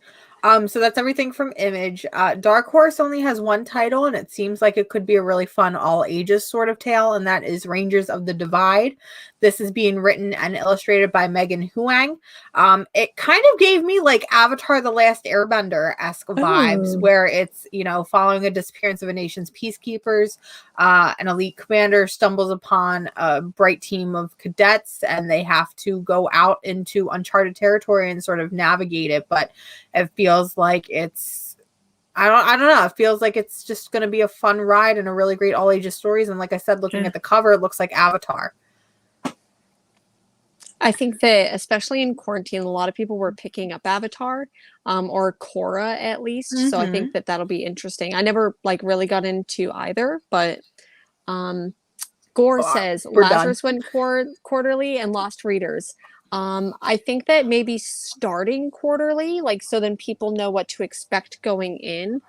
So that's everything from Image. Dark Horse only has 1 title, and it seems like it could be a really fun all ages sort of tale, and that is Rangers of the Divide. This is being written and illustrated by Megan Huang. It kind of gave me like Avatar: The Last Airbender-esque vibes, where it's, following a disappearance of a nation's peacekeepers. An elite commander stumbles upon a bright team of cadets, and they have to go out into uncharted territory and sort of navigate it. But it feels like it's, I don't know. It feels like it's just going to be a fun ride and a really great all ages stories. And like I said, looking at the cover, it looks like Avatar. I think that especially in quarantine, a lot of people were picking up Avatar, or Korra at least. So I think that that'll be interesting. I never like really got into either, but Gore says We're done. Lazarus went quarterly and lost readers. I think that maybe starting quarterly, like so then people know what to expect going in.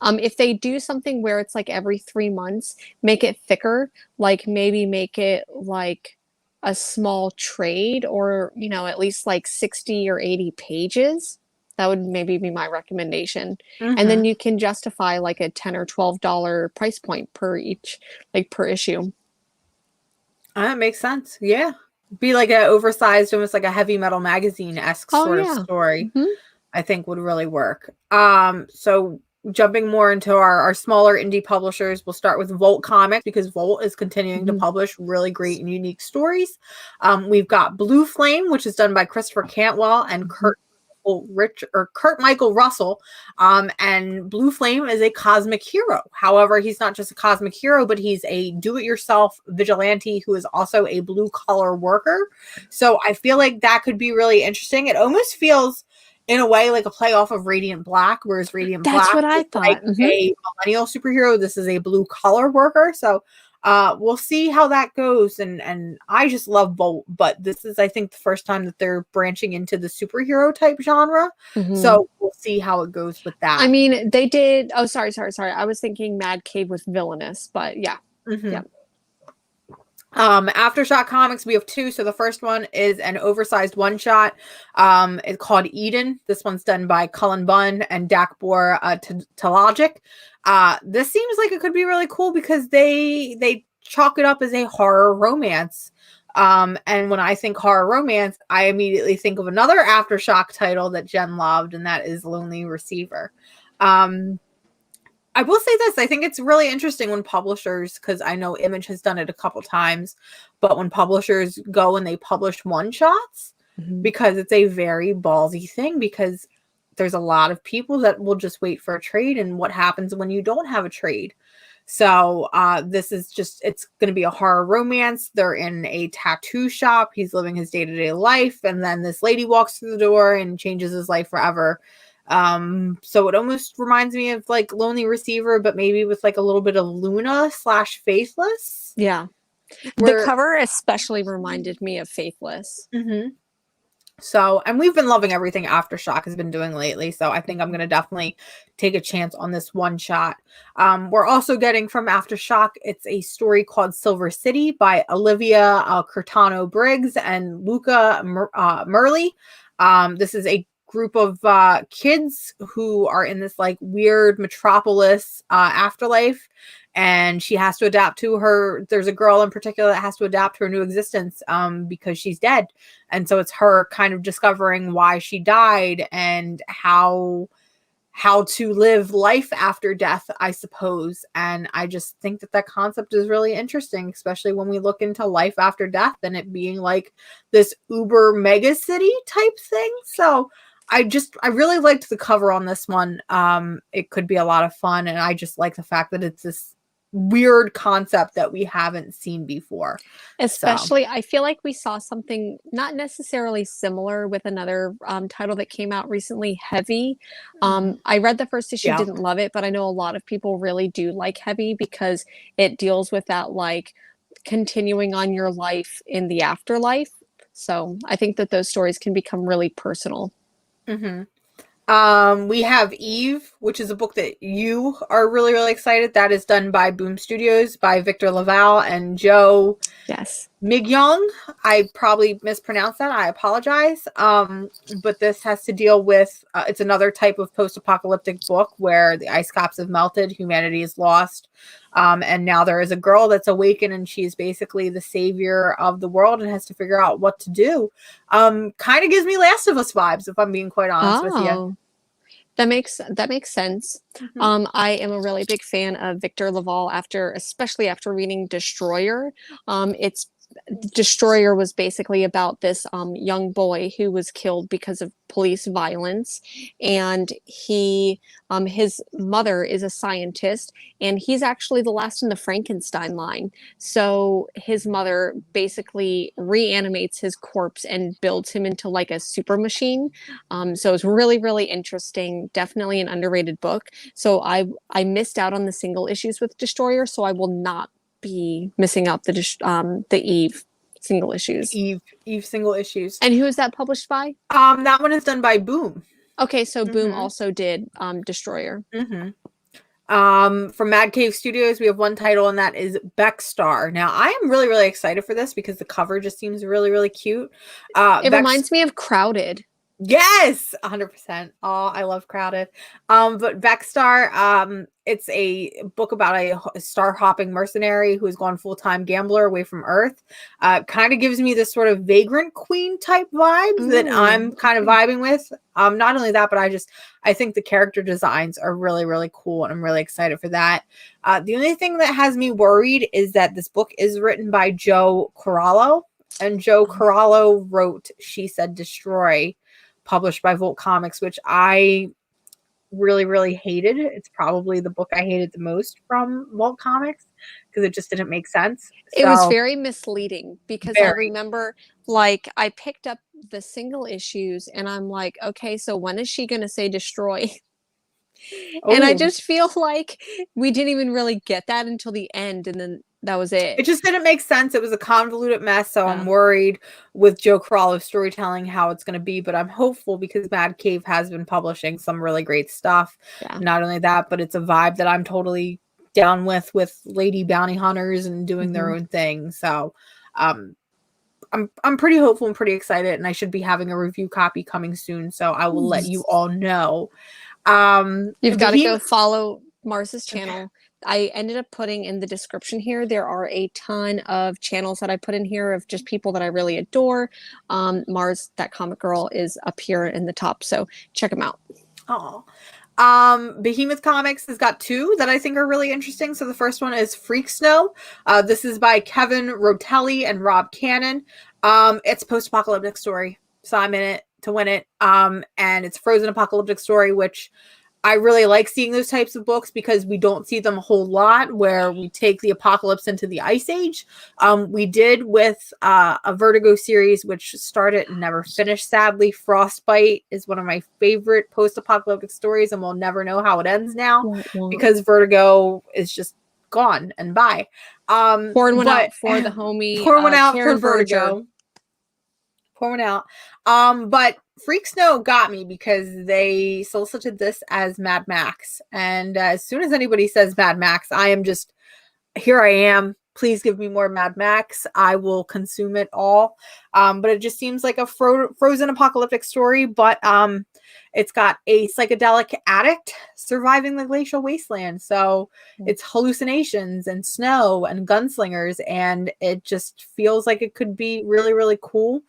If they do something where it's like every 3 months, make it thicker, like maybe make it like a small trade or, you know, at least like 60 or 80 pages. That would maybe be my recommendation. And then you can justify like a $10 or $12 price point per each, like per issue. That makes sense. Yeah. Be like an oversized, almost like a heavy metal magazine-esque sort of story, I think would really work. So jumping more into our smaller indie publishers, we'll start with Volt Comics because Volt is continuing to publish really great and unique stories. We've got Blue Flame, which is done by Christopher Cantwell and Kurt Michael Russell. And Blue Flame is a cosmic hero. However, he's not just a cosmic hero, but he's a do-it-yourself vigilante who is also a blue-collar worker. So I feel like that could be really interesting. It almost feels in a way like a play off of Radiant Black, whereas Radiant Black what I is thought. like a millennial superhero. This is a blue-collar worker. So we'll see how that goes. And I just love Volt, but this is, I think, the first time that they're branching into the superhero type genre. So we'll see how it goes with that. I mean, they did. Oh, sorry. I was thinking Mad Cave with Villainous, but yeah. Yeah. Aftershock Comics, we have two. So the first one is an oversized one-shot. It's called Eden. This one's done by Cullen Bunn and Dakbor Talajic. This seems like it could be really cool because they chalk it up as a horror romance. And when I think horror romance, I immediately think of another Aftershock title that Jen loved, and that is Lonely Receiver. I will say this. I think it's really interesting when publishers, because I know Image has done it a couple times, but when publishers go and they publish one-shots, because it's a very ballsy thing, because there's a lot of people that will just wait for a trade, and what happens when you don't have a trade. So this is just, it's going to be a horror romance. They're in a tattoo shop. He's living his day-to-day life, and then this lady walks through the door and changes his life forever. So it almost reminds me of like Lonely Receiver, but maybe with like a little bit of Luna / Faithless. Yeah. The cover especially reminded me of Faithless. So, and we've been loving everything Aftershock has been doing lately. So I think I'm going to definitely take a chance on this one shot. We're also getting from Aftershock, it's a story called Silver City by Olivia Curtano Briggs and Luca Murley. This is a group of kids who are in this like weird metropolis afterlife, and she has to adapt to her. There's a girl in particular that has to adapt to her new existence because she's dead, and so it's her kind of discovering why she died and how to live life after death, I suppose. And I just think that concept is really interesting, especially when we look into life after death and it being like this uber mega city type thing. So I really liked the cover on this one. It could be a lot of fun, and I just like the fact that it's this weird concept that we haven't seen before. Especially, I feel like we saw something not necessarily similar with another title that came out recently, Heavy. I read the first issue, didn't love it, but I know a lot of people really do like Heavy because it deals with that like continuing on your life in the afterlife. So I think that those stories can become really personal. We have Eve, which is a book that you are really, really excited. That is done by Boom Studios by Victor Laval and Joe Migyong. I probably mispronounced that. I apologize. But this has to deal with, it's another type of post-apocalyptic book where the ice caps have melted, humanity is lost. And now there is a girl that's awakened, and she's basically the savior of the world and has to figure out what to do. Kind of gives me Last of Us vibes, if I'm being quite honest with you. That makes sense. I am a really big fan of Victor Laval especially after reading Destroyer. Destroyer was basically about this young boy who was killed because of police violence, and his mother is a scientist, and he's actually the last in the Frankenstein line. So his mother basically reanimates his corpse and builds him into like a super machine. So it's really, really interesting. Definitely an underrated book. So I missed out on the single issues with Destroyer, so I will not be missing out the Eve single issues. Eve single issues. And who is that published by? That one is done by Boom. Okay, so Boom also did Destroyer. From Mad Cave Studios, we have one title, and that is Beckstar. Now, I am really, really excited for this because the cover just seems really, really cute. It reminds me of Crowded. Yes, 100%. Oh, I love Crowded. But Beckstar, it's a book about a star-hopping mercenary who has gone full-time gambler away from Earth. Kind of gives me this sort of Vagrant Queen type vibes that I'm kind of vibing with. Not only that, but I think the character designs are really, really cool, and I'm really excited for that. The only thing that has me worried is that this book is written by Joe Corallo, and Joe Corallo wrote She Said Destroy, published by Volt Comics, which I really, really hated. It's probably the book I hated the most from Volt Comics because it just didn't make sense. It was very misleading because I remember, like, I picked up the single issues and I'm like, okay, so when is she going to say destroy? And I just feel like we didn't even really get that until the end, and then that was it. It just didn't make sense. It was a convoluted mess, so I'm worried with Joe Corallo's storytelling how it's going to be, but I'm hopeful because Mad Cave has been publishing some really great stuff. Not only that, but it's a vibe that I'm totally down with lady bounty hunters and doing their own thing. So I'm pretty hopeful and pretty excited, and I should be having a review copy coming soon, so I will let you all know. You've got to go follow Mars's channel. I ended up putting in the description here, there are a ton of channels that I put in here of just people that I really adore. Mars, that comic girl, is up here in the top, so check them out. Oh, Behemoth Comics has got two that I think are really interesting. So the first one is Freak Snow. This is by Kevin Rotelli and Rob Cannon. It's a post-apocalyptic story, so I'm in it to win it. And it's a frozen apocalyptic story, which I really like seeing those types of books because we don't see them a whole lot where we take the apocalypse into the Ice Age. We did with a Vertigo series, which started and never finished, sadly. Frostbite is one of my favorite post-apocalyptic stories, and we'll never know how it ends now because Vertigo is just gone and bye. Pouring one out for the homie. Pour one out Karen for Vertigo. Pour one out. But Freak Snow got me because they solicited this as Mad Max. And as soon as anybody says Mad Max, I am just, here I am. Please give me more Mad Max. I will consume it all. But it just seems like a frozen apocalyptic story. But it's got a psychedelic addict surviving the glacial wasteland. So it's hallucinations and snow and gunslingers. And it just feels like it could be really, really cool.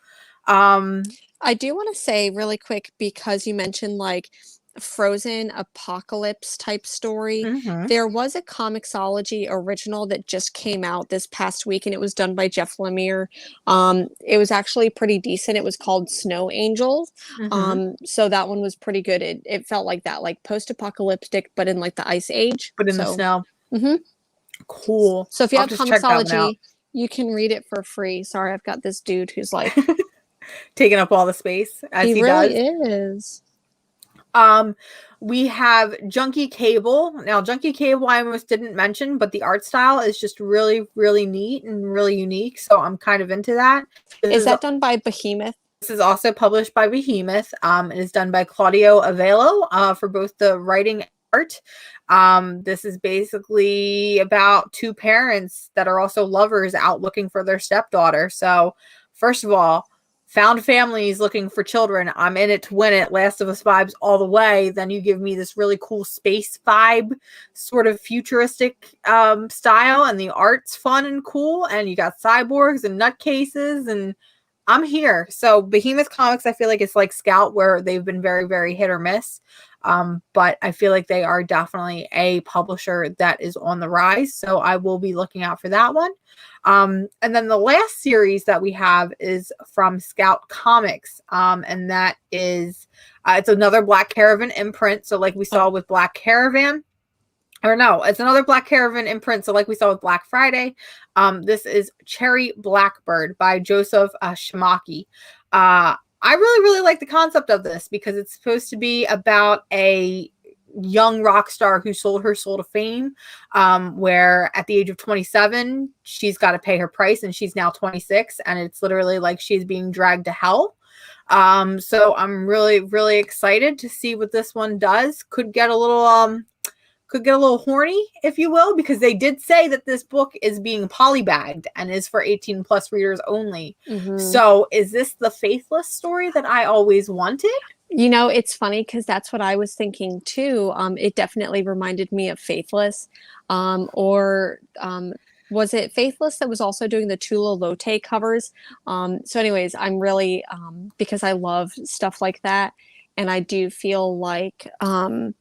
I do want to say really quick, because you mentioned like frozen apocalypse type story. There was a Comixology original that just came out this past week, and it was done by Jeff Lemire. It was actually pretty decent. It was called Snow Angels. So that one was pretty good. It felt like that, like post-apocalyptic, but in like the Ice Age. But in the snow. Cool. So if you have Comixology, you can read it for free. Sorry, I've got this dude who's like taking up all the space as he really does. We have Junkie Cable. Now, Junkie Cable I almost didn't mention, but the art style is just really, really neat and really unique. So I'm kind of into that. Is that done by Behemoth? This is also published by Behemoth. It is done by Claudio Avello for both the writing and art. This is basically about two parents that are also lovers out looking for their stepdaughter. So first of all, found families looking for children. I'm in it to win it. Last of Us vibes all the way. Then you give me this really cool space vibe, sort of futuristic style, and the art's fun and cool. And you got cyborgs and nutcases, and I'm here. So Behemoth Comics, I feel like it's like Scout, where they've been very, very hit or miss. But I feel like they are definitely a publisher that is on the rise. So I will be looking out for that one. And then the last series that we have is from Scout Comics. And that is, it's another Black Caravan imprint. So like we saw with Black Caravan, or no, it's another Black Caravan imprint. So like we saw with Black Friday, this is Cherry Blackbird by Joseph Shimaki. I really, really like the concept of this because it's supposed to be about a young rock star who sold her soul to fame, where at the age of 27 she's got to pay her price, and she's now 26, and it's literally like she's being dragged to hell. So I'm really excited to see what this one does. Could get a little horny, if you will, because they did say that this book is being polybagged and is for 18 plus readers only. So is this the Faithless story that I always wanted? You know, it's funny because that's what I was thinking too. It definitely reminded me of Faithless. Was it Faithless that was also doing the Tula Lotte covers? So anyways, I'm really, because I love stuff like that. And I do feel like I'm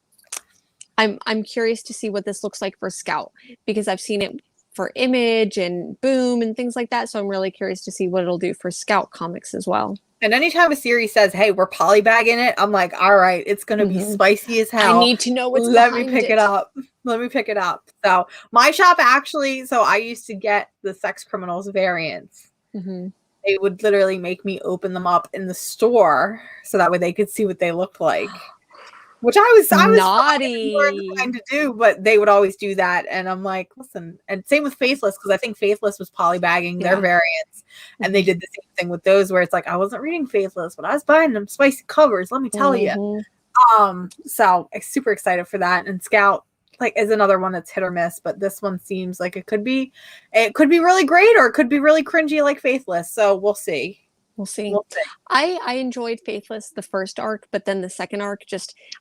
curious to see what this looks like for Scout, because I've seen it for Image and Boom and things like that. So I'm really curious to see what it'll do for Scout Comics as well. And anytime a series says, hey, we're polybagging it, I'm like, all right, it's going to be spicy as hell. I need to know what's Let me behind pick it up. Let me pick it up. So my shop actually, so I used to get the Sex Criminals variants. They would literally make me open them up in the store so that way they could see what they looked like. Which I was naughty trying to do, but they would always do that. And I'm like, listen, and same with Faithless, because I think Faithless was polybagging their variants. And they did the same thing with those, where it's like, I wasn't reading Faithless, but I was buying them spicy covers, let me tell you. So I'm super excited for that. And Scout like is another one that's hit or miss, but this one seems like it could be really great, or it could be really cringy like Faithless. So we'll see. We'll see. I enjoyed Faithless, the first arc, but then the second arc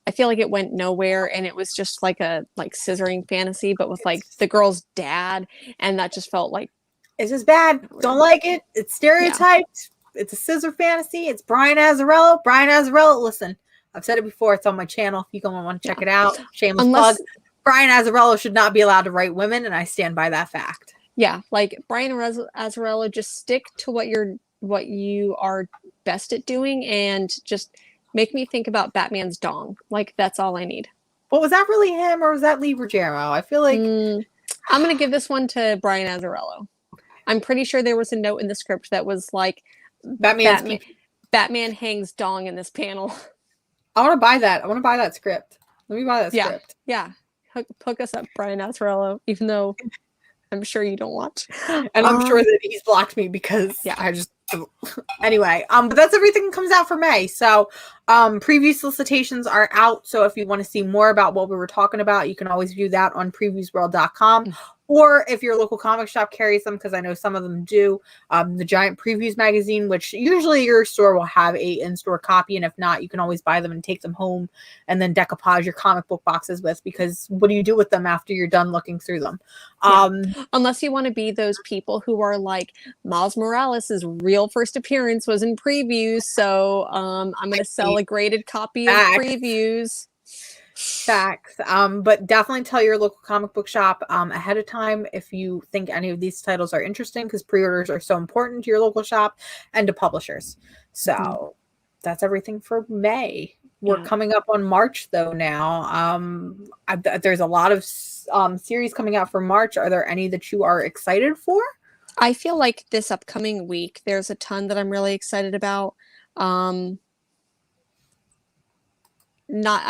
I feel like it went nowhere, and it was just like a scissoring fantasy, but with like the girl's dad, and that just felt like it's just bad. Don't like it. It's stereotyped. Yeah. It's a scissor fantasy. It's Brian Azzarello. Listen, I've said it before. It's on my channel. If you go and want to check it out, shameless plug. Brian Azzarello should not be allowed to write women, and I stand by that fact. Yeah, like Brian Azzarello, just stick to what you are best at doing, and just make me think about Batman's dong. Like, that's all I need. Well, was that really him, or was that Lee Bergero? I feel like I'm gonna give this one to Brian Azzarello. I'm pretty sure there was a note in the script that was like, Batman hangs dong in this panel. I want to buy that. I want to buy that script. Let me buy that script. Yeah. Hook us up, Brian Azzarello, even though I'm sure you don't watch. And I'm sure that he's blocked me because I just anyway, but that's everything that comes out for May. So preview solicitations are out. So if you want to see more about what we were talking about, you can always view that on previewsworld.com. Or if your local comic shop carries them, because I know some of them do, the Giant Previews magazine, which usually your store will have a in-store copy. And if not, you can always buy them and take them home and then decoupage your comic book boxes with, because what do you do with them after you're done looking through them? Unless you want to be those people who are like, Miles Morales' real first appearance was in previews, so I'm going to sell a graded copy of previews. Facts. But definitely tell your local comic book shop ahead of time if you think any of these titles are interesting, because pre-orders are so important to your local shop and to publishers. So that's everything for May. We're coming up on March though now. There's a lot of series coming out for March. Are there any that you are excited for? I feel like this upcoming week there's a ton that I'm really excited about. I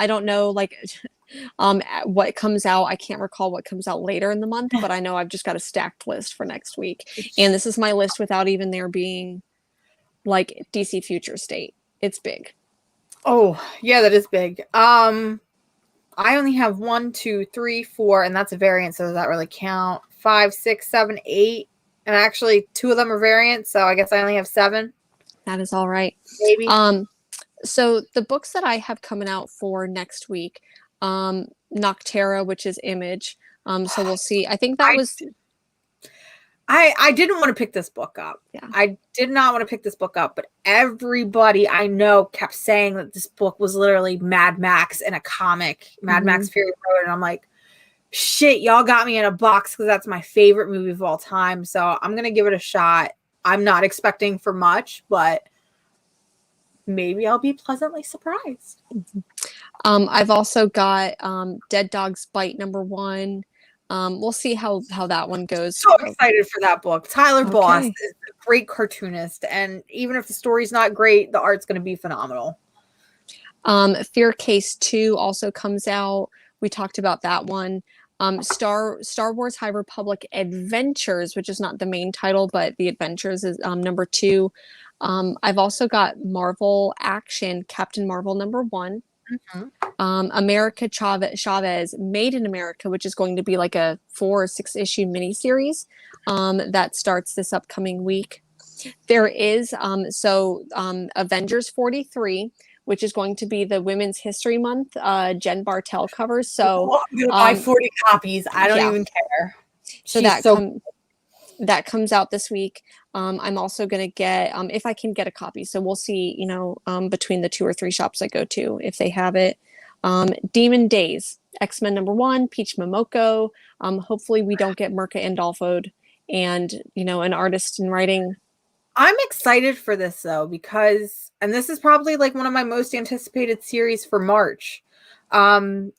don't know, like, what comes out. I can't recall what comes out later in the month, but I know I've just got a stacked list for next week. And this is my list without even there being like DC Future State. It's big. Oh, yeah, that is big. I only have 1, 2, 3, 4, and that's a variant, so does that really count? 5, 6, 7, 8. And actually 2 of them are variants, so I guess I only have 7. That is all right. Maybe. So the books that I have coming out for next week, Noctera, which is Image. So we'll see. I think that I didn't want to pick this book up. Yeah. I did not want to pick this book up, but everybody I know kept saying that this book was literally Mad Max in a comic, Mad Max Fury Road. And I'm like, shit, y'all got me in a box, because that's my favorite movie of all time. So I'm going to give it a shot. I'm not expecting for much, but maybe I'll be pleasantly surprised. I've also got Dead Dog's Bite #1. We'll see how that one goes. So excited for that book. Tyler Boss is a great cartoonist, and even if the story's not great, the art's going to be phenomenal. Fear Case 2 also comes out. We talked about that one. Star Wars High Republic Adventures, which is not the main title, but the Adventures is number 2. I've also got Marvel Action, Captain Marvel number 1. America Chavez, Made in America, which is going to be like a 4 or 6 issue miniseries that starts this upcoming week. There is Avengers 43, which is going to be the Women's History Month Jen Bartel covers. So I'm gonna buy 40 copies. I don't even care. So that comes out this week. I'm also going to get, if I can get a copy. So we'll see, between the 2 or 3 shops I go to, if they have it. Demon Days, X-Men number 1, Peach Momoko. Hopefully we don't get Mirka Andolfo'd and, an artist in writing. I'm excited for this though, because, and this is probably like one of my most anticipated series for March. Again,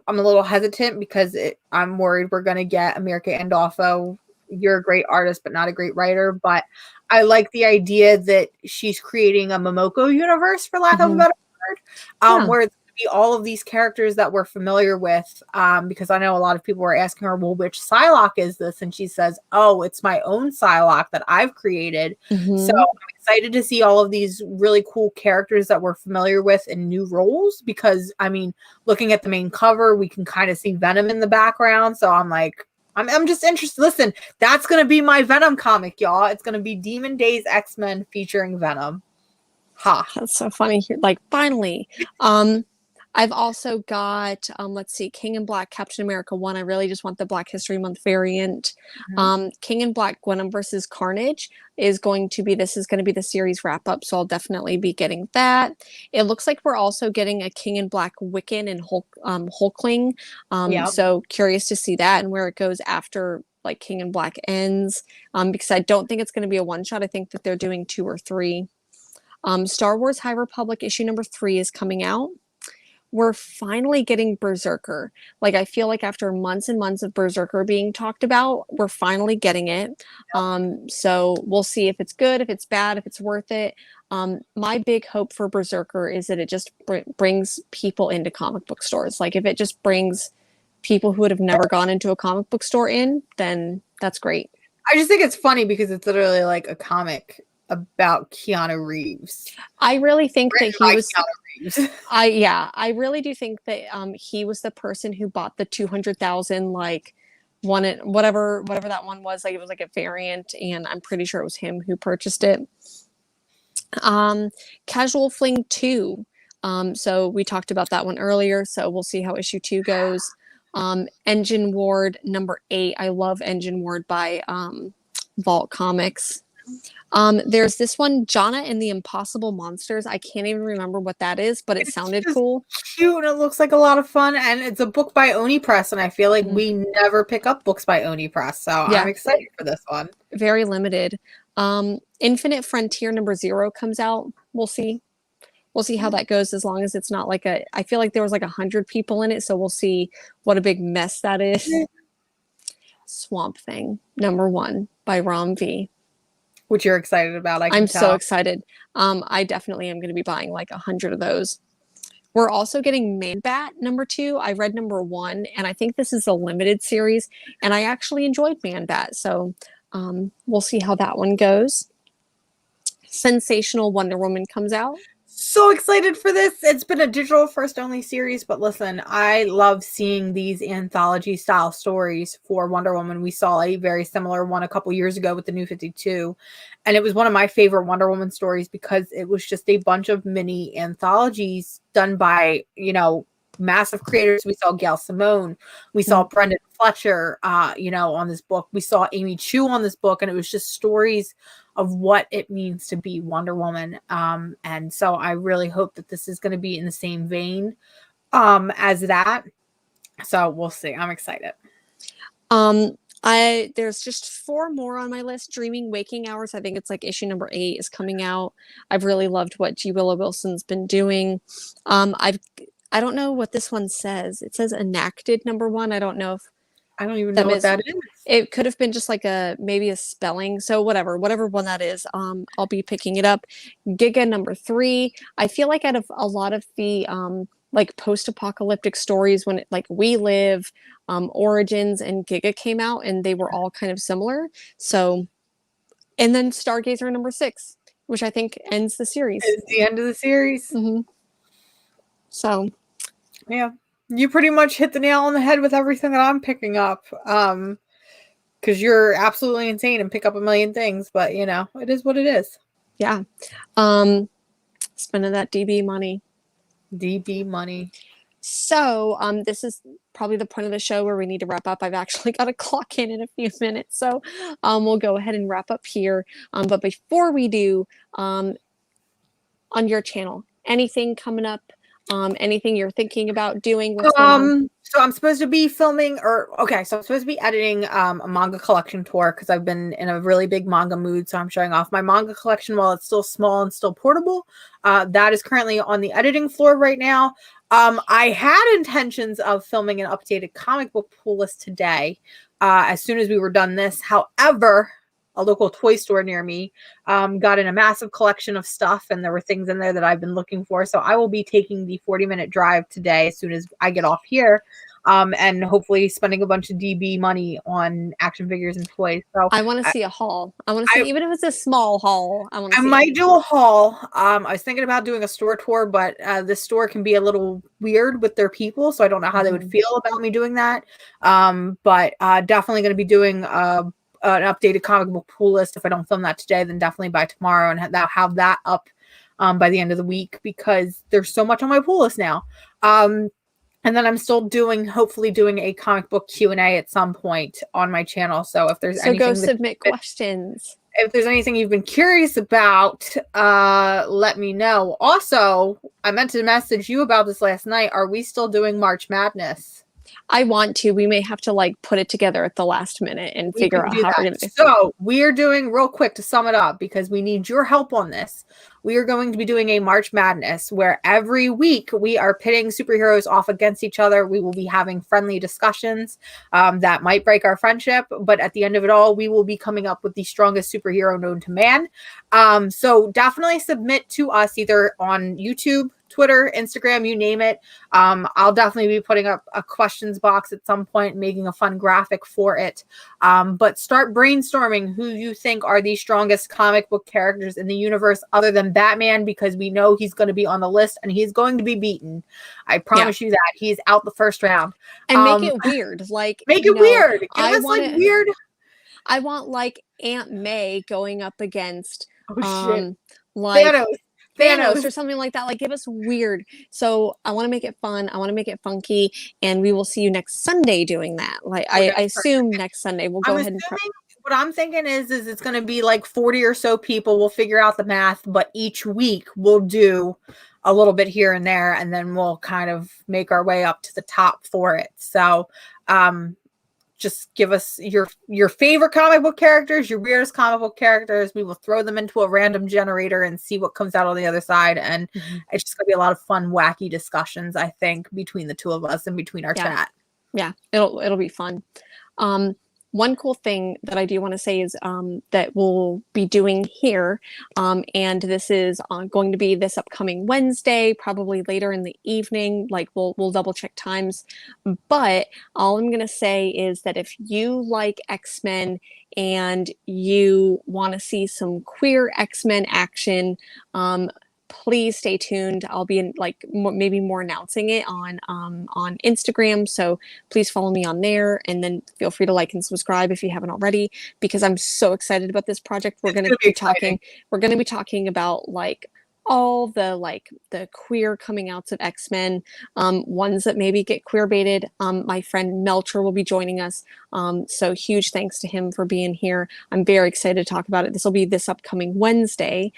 I'm a little hesitant because I'm worried we're going to get Mirka Andolfo. You're a great artist, but not a great writer. But I like the idea that she's creating a Momoko universe, for lack of a better word, where it's going to be all of these characters that we're familiar with. Because I know a lot of people were asking her, well, which Psylocke is this? And she says, oh, it's my own Psylocke that I've created. So I'm excited to see all of these really cool characters that we're familiar with in new roles. Because, I mean, looking at the main cover, we can kind of see Venom in the background. So I'm like, I'm just interested. Listen, that's going to be my Venom comic, y'all. It's going to be Demon Days X-Men featuring Venom. Ha. That's so funny. Like, finally. I've also got, let's see, King in Black, Captain America 1. I really just want the Black History Month variant. King in Black, Gwenom versus Carnage is going to be the series wrap up. So I'll definitely be getting that. It looks like we're also getting a King in Black Wiccan and Hulkling. So curious to see that and where it goes after like King in Black ends. Because I don't think it's going to be a one shot. I think that they're doing 2 or 3. Star Wars High Republic issue number 3 is coming out. We're finally getting Berserker. Like, I feel like after months and months of Berserker being talked about, we're finally getting it. So we'll see if it's good, if it's bad, if it's worth it. My big hope for Berserker is that it just brings people into comic book stores. Like, if it just brings people who would have never gone into a comic book store in, then that's great. I just think it's funny because it's literally like a comic about Keanu Reeves. I really think that he was I really do think that he was the person who bought the 200,000 like whatever that one was. Like, it was like a variant, and I'm pretty sure it was him who purchased it. Casual Fling 2. So we talked about that one earlier, so we'll see how issue 2 goes. Engine Ward number 8. I love Engine Ward by Vault Comics. There's this one, Jonna and the Impossible Monsters. I can't even remember what that is, but it sounded cool. Cute, and it looks like a lot of fun. And it's a book by Oni Press, and I feel like we never pick up books by Oni Press, so I'm excited for this one. Very limited. Infinite Frontier number 0 comes out. We'll see. We'll see how that goes, as long as it's not like I feel like there was like 100 people in it, so we'll see what a big mess that is. Swamp Thing number 1 by Rom V. Which you're excited about, I can I'm tell. so excited. I definitely am going to be buying like 100 of those. We're also getting Man Bat number 2. I read number 1, and I think this is a limited series, and I actually enjoyed Man Bat. So we'll see how that one goes. Sensational Wonder Woman comes out. So excited for this. It's been a digital first only series, but listen, I love seeing these anthology style stories for Wonder Woman. We saw a very similar one a couple years ago with the New 52, and it was one of my favorite Wonder Woman stories because it was just a bunch of mini anthologies done by, massive creators. We saw Gail Simone, we saw Brendan Fletcher, on this book. We saw Amy Chu on this book, and it was just stories of what it means to be Wonder Woman. And so I really hope that this is going to be in the same vein as that. So we'll see. I'm excited. There's just 4 more on my list. Dreaming Waking Hours. I think it's like issue number 8 is coming out. I've really loved what G. Willow Wilson's been doing. I don't know what this one says. It says Enacted number 1. I don't know if I don't even know what that is. It could have been just like maybe a spelling. So whatever one that is, I'll be picking it up. Giga number 3. I feel like out of a lot of the like post-apocalyptic stories, when like We Live, Origins, and Giga came out, and they were all kind of similar. So, and then Stargazer number 6, which I think ends the series. It's the end of the series. So, yeah, you pretty much hit the nail on the head with everything that I'm picking up. Because you're absolutely insane and pick up a million things, but you know, it is what it is. Yeah. Spending that DB money. DB money. So, this is probably the point of the show where we need to wrap up. I've actually got to clock in a few minutes, so we'll go ahead and wrap up here. But before we do, on your channel, anything coming up? Anything you're thinking about doing? What's going on? So I'm supposed to be filming, so I'm supposed to be editing a manga collection tour because I've been in a really big manga mood. So I'm showing off my manga collection while it's still small and still portable. That is currently on the editing floor right now. I had intentions of filming an updated comic book pool list today as soon as we were done this. However, a local toy store near me got in a massive collection of stuff, and there were things in there that I've been looking for. So I will be taking the 40-minute drive today as soon as I get off here, and hopefully spending a bunch of DB money on action figures and toys. So I want to see a haul. I want to see, even if it's a small haul. I might do a haul. I was thinking about doing a store tour, but this store can be a little weird with their people, so I don't know how they would feel about me doing that. But definitely going to be doing an updated comic book pool list. If I don't film that today, then definitely by tomorrow, and have that up by the end of the week, because there's so much on my pool list now. And then I'm still hopefully doing a comic book Q&A at some point on my channel. So if there's anything, go submit questions. If there's anything you've been curious about, let me know. Also, I meant to message you about this last night. Are we still doing March Madness? I want to. We may have to like put it together at the last minute and figure out how we're going to do. So we're doing, real quick to sum it up, because we need your help on this. We are going to be doing a March Madness where every week we are pitting superheroes off against each other. We will be having friendly discussions that might break our friendship, but at the end of it all, we will be coming up with the strongest superhero known to man. So definitely submit to us either on YouTube, Twitter, Instagram, you name it. I'll definitely be putting up a questions box at some point, making a fun graphic for it. But start brainstorming who you think are the strongest comic book characters in the universe other than Batman, because we know he's going to be on the list and he's going to be beaten. I promise you that. He's out the first round. And make it weird. Like, make it weird. Give us weird. I want like Aunt May going up against like Thanos or something like that. Like, give us weird. So I want to make it fun. I want to make it funky, and we will see you next Sunday doing that. Like, I assume next Sunday we'll go ahead and. What I'm thinking is it's going to be like 40 or so people. We'll figure out the math, but each week we'll do a little bit here and there, and then we'll kind of make our way up to the top for it. So, just give us your favorite comic book characters, your weirdest comic book characters. We will throw them into a random generator and see what comes out on the other side. And it's just gonna be a lot of fun, wacky discussions, I think, between the two of us and between our chat. Yeah, it'll be fun. One cool thing that I do want to say is that we'll be doing here, and this is going to be this upcoming Wednesday, probably later in the evening. Like, we'll double check times, but all I'm gonna say is that if you like X-Men and you want to see some queer X-Men action, please stay tuned. I'll be maybe more announcing it on Instagram. So please follow me on there, and then feel free to like and subscribe if you haven't already, because I'm so excited about this project. We're going to be talking about like all the queer coming outs of X-Men, ones that maybe get queer baited. My friend Melcher will be joining us. So huge thanks to him for being here. I'm very excited to talk about it. This will be this upcoming Wednesday.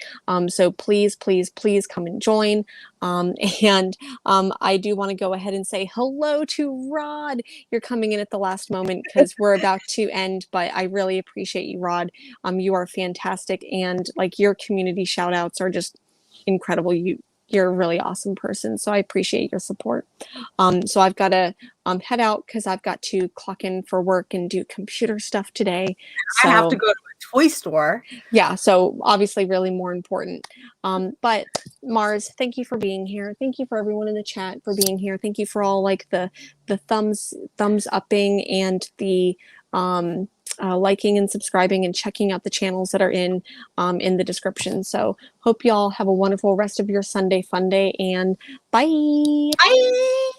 So please, please, please come and join. And I do want to go ahead and say hello to Rod. You're coming in at the last moment because we're about to end, but I really appreciate you, Rod. You are fantastic. And like, your community shout outs are just incredible. you're a really awesome person. So I appreciate your support. So I've got to head out because I've got to clock in for work and do computer stuff today. I have to go to a toy store. Yeah, so obviously really more important. But Mars, thank you for being here. Thank you for everyone in the chat for being here. Thank you for all like the thumbs upping and the liking and subscribing and checking out the channels that are in the description. So hope y'all have a wonderful rest of your Sunday fun day, and bye. Bye.